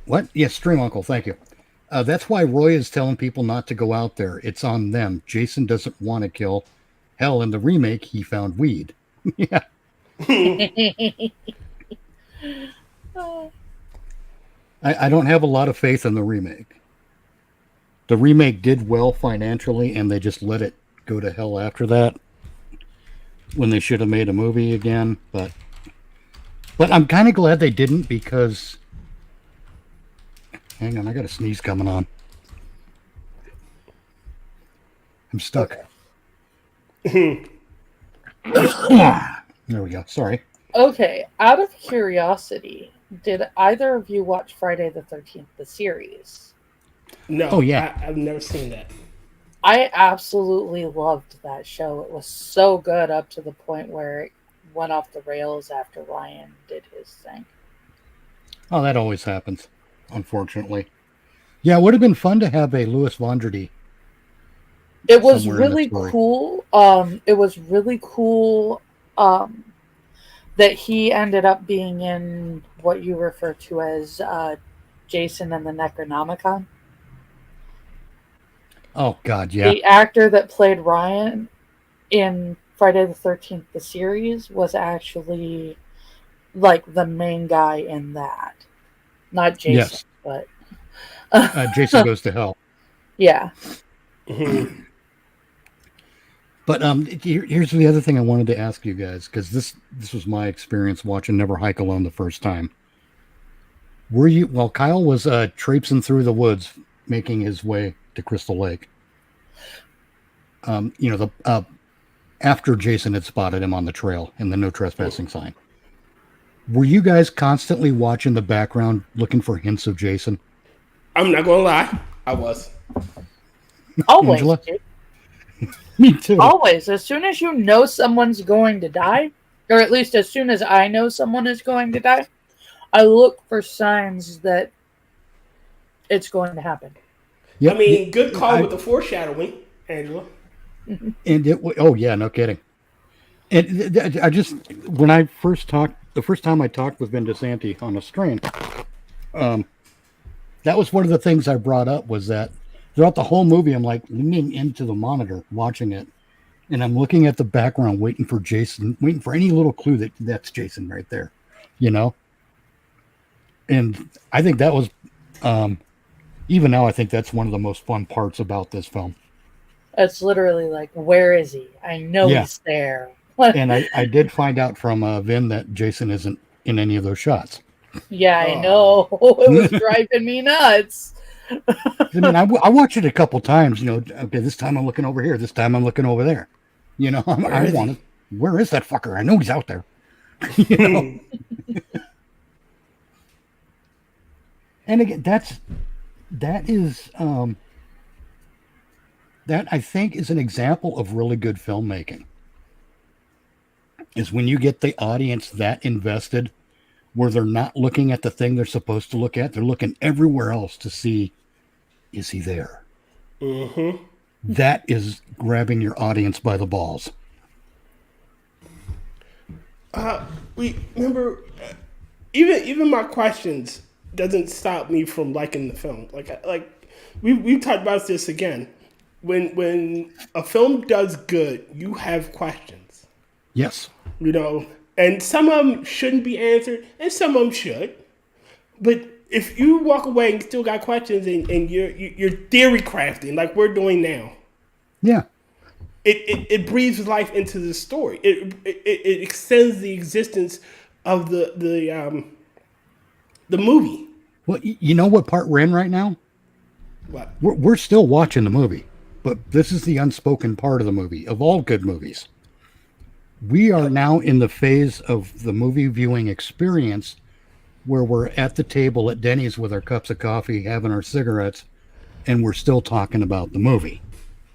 Speaker 3: What? Yes, Stream Uncle. Thank you. That's why Roy is telling people not to go out there. It's on them. Jason doesn't want to kill. Hell, in the remake, he found weed. Yeah. I don't have a lot of faith in the remake. The remake did well financially, and they just let it go to hell after that when they should have made a movie again. But I'm kind of glad they didn't because... Hang on, I got a sneeze coming on. I'm stuck.
Speaker 2: Okay.
Speaker 3: There we go. Sorry.
Speaker 2: Okay, out of curiosity, did either of you watch Friday the 13th, the series?
Speaker 1: No.
Speaker 3: Oh, yeah.
Speaker 1: I've never seen that.
Speaker 2: I absolutely loved that show. It was so good up to the point where it went off the rails after Ryan did his thing.
Speaker 3: Oh, that always happens, unfortunately. Yeah, it would have been fun to have a Louis Vondrady.
Speaker 2: It was really cool. It was really cool that he ended up being in what you refer to as Jason and the Necronomicon.
Speaker 3: Oh, God, yeah.
Speaker 2: The actor that played Ryan in Friday the 13th, the series, was actually like the main guy in that. Not Jason,
Speaker 3: Yes.
Speaker 2: but...
Speaker 3: Jason Goes to Hell.
Speaker 2: Yeah.
Speaker 3: But here's the other thing I wanted to ask you guys, because this was my experience watching Never Hike Alone the first time. Were you, while Kyle was traipsing through the woods, making his way to Crystal Lake, after Jason had spotted him on the trail and the no trespassing sign, were you guys constantly watching the background looking for hints of Jason?
Speaker 1: I'm not gonna lie, I was.
Speaker 2: Always.
Speaker 3: Angela? Me too.
Speaker 2: Always. As soon as you know someone's going to die, or at least as soon as I know someone is going to die, I look for signs that it's going to happen.
Speaker 3: Yep.
Speaker 1: I mean, good call with the foreshadowing, Angela.
Speaker 3: And oh yeah, no kidding. And I just, when I first talked, the first time I talked with Vin DeSanti on a stream, that was one of the things I brought up, was that throughout the whole movie, I'm like leaning into the monitor, watching it, and I'm looking at the background, waiting for Jason, waiting for any little clue that that's Jason right there, And I think that was, even now, I think that's one of the most fun parts about this film.
Speaker 2: It's literally like, where is he? I know he's there.
Speaker 3: And I did find out from Vin that Jason isn't in any of those shots.
Speaker 2: Yeah, I know. It was driving me nuts.
Speaker 3: I mean, I watched it a couple times, okay, this time I'm looking over here, this time I'm looking over there. I wanted, where is that fucker? I know he's out there. And again, that I think is an example of really good filmmaking. Is when you get the audience that invested, where they're not looking at the thing they're supposed to look at, they're looking everywhere else to see, is he there?
Speaker 1: Mm-hmm.
Speaker 3: That is grabbing your audience by the balls.
Speaker 1: We remember, even my questions doesn't stop me from liking the film. Like we've talked about this again. When a film does good, you have questions.
Speaker 3: Yes.
Speaker 1: And some of them shouldn't be answered, and some of them should. But if you walk away and still got questions, and you're theory crafting like we're doing now,
Speaker 3: yeah,
Speaker 1: it breathes life into the story. It extends the existence of the movie.
Speaker 3: Well, you know what part we're in right now?
Speaker 1: What?
Speaker 3: We're still watching the movie, but this is the unspoken part of the movie, of all good movies. We are now in the phase of the movie viewing experience where we're at the table at Denny's with our cups of coffee, having our cigarettes, and we're still talking about the movie.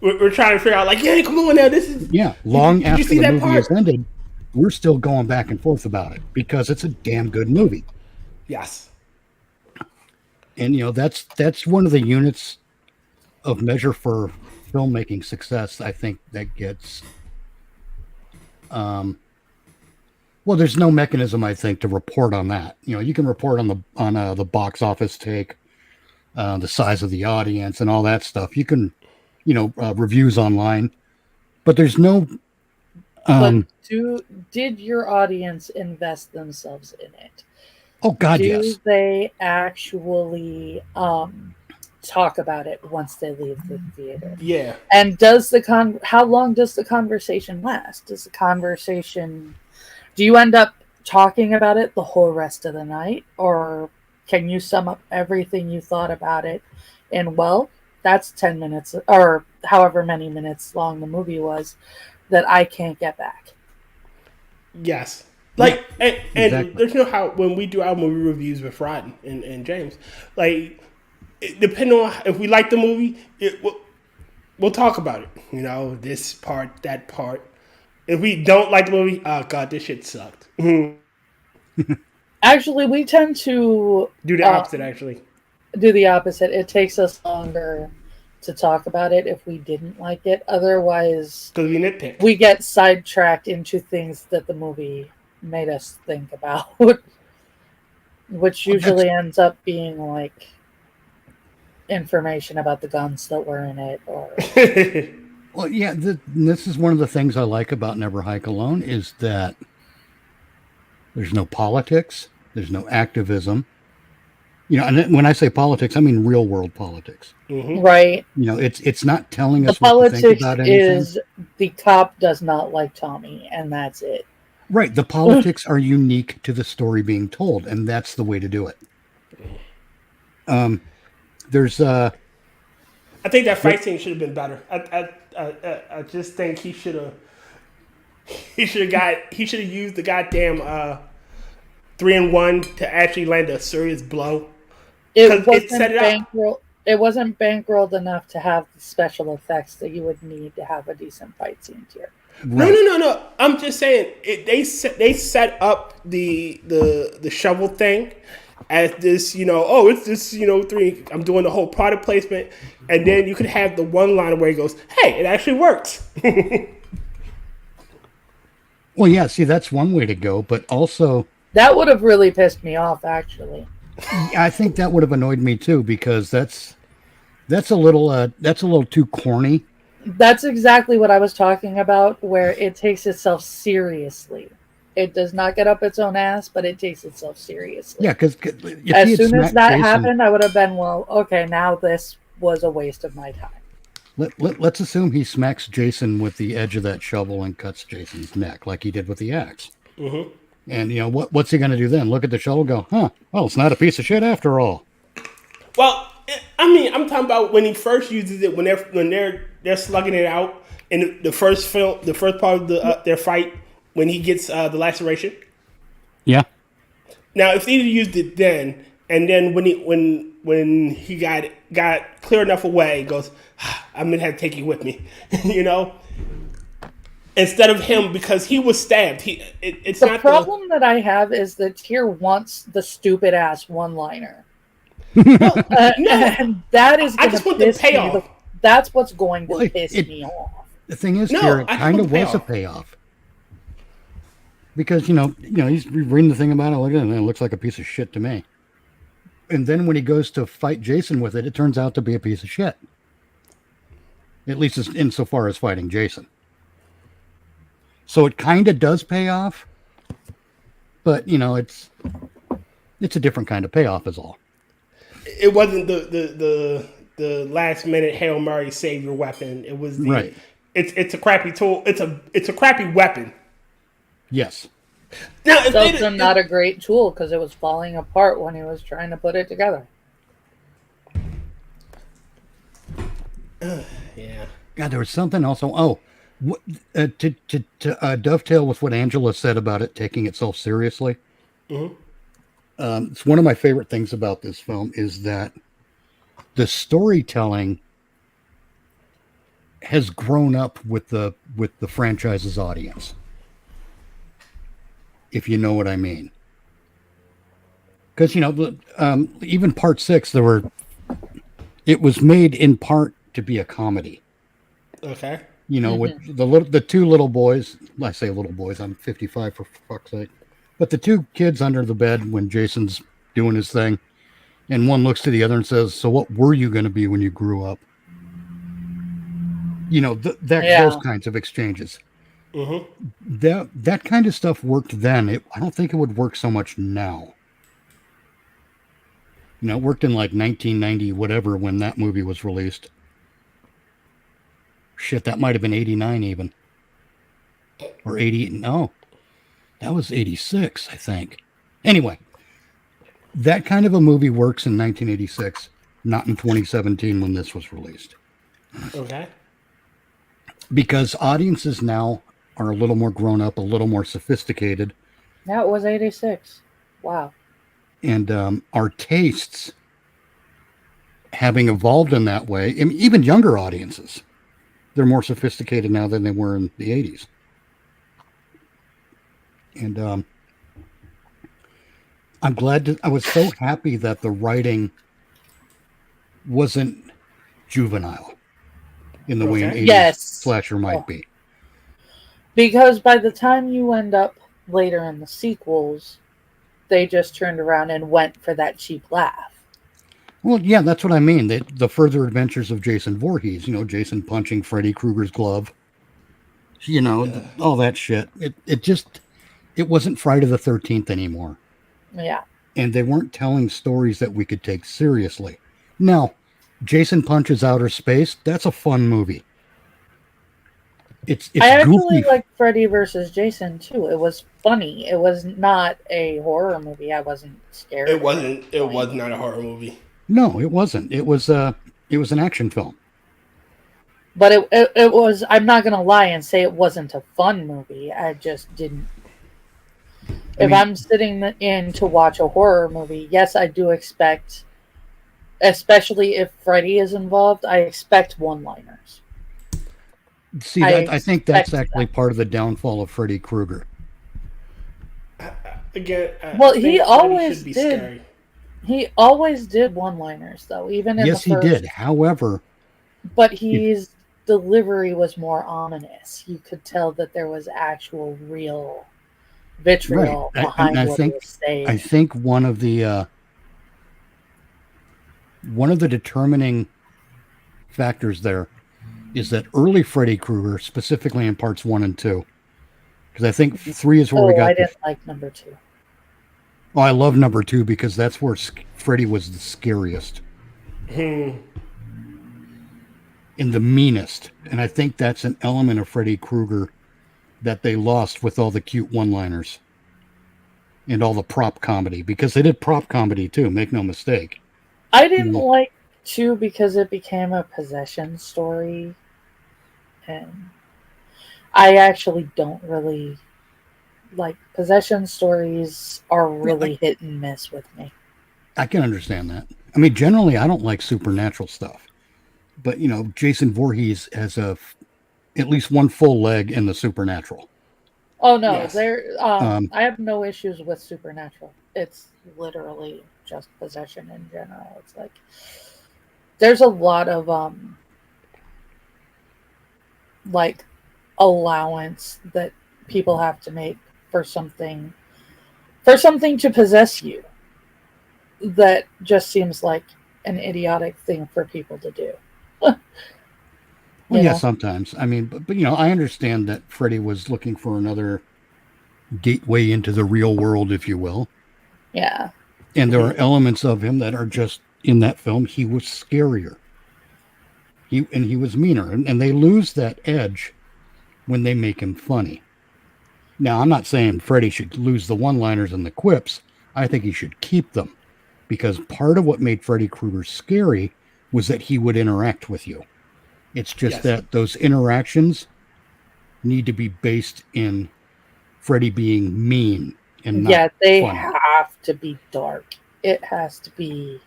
Speaker 1: We're trying to figure out, like, yeah, come on now, this is...
Speaker 3: Yeah, long after the movie
Speaker 1: part?
Speaker 3: has ended, we're still going back and forth about it because it's a damn good movie.
Speaker 1: Yes.
Speaker 3: And, that's one of the units of measure for filmmaking success, I think, that gets... well, there's no mechanism, I think, to report on that. You can report on the box office take, the size of the audience and all that stuff. You can... reviews online, but there's no.
Speaker 2: But did your audience invest themselves in it?
Speaker 3: Oh God, yes.
Speaker 2: Do they actually talk about it once they leave the theater?
Speaker 1: Yeah.
Speaker 2: And how long does the conversation last? Do you end up talking about it the whole rest of the night, or can you sum up everything you thought about it in that's 10 minutes or however many minutes long the movie was that I can't get back?
Speaker 1: Yes. Like, and
Speaker 3: exactly.
Speaker 1: there's how when we do our movie reviews with Rod and James, like, depending on if we like the movie, we'll talk about it. This part, that part. If we don't like the movie, oh God, this shit sucked.
Speaker 2: Actually, we tend to
Speaker 1: do the opposite, actually.
Speaker 2: Do the opposite. It takes us longer to talk about it if we didn't like it. Otherwise,
Speaker 1: because we nitpick,
Speaker 2: we get sidetracked into things that the movie made us think about, which usually ends up being like information about the guns that were in it. Or
Speaker 3: well, yeah, this is one of the things I like about Never Hike Alone is that there's no politics, there's no activism. And when I say politics, I mean real world politics.
Speaker 1: Mm-hmm.
Speaker 2: Right.
Speaker 3: It's not telling us
Speaker 2: the
Speaker 3: what to think
Speaker 2: politics
Speaker 3: about anything.
Speaker 2: Is the cop does not like Tommy, and that's it.
Speaker 3: Right. The politics are unique to the story being told, and that's the way to do it. There's
Speaker 1: I think that fight scene should have been better. I just think he should have used the goddamn 3-in-1 to actually land a serious blow.
Speaker 2: It wasn't bankrolled enough to have the special effects that you would need to have a decent fight scene here.
Speaker 3: Right.
Speaker 1: No. I'm just saying they set up the shovel thing as this, it's this, 3. I'm doing the whole product placement, and then you could have the one line where he goes, "Hey, it actually works."
Speaker 3: Well, yeah. See, that's one way to go, but also
Speaker 2: that would have really pissed me off, actually.
Speaker 3: I think that would have annoyed me too, because that's a little too corny.
Speaker 2: That's exactly what I was talking about, where it takes itself seriously. It does not get up its own ass, but it takes itself seriously.
Speaker 3: Yeah, because
Speaker 2: as soon as that happened, I would have been, well, okay, now this was a waste of my time.
Speaker 3: Let's assume he smacks Jason with the edge of that shovel and cuts Jason's neck like he did with the axe.
Speaker 1: Mm-hmm.
Speaker 3: And what's he going to do then? Look at the shovel and go, well, it's not a piece of shit after all.
Speaker 1: Well, I mean, I'm talking about when he first uses it, when they're slugging it out in the first part of their fight, when he gets the laceration.
Speaker 3: Yeah.
Speaker 1: Now, if he'd used it then, and then when he got clear enough away, he goes, I'm gonna have to take you with me, Instead of him, because he was stabbed. It's
Speaker 2: the
Speaker 1: not
Speaker 2: problem that I have is that Tyr wants the stupid ass one-liner. And that is going to piss me off. That's what's going to piss me off.
Speaker 3: The thing is, Tyr, it kind of was a payoff. Because, he's reading the thing about it, look at it, and it looks like a piece of shit to me. And then when he goes to fight Jason with it, it turns out to be a piece of shit. At least insofar as fighting Jason. So it kind of does pay off, but it's a different kind of payoff is all.
Speaker 1: It wasn't the last minute Hail Mary save your weapon. It was
Speaker 3: right.
Speaker 1: It's a crappy tool. It's a crappy weapon.
Speaker 3: Yes.
Speaker 2: Now, it's also not a great tool because it was falling apart when he was trying to put it together.
Speaker 1: Yeah.
Speaker 3: God, there was something else. To dovetail with what Angela said about it taking itself seriously.
Speaker 1: Mm-hmm.
Speaker 3: It's one of my favorite things about this film is that the storytelling has grown up with the franchise's audience, if you know what I mean. Because even part 6, it was made in part to be a comedy.
Speaker 1: Okay.
Speaker 3: With the two little boys. I say little boys. I'm 55 for fuck's sake. But the two kids under the bed when Jason's doing his thing, and one looks to the other and says, "So what were you going to be when you grew up?" Those kinds of exchanges.
Speaker 1: Mm-hmm.
Speaker 3: That kind of stuff worked then. I don't think it would work so much now. It worked in like 1990 whatever when that movie was released. Shit, that might have been 89 even. Or 80. No, that was 86, I think. Anyway, that kind of a movie works in 1986, not in 2017 when this was released.
Speaker 1: Okay.
Speaker 3: Because audiences now are a little more grown up, a little more sophisticated.
Speaker 2: Yeah, it was 86. Wow.
Speaker 3: And our tastes having evolved in that way, even younger audiences, they're more sophisticated now than they were in the 80s. And I was so happy that the writing wasn't juvenile in the way an 80s slasher might be.
Speaker 2: Because by the time you end up later in the sequels, they just turned around and went for that cheap laugh.
Speaker 3: Well, yeah, that's what I mean. The further adventures of Jason Voorhees, Jason punching Freddy Krueger's glove, all that shit. It wasn't Friday the 13th anymore.
Speaker 2: Yeah.
Speaker 3: And they weren't telling stories that we could take seriously. Now, Jason Punches Outer Space, that's a fun movie. It's
Speaker 2: I actually
Speaker 3: goofy.
Speaker 2: liked Freddy versus Jason too. It was funny. It was not a horror movie. I wasn't scared.
Speaker 1: It was not a horror movie.
Speaker 3: No, it wasn't. It was an action film.
Speaker 2: But it was. I'm not gonna lie and say it wasn't a fun movie. I just didn't. If I'm sitting in to watch a horror movie, yes, I do expect, especially if Freddy is involved, I expect one-liners.
Speaker 3: See, I think that's actually part of the downfall of Freddy Krueger.
Speaker 1: Again,
Speaker 2: well, he always did. Scary. He always did one-liners, though, even in
Speaker 3: yes,
Speaker 2: the first.
Speaker 3: He did. However,
Speaker 2: but his delivery was more ominous. You could tell that there was actual, real vitriol behind what he was saying.
Speaker 3: I think one of the determining factors there is that early Freddy Krueger, specifically in parts 1 and 2, because I think 3 is where we got.
Speaker 2: I didn't like number 2.
Speaker 3: Oh, I love number 2 because that's where Freddy was the scariest. And the meanest. And I think that's an element of Freddy Krueger that they lost with all the cute one-liners and all the prop comedy, because they did prop comedy too, make no mistake.
Speaker 2: I didn't like 2 because it became a possession story, and I actually don't really like possession stories. Are really hit and miss with me.
Speaker 3: I can understand that. I mean, generally I don't like supernatural stuff, but Jason Voorhees has at least one full leg in the supernatural.
Speaker 2: Oh no, yes. I have no issues with supernatural. It's literally just possession in general. It's like there's a lot of like allowance that people have to make for something to possess you that just seems like an idiotic thing for people to do.
Speaker 3: Well, yeah, sometimes. I mean, but I understand that Freddy was looking for another gateway into the real world, if you will.
Speaker 2: Yeah.
Speaker 3: And there are elements of him that are just in that film. He was scarier. He was meaner, and they lose that edge when they make him funny. Now, I'm not saying Freddy should lose the one-liners and the quips. I think he should keep them, because part of what made Freddy Krueger scary was that he would interact with you. It's just that those interactions need to be based in Freddy being mean and not
Speaker 2: they
Speaker 3: funny.
Speaker 2: have to be dark. It has to be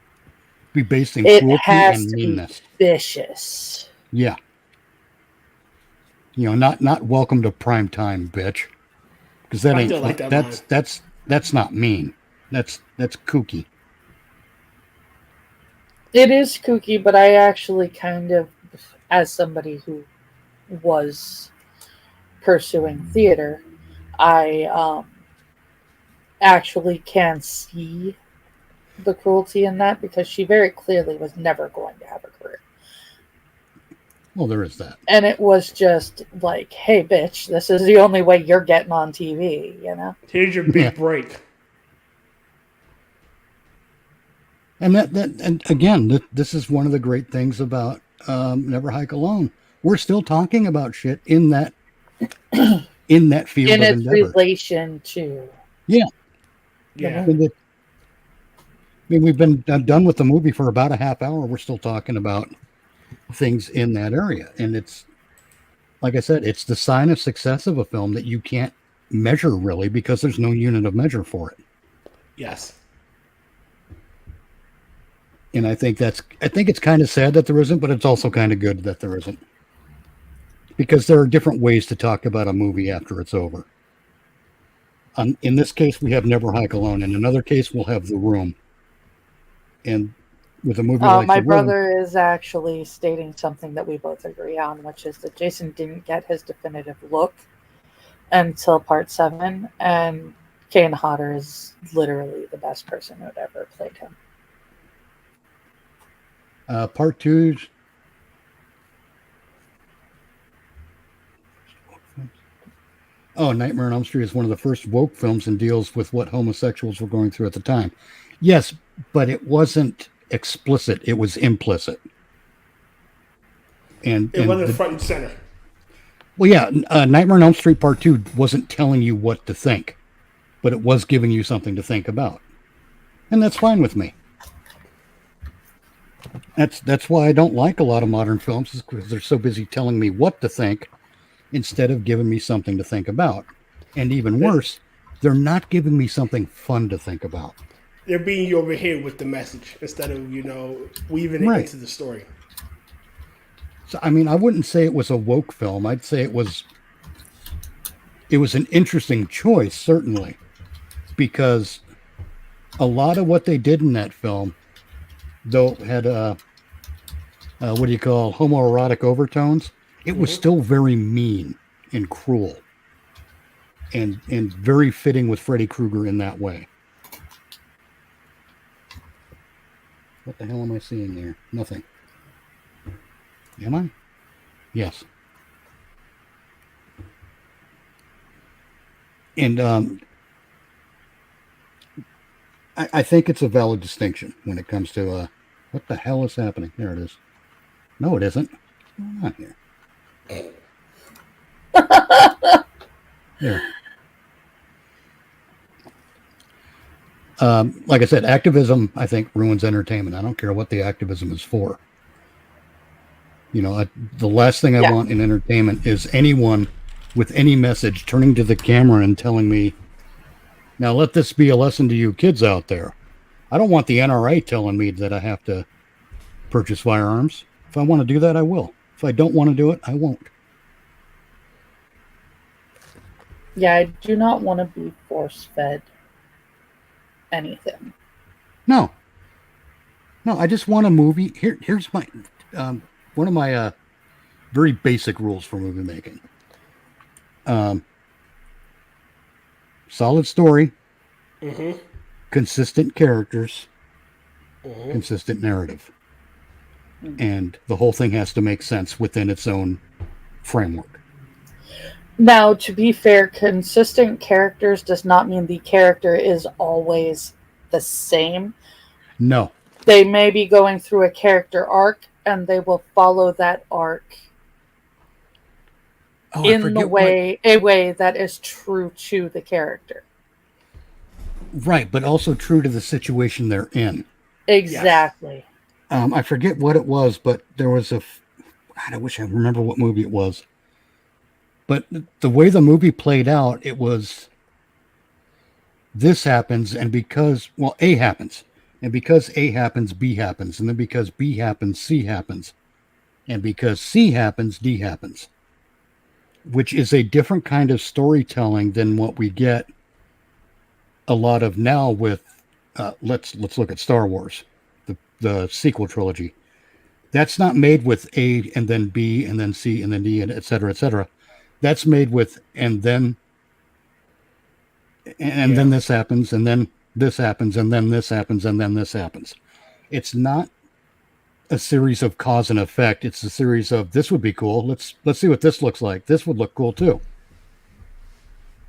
Speaker 3: be based in
Speaker 2: It
Speaker 3: cruelty
Speaker 2: has
Speaker 3: and
Speaker 2: to be
Speaker 3: meanness.
Speaker 2: vicious.
Speaker 3: Yeah. Not welcome to prime time, bitch. Because that
Speaker 1: I
Speaker 3: ain't
Speaker 1: still like that line.
Speaker 3: that's not mean. That's kooky.
Speaker 2: It is kooky, but I actually kind of, as somebody who was pursuing theater, I actually can see the cruelty in that because she very clearly was never going to have a career.
Speaker 3: Well, there is that.
Speaker 2: And it was just like, hey, bitch, this is the only way you're getting on TV, you know?
Speaker 1: Here's your big break.
Speaker 3: And and again, this is one of the great things about Never Hike Alone. We're still talking about shit in that field
Speaker 2: In
Speaker 3: of
Speaker 2: its
Speaker 3: endeavor.
Speaker 2: relation to.
Speaker 3: Yeah.
Speaker 1: Yeah.
Speaker 3: I mean, we've been done with the movie for about a half hour. We're still talking about things in that area. And it's, like I said, it's the sign of success of a film that you can't measure really because there's no unit of measure for it.
Speaker 1: Yes.
Speaker 3: And I think it's kind of sad that there isn't, but it's also kind of good that there isn't. Because there are different ways to talk about a movie after it's over. In this case, we have Never Hike Alone. In another case, we'll have The Room. And with a movie like
Speaker 2: My
Speaker 3: The Room,
Speaker 2: brother is actually stating something that we both agree on, which is that Jason didn't get his definitive look until part 7, and Kane Hodder is literally the best person who had ever played him.
Speaker 3: part 2. Oh, Nightmare on Elm Street is one of the first woke films and deals with what homosexuals were going through at the time. Yes, but it wasn't explicit. It was implicit. And
Speaker 1: It wasn't front and center.
Speaker 3: Well, yeah, Nightmare on Elm Street Part 2 wasn't telling you what to think, but it was giving you something to think about. And that's fine with me. That's why I don't like a lot of modern films, is because they're so busy telling me what to think instead of giving me something to think about. And even worse, they're not giving me something fun to think about.
Speaker 1: They're beating you over here with the message instead of, weaving it
Speaker 3: Right.
Speaker 1: into the story.
Speaker 3: So, I mean, I wouldn't say it was a woke film. I'd say it was an interesting choice, certainly, because a lot of what they did in that film, though, had what do you call homoerotic overtones. It was still very mean and cruel, and very fitting with Freddy Krueger in that way. What the hell am I seeing there? Nothing. Am I? Yes. And I think it's a valid distinction when it comes to what the hell is happening. There it is. No, it isn't. What's going on here? There. Like I said, activism, I think, ruins entertainment. I don't care what the activism is for. The last thing I want in entertainment is anyone with any message turning to the camera and telling me, now let this be a lesson to you kids out there. I don't want the NRA telling me that I have to purchase firearms. If I want to do that, I will. If I don't want to do it, I won't.
Speaker 2: Yeah, I do not want to be force-fed anything.
Speaker 3: No, I just want a movie. Here's my one of my very basic rules for movie making. Solid story, consistent characters, consistent narrative, and the whole thing has to make sense within its own framework.
Speaker 2: Now, to be fair, consistent characters does not mean the character is always the same.
Speaker 3: No.
Speaker 2: They may be going through a character arc, and they will follow that arc in a way that is true to the character.
Speaker 3: Right, but also true to the situation they're in.
Speaker 2: Exactly.
Speaker 3: I forget what it was, but there was I wish I remember what movie it was. But the way the movie played out, it was, this happens, and because, A happens, And because A happens, B happens. And then because B happens, C happens. And because C happens, D happens. Which is a different kind of storytelling than what we get a lot of now with, let's look at Star Wars, the sequel trilogy. That's not made with A and then B and then C and then D and et cetera, et cetera. That's made with and then this happens and then this happens and then this happens and then this happens. It's not a series of cause and effect. It's a series of this would be cool. Let's see what this looks like. This would look cool too.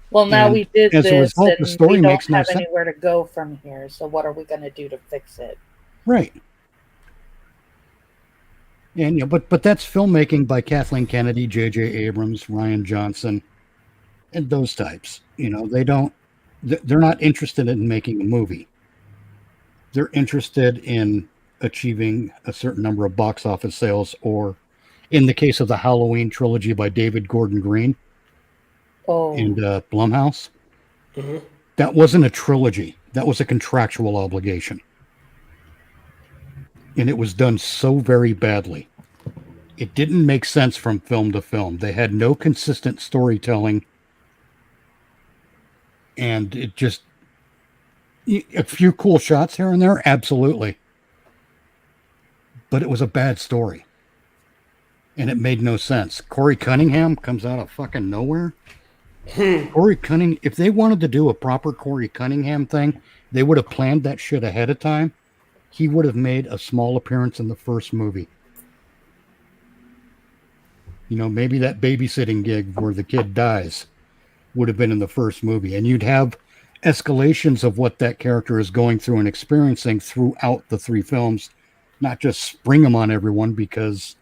Speaker 2: Well, now we did
Speaker 3: as
Speaker 2: this,
Speaker 3: a result,
Speaker 2: and
Speaker 3: the story
Speaker 2: we don't
Speaker 3: makes no
Speaker 2: have
Speaker 3: sense.
Speaker 2: anywhere to go from here. So what are we going to do to fix it?
Speaker 3: Right. And but that's filmmaking by Kathleen Kennedy, J.J. Abrams, Ryan Johnson, and those types. They're not interested in making a movie. They're interested in achieving a certain number of box office sales, or in the case of the Halloween trilogy by David Gordon Green and Blumhouse, that wasn't a trilogy. That was a contractual obligation. And it was done so very badly. It didn't make sense from film to film. They had no consistent storytelling. And it just, a few cool shots here and there, absolutely. But it was a bad story. And it made no sense. Corey Cunningham comes out of fucking nowhere. Corey Cunningham, if they wanted to do a proper Corey Cunningham thing, they would have planned that shit ahead of time. He would have made a small appearance in the first movie. Maybe that babysitting gig where the kid dies would have been in the first movie. And you'd have escalations of what that character is going through and experiencing throughout the three films, not just spring them on everyone because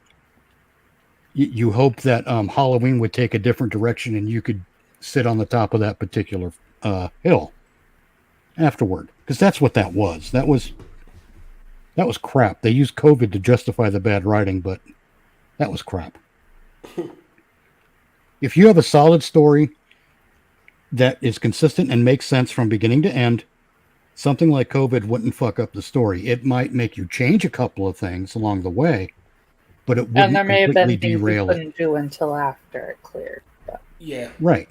Speaker 3: you hope that Halloween would take a different direction and you could sit on the top of that particular hill afterward. Because that's what that was. That was crap. They used COVID to justify the bad writing, but that was crap. If you have a solid story that is consistent and makes sense from beginning to end, something like COVID wouldn't fuck up the story. It might make you change a couple of things along the way, but it wouldn't
Speaker 2: And there may have been
Speaker 3: completely
Speaker 2: things we
Speaker 3: derail it.
Speaker 2: couldn't do until after it cleared. But.
Speaker 1: Yeah.
Speaker 3: Right.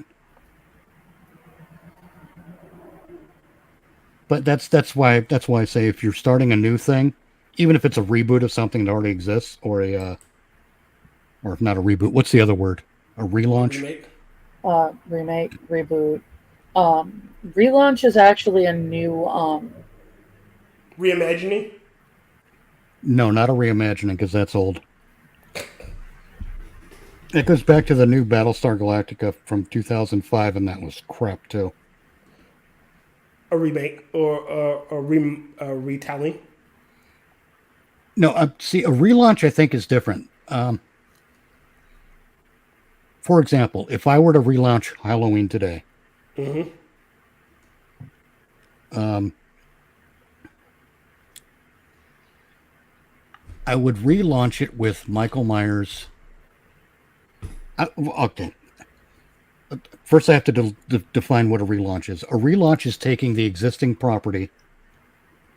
Speaker 3: But that's why I say if you're starting a new thing, even if it's a reboot of something that already exists, or if not a reboot, what's the other word? A relaunch?
Speaker 2: Remake, reboot. Relaunch is actually a new
Speaker 1: reimagining.
Speaker 3: No, not a reimagining, because that's old. It goes back to the new Battlestar Galactica from 2005, and that was crap too.
Speaker 1: A remake or a retelling.
Speaker 3: No, see, a relaunch I think is different. For example, if I were to relaunch Halloween today, I would relaunch it with Michael Myers. Okay. First, I have to define what a relaunch is. A relaunch is taking the existing property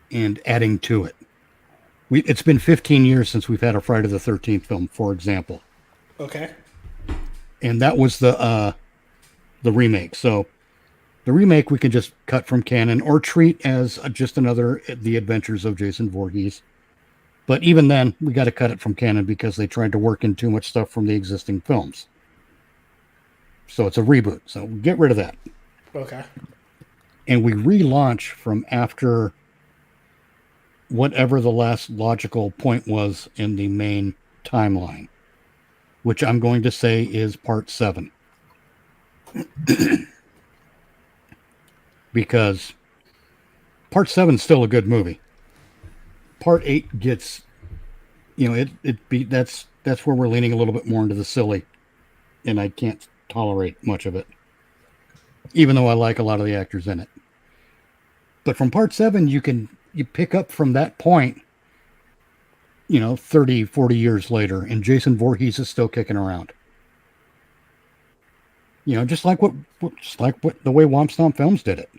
Speaker 3: and adding to it. It's been 15 years since we've had a Friday the 13th film, for example.
Speaker 1: Okay.
Speaker 3: And that was the remake. So the remake we can just cut from canon or treat as just another The Adventures of Jason Voorhees. But even then, we got to cut it from canon because they tried to work in too much stuff from the existing films. So it's a reboot. So get rid of that.
Speaker 1: Okay.
Speaker 3: And we relaunch from after whatever the last logical point was in the main timeline, which I'm going to say is part 7. Because part 7 is still a good movie. Part 8 gets, that's where we're leaning a little bit more into the silly, and I can't tolerate much of it, even though I like a lot of the actors in it. But from part 7, you pick up from that point, 30, 40 years later, and Jason Voorhees is still kicking around. Just like what the way Womp Stomp Films did it.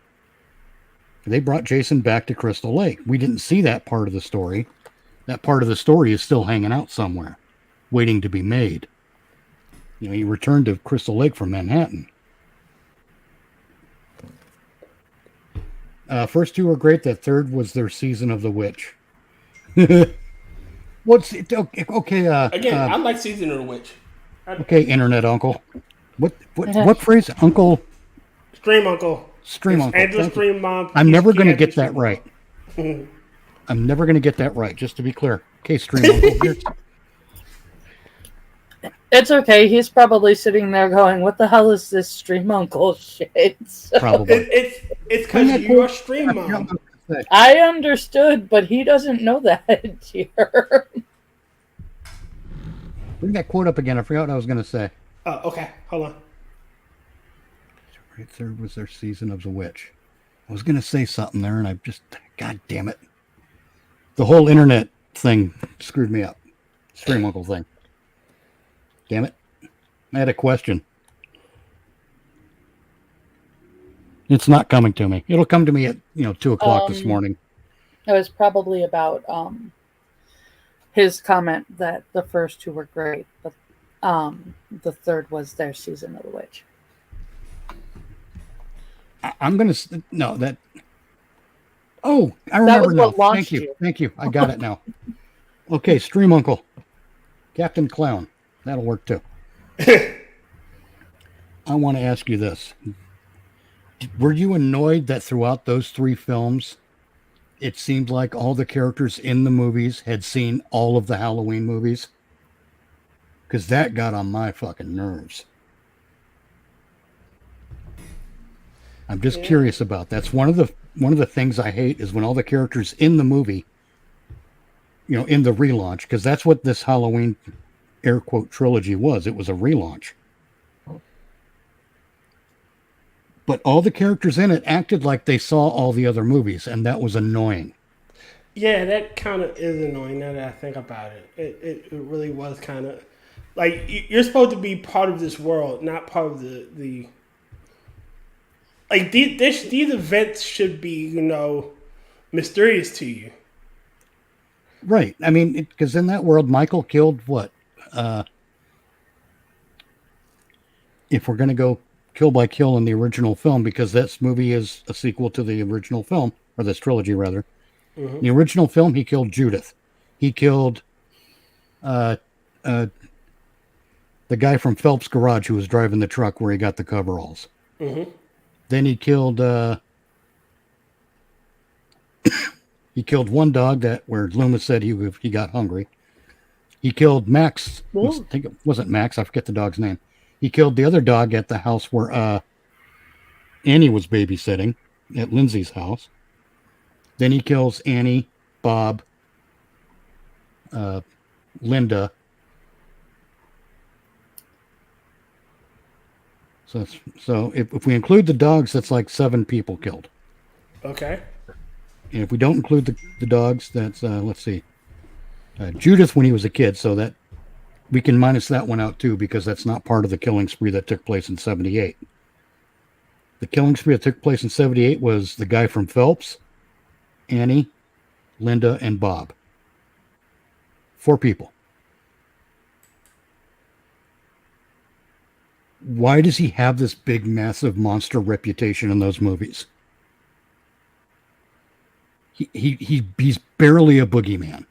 Speaker 3: They brought Jason back to Crystal Lake. We didn't see that part of the story. That part of the story is still hanging out somewhere, waiting to be made. You know, he returned to Crystal Lake from Manhattan. First two were great. That third was their season of the witch. What's it? Okay.
Speaker 1: Again, I like Season of the Witch.
Speaker 3: Okay, internet uncle. What phrase? Uncle?
Speaker 1: Stream uncle.
Speaker 3: Stream uncle.
Speaker 1: Angela Stream mom.
Speaker 3: I'm never going to get that right. I'm never going to get that right, just to be clear. Okay, stream uncle.
Speaker 2: It's okay. He's probably sitting there going, "What the hell is this stream uncle shit?" So,
Speaker 3: Probably.
Speaker 1: It's because you are stream mom.
Speaker 2: I understood, but he doesn't know that here.
Speaker 3: Bring that quote up again. I forgot what I was going to say.
Speaker 1: Oh, okay. Hold on.
Speaker 3: Right, third was their season of the witch. I was going to say something there, and I just, God damn it. The whole internet thing screwed me up. Stream uncle thing. Damn it. I had a question. It's not coming to me. It'll come to me at 2 o'clock this morning.
Speaker 2: It was probably about his comment that the first two were great, but the third was their season of the witch.
Speaker 3: I'm gonna no that. Oh, I remember now. Thank you. I got it now. Okay, stream uncle, Captain Clown. That'll work too. I want to ask you this. Were you annoyed that throughout those 3 films, it seemed like all the characters in the movies had seen all of the Halloween movies? Because that got on my fucking nerves. I'm just curious about that. That's one of the things I hate is when all the characters in the movie, in the relaunch, because that's what this Halloween air quote trilogy was. It was a relaunch. But all the characters in it acted like they saw all the other movies, and that was annoying.
Speaker 1: Yeah, that kind of is annoying now that I think about it. It really was kind of like you're supposed to be part of this world, not part of the like these events should be, mysterious to you.
Speaker 3: Right. I mean, because in that world, Michael killed what? If we're going to go kill by kill in the original film, because this movie is a sequel to the original film, or this trilogy rather. Mm-hmm. The original film, he killed Judith. He killed the guy from Phelps' garage who was driving the truck where he got the coveralls. Mm-hmm. Then he killed he killed one dog where Loomis said he got hungry. He killed Max. I think it wasn't Max. I forget the dog's name. He killed the other dog at the house where Annie was babysitting, at Lindsay's house. Then he kills Annie, Bob, Linda. So if we include the dogs, that's like 7 people killed.
Speaker 1: Okay.
Speaker 3: And if we don't include the dogs, that's let's see, Judith when he was a kid. So that we can minus that one out too, because that's not part of the killing spree that took place in 78. The killing spree that took place in 78 was the guy from Phelps, Annie, Linda, and Bob. 4 people. Why does he have this big, massive monster reputation in those movies? He's barely a boogeyman.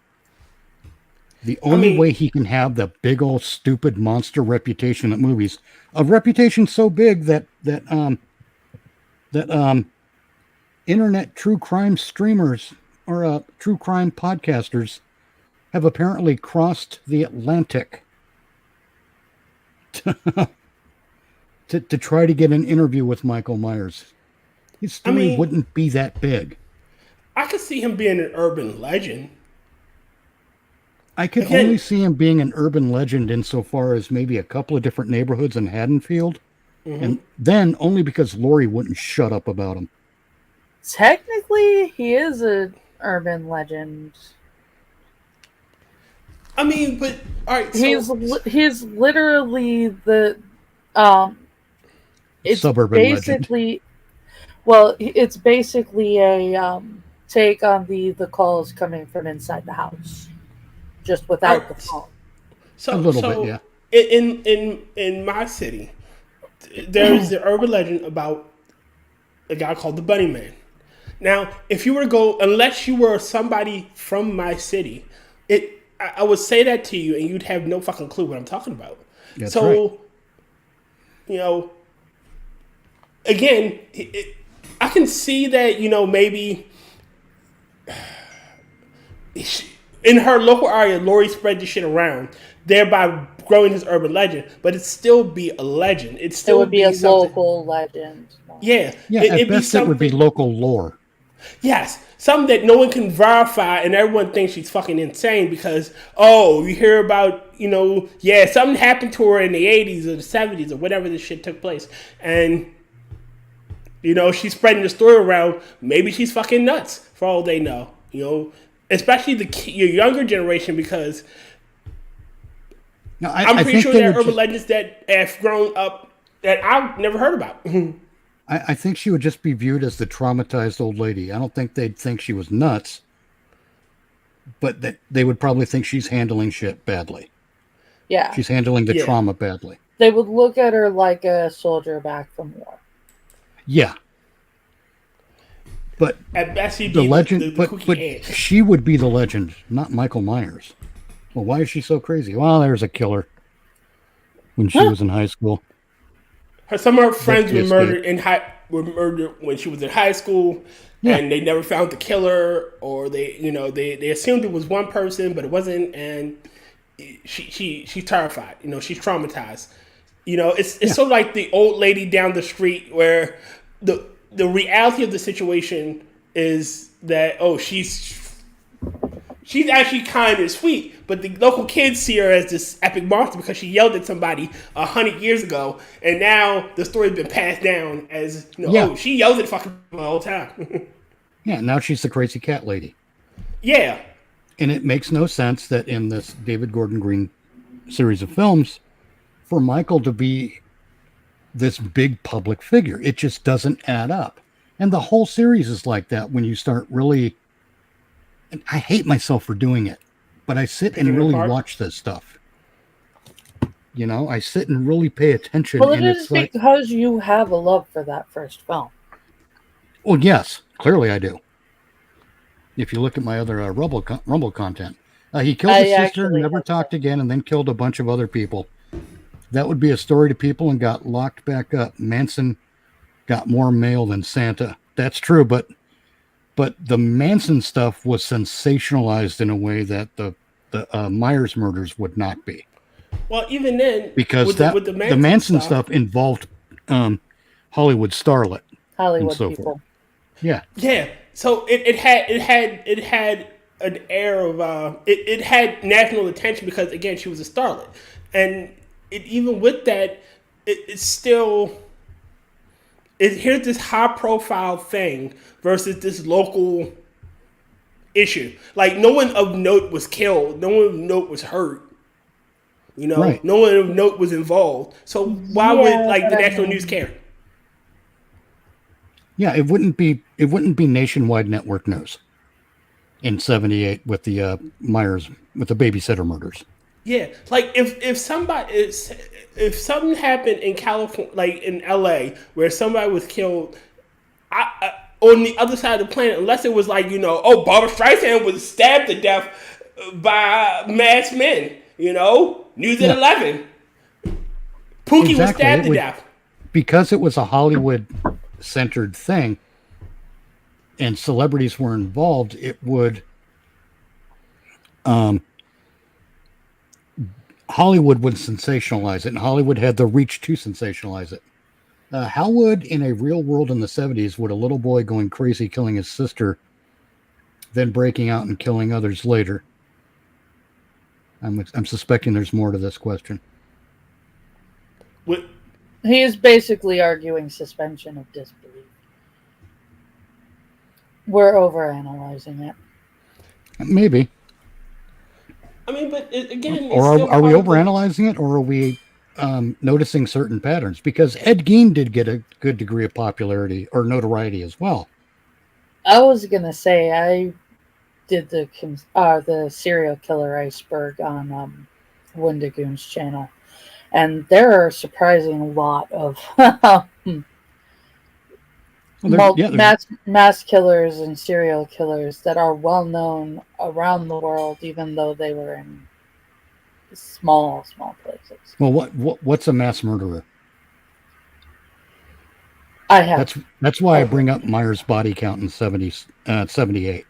Speaker 3: The only way he can have the big old stupid monster reputation at movies, a reputation so big that internet true crime streamers or true crime podcasters have apparently crossed the Atlantic to try to get an interview with Michael Myers. His story wouldn't be that big.
Speaker 1: I could see him being an urban legend.
Speaker 3: I could only see him being an urban legend insofar as maybe a couple of different neighborhoods in Haddonfield. Mm-hmm. And then only because Lori wouldn't shut up about him.
Speaker 2: Technically, he is an urban legend.
Speaker 1: I mean, but all right. So,
Speaker 2: he's literally the
Speaker 3: it's suburban
Speaker 2: basically
Speaker 3: legend.
Speaker 2: Well, it's basically a take on the calls coming from inside the house, just without the phone.
Speaker 1: So,
Speaker 3: A little bit, yeah.
Speaker 1: In my city, there's the urban legend about a guy called the Bunny Man. Now, if you were to go, unless you were somebody from my city, I would say that to you, and you'd have no fucking clue what I'm talking about.
Speaker 3: That's right.
Speaker 1: You know, again, I can see that, you know, maybe in her local area, Lori spread this shit around, thereby growing his urban legend. But it'd still be a legend. It'd still
Speaker 2: would be a
Speaker 1: something.
Speaker 2: local legend.
Speaker 1: Yeah.
Speaker 3: Yeah, at best it would be local lore.
Speaker 1: Yes, something that no one can verify, and everyone thinks she's fucking insane because, oh, you hear about, you know, yeah, something happened to her in the 80s or the 70s or whatever this shit took place. And, you know, she's spreading the story around. Maybe she's fucking nuts for all they know, you know, especially your younger generation because
Speaker 3: no,
Speaker 1: I'm pretty sure there are urban legends that have grown up that I've never heard about.
Speaker 3: I think she would just be viewed as the traumatized old lady. I don't think they'd think she was nuts, but that they would probably think she's handling shit badly.
Speaker 2: Yeah.
Speaker 3: She's handling the trauma badly.
Speaker 2: They would look at her like a soldier back from war.
Speaker 3: Yeah. But
Speaker 1: at best, she'd
Speaker 3: the
Speaker 1: be
Speaker 3: legend,
Speaker 1: the
Speaker 3: but
Speaker 1: ant.
Speaker 3: she would be the legend, not Michael Myers. Well, why is she so crazy? Well, there's a killer when she was in high school.
Speaker 1: Some of her friends were murdered when she was in high school, and they never found the killer, or they assumed it was one person, but it wasn't, and she's terrified. You know, she's traumatized. You know, it's sort of like the old lady down the street where the reality of the situation is that she's actually kind and sweet, but the local kids see her as this epic monster because she yelled at somebody 100 years ago, and now the story's been passed down as, you know, oh, she yells at fucking the whole time.
Speaker 3: Yeah, now she's the crazy cat lady.
Speaker 1: Yeah.
Speaker 3: And it makes no sense that in this David Gordon Green series of films, for Michael to be this big public figure, it just doesn't add up. And the whole series is like that when you start really... And I hate myself for doing it, but I sit and really watch this stuff. You know, I sit and really pay attention.
Speaker 2: Well, it
Speaker 3: and
Speaker 2: is
Speaker 3: it's
Speaker 2: because you have a love for that first film.
Speaker 3: Well, yes, clearly I do. If you look at my other Rumble content, he killed his sister, never talked again, and then killed a bunch of other people. That would be a story to people and got locked back up. Manson got more mail than Santa. That's true, but the Manson stuff was sensationalized in a way that the Myers murders would not be.
Speaker 1: Well, even then,
Speaker 3: because the Manson stuff involved Hollywood starlet,
Speaker 2: Hollywood
Speaker 3: and so
Speaker 2: people.
Speaker 3: forth. Yeah.
Speaker 1: Yeah. So it had an air of it had national attention because, again, she was a starlet, and even with that, it's still. Here's this high profile thing versus this local issue. Like, no one of note was killed. No one of note was hurt. You know,
Speaker 3: right.
Speaker 1: No one of note was involved. So why would the national news care?
Speaker 3: Yeah, it wouldn't be nationwide network news in '78 with the Myers, with the babysitter murders.
Speaker 1: Yeah, like if something happened in California, like in LA, where somebody was killed on the other side of the planet, unless it was like, you know, oh, Barbara Streisand was stabbed to death by masked men, you know, News at 11. Pookie was stabbed to death.
Speaker 3: Because it was a Hollywood-centered thing and celebrities were involved, it would... Hollywood would sensationalize it, and Hollywood had the reach to sensationalize it. How would, in a real world in the 70s, would a little boy going crazy killing his sister, then breaking out and killing others later? I'm suspecting there's more to this question.
Speaker 2: He is basically arguing suspension of disbelief. We're overanalyzing it.
Speaker 3: Maybe.
Speaker 1: I mean, but again...
Speaker 3: Or are we overanalyzing it, or are we noticing certain patterns, because Ed Gein did get a good degree of popularity or notoriety as well.
Speaker 2: I was gonna say I did the serial killer iceberg on Wendigoon's channel, and there are a surprising lot of mass killers and serial killers that are well known around the world, even though they were in small places.
Speaker 3: Well, what's a mass murderer?
Speaker 2: I have.
Speaker 3: That's why I bring up Myers' body count in 78.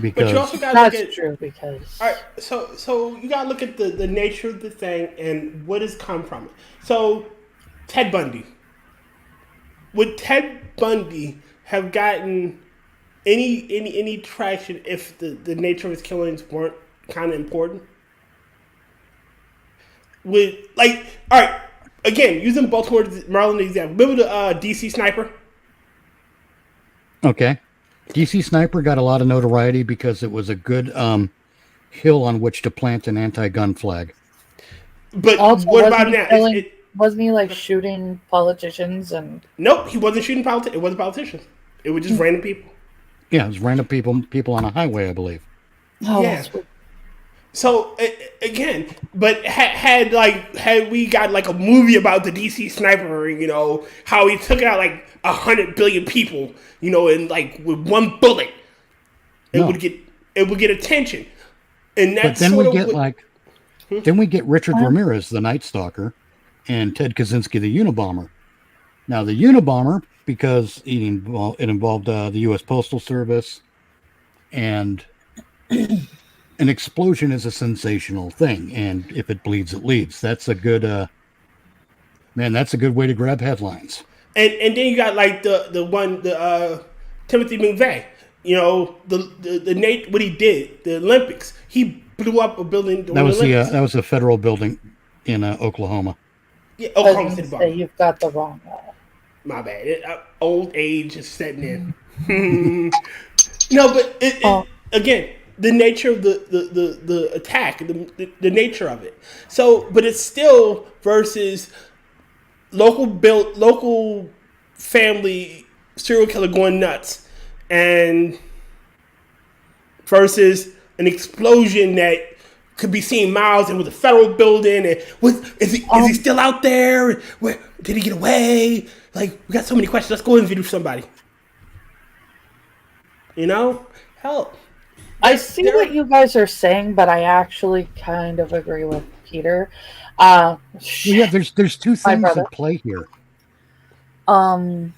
Speaker 3: Because
Speaker 1: but you also gotta look at
Speaker 2: true because
Speaker 1: all right, so you gotta look at the nature of the thing and what has come from it. So Ted Bundy. Would Ted Bundy have gotten any traction if the nature of his killings weren't kind of important? All right, again, using Baltimore, Maryland example. Remember the DC sniper?
Speaker 3: Okay. DC Sniper got a lot of notoriety because it was a good hill on which to plant an anti-gun flag.
Speaker 1: But
Speaker 2: also,
Speaker 1: what about now?
Speaker 2: Wasn't he like shooting politicians and?
Speaker 1: Nope, he wasn't shooting politicians. It wasn't politicians. It was just random people.
Speaker 3: Yeah, it was random people on a highway, I believe.
Speaker 2: Oh,
Speaker 1: yeah. So again, but had we got like a movie about the DC sniper, how he took out like 100 billion people, and like with one bullet, it would get attention, and that's
Speaker 3: but then
Speaker 1: sort
Speaker 3: we
Speaker 1: of
Speaker 3: get then we get Richard Ramirez, the Night Stalker, and Ted Kaczynski, the Unabomber. Now the Unabomber, because it involved the U.S. Postal Service, and an explosion is a sensational thing, and if it bleeds, it leads. That's a good that's a good way to grab headlines.
Speaker 1: And then you got like the Timothy McVeigh, what he did, the Olympics. He blew up a building.
Speaker 3: That was a federal building in Oklahoma.
Speaker 1: Yeah, Oklahoma City bomb.
Speaker 2: You've got the wrong one.
Speaker 1: My bad. Old age is setting in. No, but again, the nature of the attack, the nature of it. So, but it's still versus local family serial killer going nuts, and versus an explosion that could be seen miles and with a federal building. And is he still out there? Where did he get away? Like, we got so many questions. Let's go interview somebody. Hell.
Speaker 2: I see what you guys are saying, but I actually kind of agree with Peter. Yeah,
Speaker 3: there's two things at play here. Hold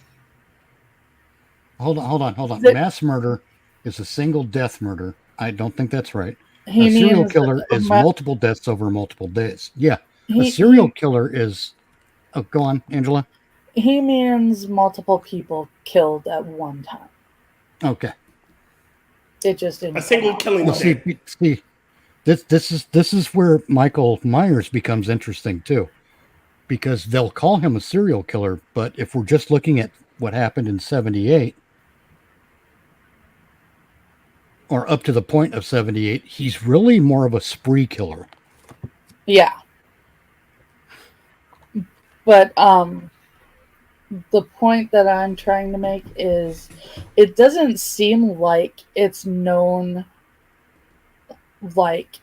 Speaker 3: on. Mass murder is a single death murder. I don't think that's right. A serial killer is multiple deaths over multiple days. Yeah. A serial killer is... Oh, go on, Angela.
Speaker 2: He means multiple people killed at one time.
Speaker 3: Okay.
Speaker 2: It just didn't.
Speaker 1: A single killing.
Speaker 3: Well, see, this is where Michael Myers becomes interesting too, because they'll call him a serial killer, but if we're just looking at what happened in 78, or up to the point of 78, he's really more of a spree killer.
Speaker 2: Yeah. But the point that I'm trying to make is it doesn't seem like it's known like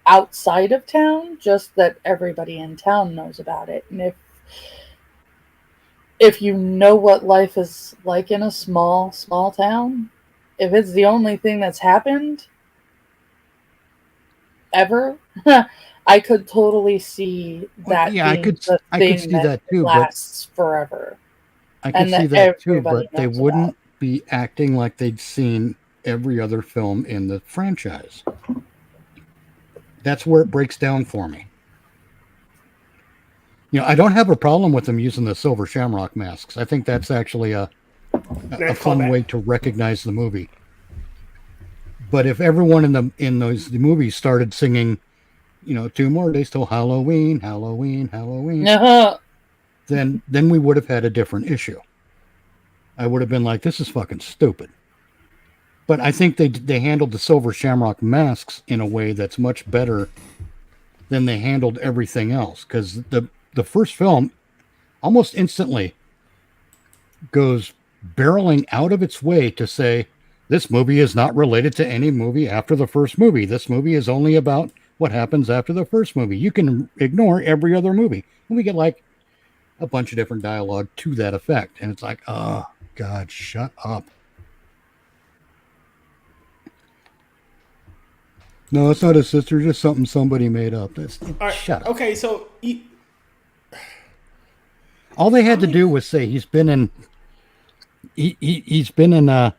Speaker 2: outside of town, just that everybody in town knows about it. And if you know what life is like in a small town, if it's the only thing that's happened ever, I could totally see that.
Speaker 3: Yeah, I could see that too,
Speaker 2: lasts forever.
Speaker 3: I could see that too, but they wouldn't be acting like they'd seen every other film in the franchise. That's where it breaks down for me. I don't have a problem with them using the silver shamrock masks. I think that's actually a fun way to recognize the movie. But if everyone in the movies started singing, 2 more days till Halloween, Halloween, Halloween, then we would have had a different issue. I would have been like, this is fucking stupid. But I think they handled the silver shamrock masks in a way that's much better than they handled everything else. Because the first film almost instantly goes barreling out of its way to say, this movie is not related to any movie after the first movie. This movie is only about what happens after the first movie. You can ignore every other movie. And we get like a bunch of different dialogue to that effect. And it's like, oh, God, shut up. No, it's not his sister, just something somebody made up. Shut up.
Speaker 1: Okay, so
Speaker 3: all they had to do was say he's been in the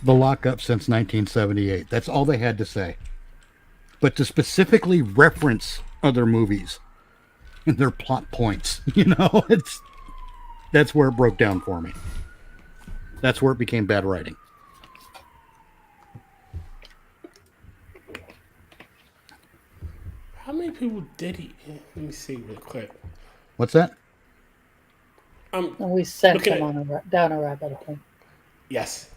Speaker 3: lockup since 1978. That's all they had to say. But to specifically reference other movies and their plot points, that's where it broke down for me. That's where it became bad writing.
Speaker 1: how many people did he? Let me see real quick.
Speaker 3: What's that?
Speaker 2: And we sent him down a rabbit hole.
Speaker 1: Yes.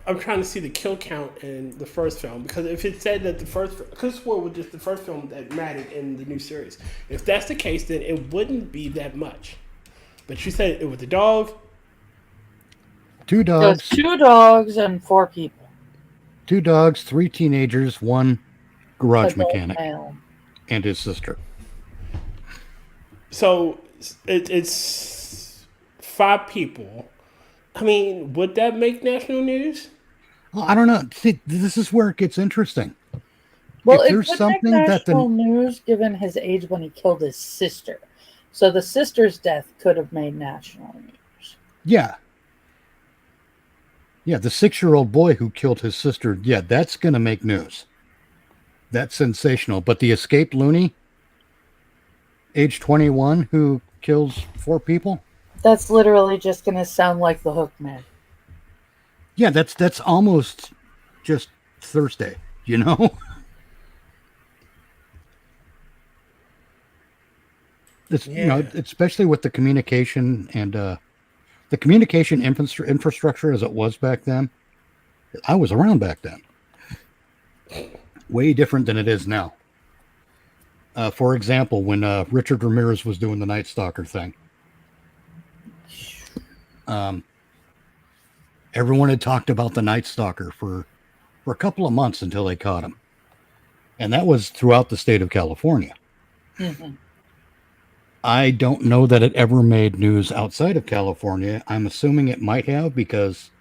Speaker 1: I'm trying to see the kill count in the first film, because if it said that the first, because what was just the first film that mattered in the new series. If that's the case, then it wouldn't be that much. But you said it was the dog.
Speaker 3: 2 dogs.
Speaker 2: It was 2 dogs and 4 people.
Speaker 3: 2 dogs, 3 teenagers, 1 garage
Speaker 2: Adult
Speaker 3: mechanic,
Speaker 2: male.
Speaker 3: and his sister.
Speaker 1: So it's 5 people. I mean, would that make national news?
Speaker 3: Well, I don't know. See, this is where it gets interesting.
Speaker 2: Well,
Speaker 3: if
Speaker 2: it
Speaker 3: there's
Speaker 2: could
Speaker 3: something
Speaker 2: make
Speaker 3: that
Speaker 2: national news given his age when he killed his sister. So the sister's death could have made national news.
Speaker 3: Yeah, the 6-year-old boy who killed his sister, that's going to make news. That's sensational. But the escaped loony, age 21, who kills 4 people?
Speaker 2: That's literally just going to sound like the Hook Man.
Speaker 3: Yeah, that's almost just Thursday, It's, especially with the communication and the communication infrastructure as it was back then. I was around back then. Way different than it is now. For example, when Richard Ramirez was doing the Night Stalker thing, everyone had talked about the Night Stalker for a couple of months until they caught him. And that was throughout the state of California.
Speaker 2: Mm-hmm.
Speaker 3: I don't know that it ever made news outside of California. I'm assuming it might have, because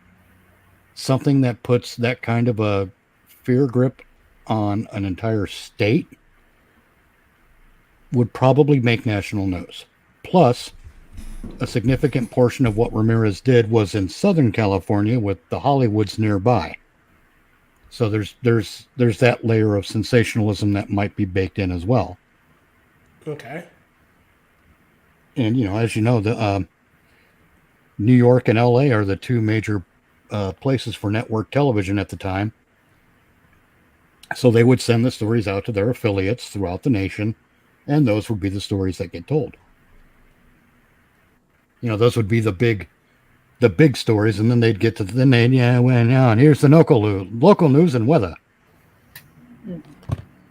Speaker 3: something that puts that kind of a fear grip on an entire state would probably make national news. Plus, a significant portion of what Ramirez did was in Southern California with the Hollywoods nearby. So there's that layer of sensationalism that might be baked in as well.
Speaker 1: Okay.
Speaker 3: And, as you know, the New York and LA are the 2 major places for network television at the time. So they would send the stories out to their affiliates throughout the nation, and those would be the stories that get told. Those would be the big stories, and then they'd get to and here's the local news and weather.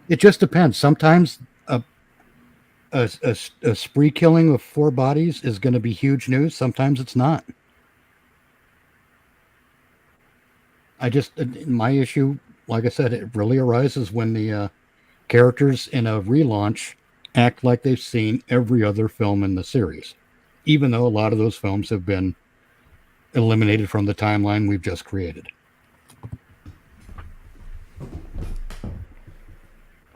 Speaker 3: It just depends. Sometimes a spree killing of 4 bodies is going to be huge news. Sometimes it's not. My issue, like I said, it really arises when the characters in a relaunch act like they've seen every other film in the series, even though a lot of those films have been eliminated from the timeline we've just created.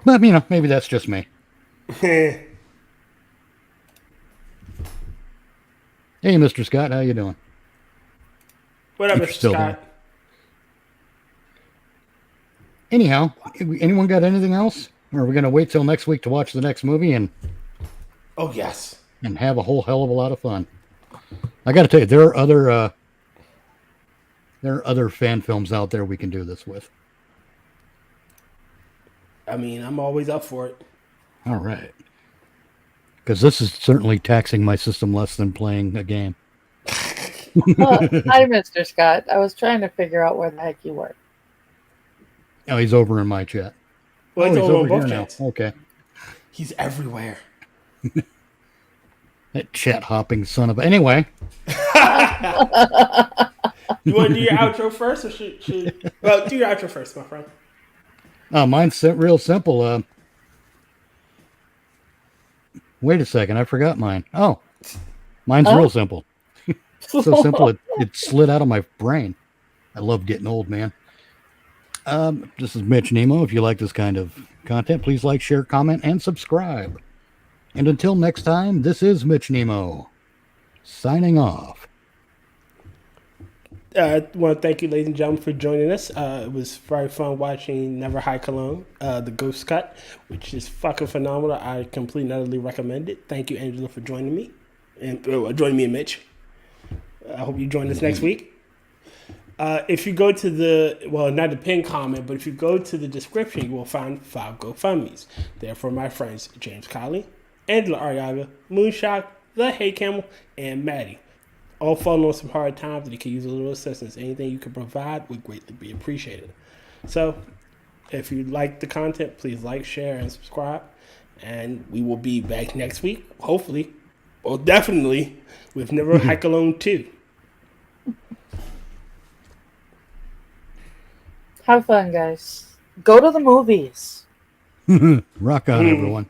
Speaker 3: But, maybe that's just me. Hey, Mr. Scott, how you doing?
Speaker 1: What up, Mr. Scott?
Speaker 3: There. Anyhow, anyone got anything else? Or are we going to wait till next week to watch the next movie and...
Speaker 1: Oh, yes.
Speaker 3: And have a whole hell of a lot of fun. I got to tell you, there are other fan films out there we can do this with.
Speaker 1: I mean, I'm always up for it.
Speaker 3: All right. Because this is certainly taxing my system less than playing a game.
Speaker 2: Hi, Mr. Scott. I was trying to figure out where the heck you were.
Speaker 3: Oh, he's over in my chat.
Speaker 1: Well,
Speaker 3: oh,
Speaker 1: it's
Speaker 3: he's
Speaker 1: over
Speaker 3: over
Speaker 1: on
Speaker 3: here
Speaker 1: both
Speaker 3: now.
Speaker 1: chats.
Speaker 3: Okay.
Speaker 1: He's everywhere.
Speaker 3: That chat hopping son of a. Anyway.
Speaker 1: You want to do your outro first, or should? Well, do your outro first, my friend.
Speaker 3: Oh, mine's real simple. Wait a second, I forgot mine. Oh, mine's real simple. So simple it slid out of my brain. I love getting old, man. This is Mitch Nemo. If you like this kind of content, please like, share, comment, and subscribe. And until next time, this is Mitch Nemo signing off.
Speaker 1: I want to thank you, ladies and gentlemen, for joining us. It was very fun watching Never Hike Alone, the Ghost Cut, which is fucking phenomenal. I completely and utterly recommend it. Thank you, Angela, for joining me. And joining me and Mitch. I hope you join us next week. If you go to not the pinned comment, but if you go to the description, you will find 5 GoFundMes. They're for my friends James Colley, Angela Arreaga, Moonshot, The Hey Camel, and Maddy. All falling on some hard times and they can use a little assistance. Anything you can provide would greatly be appreciated. So, if you like the content, please like, share, and subscribe. And we will be back next week, hopefully, or definitely, with Never Hike Alone 2.
Speaker 2: Have fun, guys. Go to the movies.
Speaker 3: Rock on, everyone.